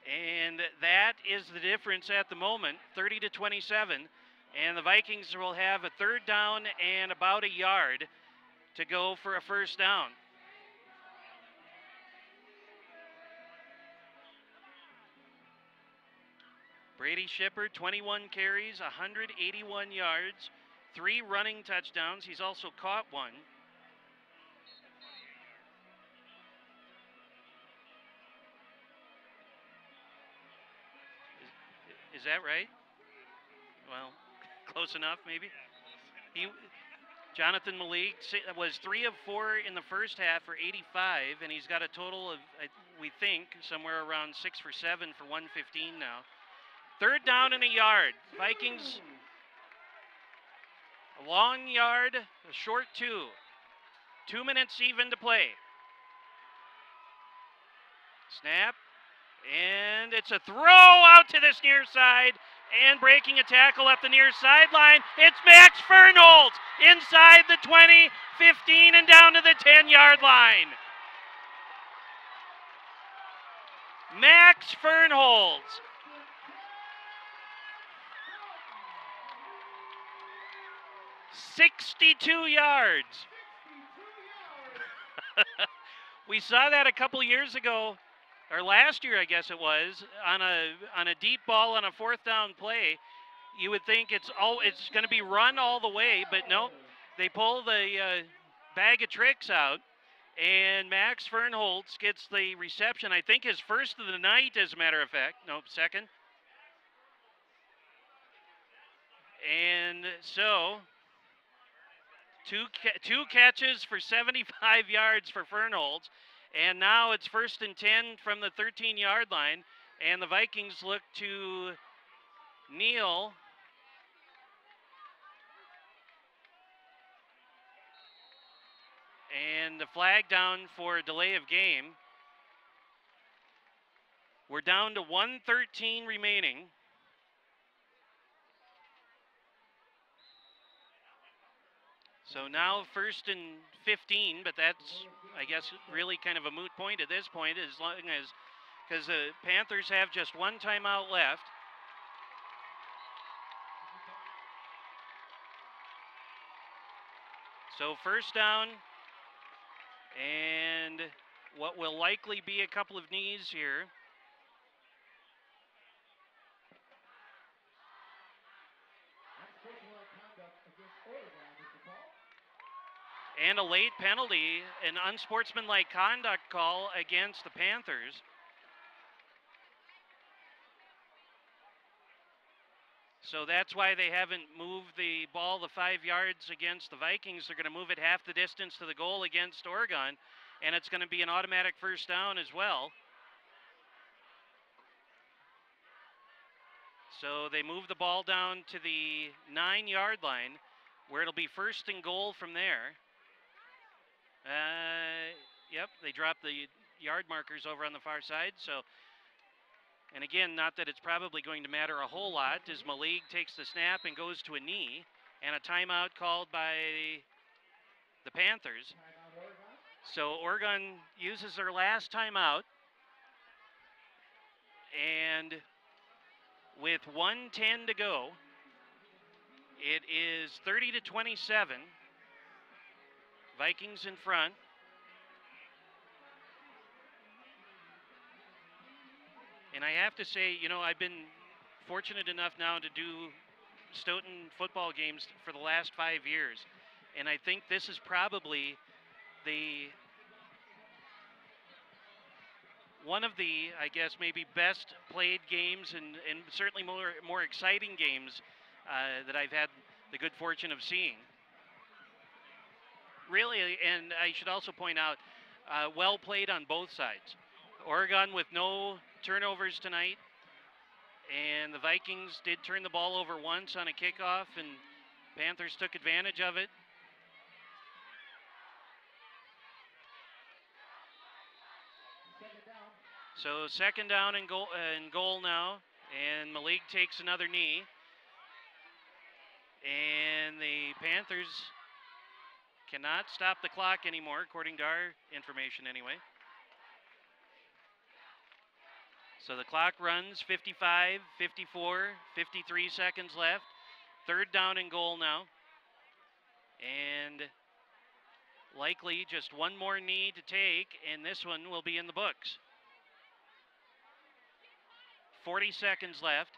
And that is the difference at the moment, 30-27. And the Vikings will have a 3rd down and about a yard to go for a 1st down. Brady Shipper, 21 carries, 181 yards, 3 running touchdowns. He's also caught 1. Is that right? Well, close enough, maybe. Jonathan Malik was 3 of 4 in the first half for 85, and he's got a total of, we think, somewhere around 6 for 7 for 115 now. 3rd down and a yard. Vikings, a long yard, a short 2. 2 minutes even to play. Snap, and it's a throw out to this near side. And breaking a tackle up the near sideline, it's Max Fernholz inside the 20, 15, and down to the 10-yard line. Max Fernholz. $62 yards. We saw that a couple years ago, or last year, I guess it was, on a deep ball on a 4th down play. You would think it's going to be run all the way, but nope. They pull the bag of tricks out, and Max Fernholz gets the reception. I think his first of the night, as a matter of fact. Nope, 2nd. And so, two catches for 75 yards for Fernholz. And now it's 1st and 10 from the 13-yard line. And the Vikings look to kneel. And the flag down for a delay of game. We're down to 1:13 remaining. So now 1st and 15, but that's, I guess, really kind of a moot point at this point, as long as, because the Panthers have just 1 timeout left. So 1st down, and what will likely be a couple of knees here. And a late penalty, an unsportsmanlike conduct call against the Panthers. So that's why they haven't moved the ball the 5 yards against the Vikings. They're going to move it half the distance to the goal against Oregon, and it's going to be an automatic 1st down as well. So they move the ball down to the 9-yard line, where it'll be 1st and goal from there. Yep, they dropped the yard markers over on the far side. So, and again, not that it's probably going to matter a whole lot, as Malik takes the snap and goes to a knee. and a timeout called by the Panthers. So Oregon uses their last timeout, and with 1:10 to go, it is 30-27. Vikings in front. And I have to say, you know, I've been fortunate enough now to do Stoughton football games for the last 5 years. And I think this is probably one of the, I guess, maybe best played games and certainly more exciting games that I've had the good fortune of seeing. Really, and I should also point out, well played on both sides. Oregon with no turnovers tonight, and the Vikings did turn the ball over once on a kickoff, and Panthers took advantage of it. So second down and goal now, and Malik takes another knee, and the Panthers cannot stop the clock anymore, according to our information anyway. So the clock runs 55, 54, 53 seconds left. Third down and goal now. And likely just one more knee to take, and this one will be in the books. 40 seconds left.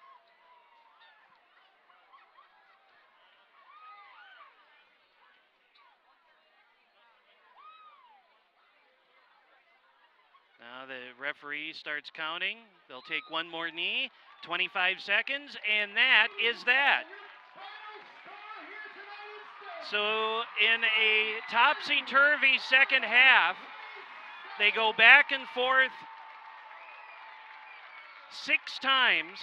Now the referee starts counting. They'll take one more knee, 25 seconds, and that is that. So in a topsy-turvy second half, they go back and forth 6 times,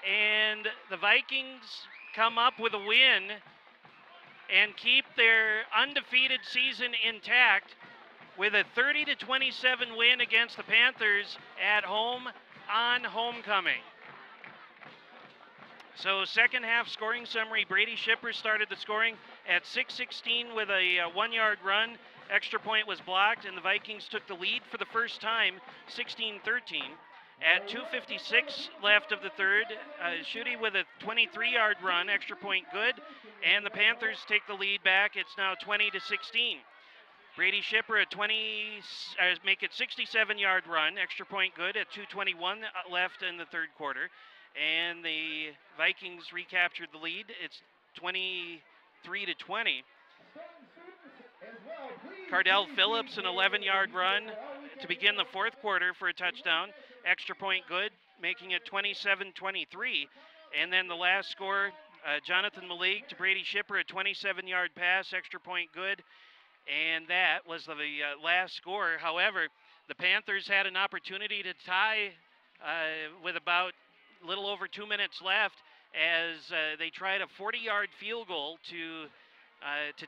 and the Vikings come up with a win and keep their undefeated season intact with a 30-27 win against the Panthers at home on homecoming. So second half scoring summary, Brady Shipper started the scoring at 6:16 with a 1-yard run. Extra point was blocked, and the Vikings took the lead for the first time, 16-13. At 2:56 left of the third, Schutte with a 23-yard run, extra point good, and the Panthers take the lead back. It's now 20-16. Brady Shipper at make it 67-yard run, extra point good at 2:21 left in the third quarter. And the Vikings recaptured the lead. It's 23-20. Cardell Phillips, an 11-yard run to begin the fourth quarter for a touchdown. Extra point good, making it 27-23. And then the last score, Jonathan Malik to Brady Shipper, a 27-yard pass, extra point good. And that was the last score. However, the Panthers had an opportunity to tie with about a little over 2 minutes left as they tried a 40-yard field goal to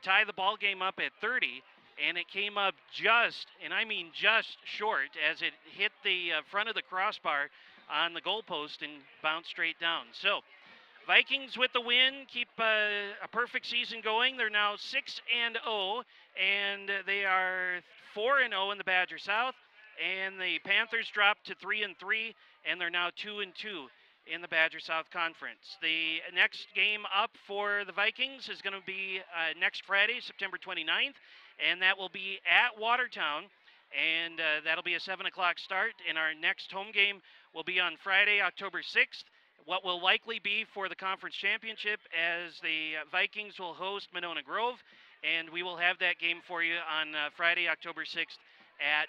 tie the ball game up at 30, and it came up just, and I mean just short, as it hit the front of the crossbar on the goalpost and bounced straight down. So Vikings with the win, keep a perfect season going. They're now 6-0, and they are 4-0 in the Badger South, and the Panthers dropped to 3-3, and they're now 2-2 in the Badger South Conference. The next game up for the Vikings is going to be next Friday, September 29th, and that will be at Watertown, and that'll be a 7 o'clock start, and our next home game will be on Friday, October 6th, what will likely be for the conference championship, as the Vikings will host Monona Grove, and we will have that game for you on Friday, October 6th at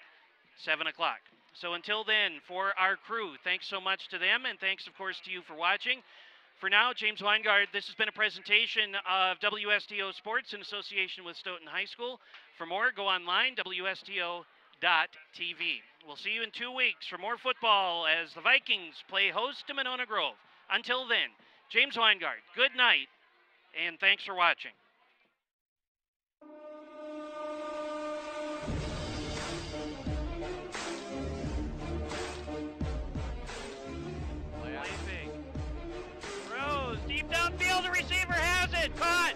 7 o'clock. So until then, for our crew, thanks so much to them, and thanks, of course, to you for watching. For now, James Weingart, this has been a presentation of WSTO Sports in association with Stoughton High School. For more, go online, WSTO.TV. We'll see you in 2 weeks for more football as the Vikings play host to Monona Grove. Until then, James Weingart, good night, and thanks for watching. Deep downfield, the receiver has it. Caught.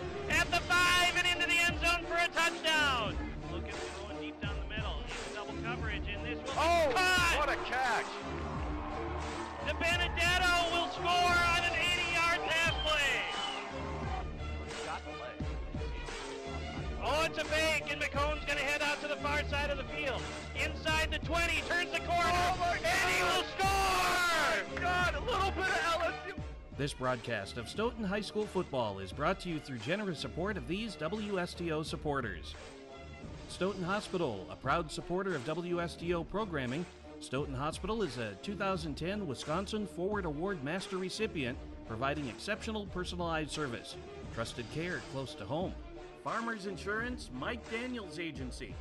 Benedetto will score on an 80-yard pass play. Oh, it's a fake, and McCone's going to head out to the far side of the field. Inside the 20, turns the corner, and he will score! God, a little bit of LSU. This broadcast of Stoughton High School football is brought to you through generous support of these WSTO supporters. Stoughton Hospital, a proud supporter of WSTO programming. Stoughton Hospital is a 2010 Wisconsin Forward Award Master recipient, providing exceptional personalized service. Trusted care close to home. Farmers Insurance, Mike Daniels Agency.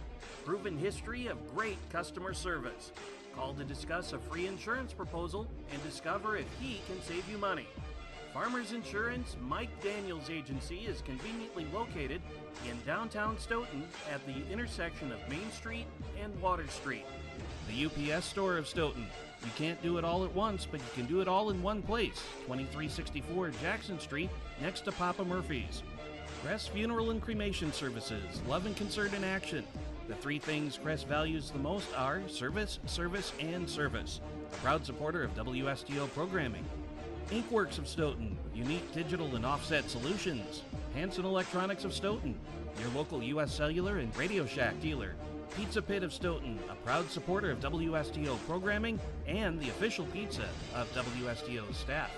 Proven history of great customer service. Call to discuss a free insurance proposal and discover if he can save you money. Farmers Insurance, Mike Daniels Agency is conveniently located in downtown Stoughton at the intersection of Main Street and Water Street. The UPS store of Stoughton. You can't do it all at once, but you can do it all in one place. 2364 Jackson Street, next to Papa Murphy's. Crest Funeral and Cremation Services, love and concern in action. The three things Crest values the most are service, service, and service. A proud supporter of WSTO programming. Inkworks of Stoughton, unique digital and offset solutions. Hanson Electronics of Stoughton, your local U.S. Cellular and Radio Shack dealer. Pizza Pit of Stoughton, a proud supporter of WSTO programming and the official pizza of WSTO staff.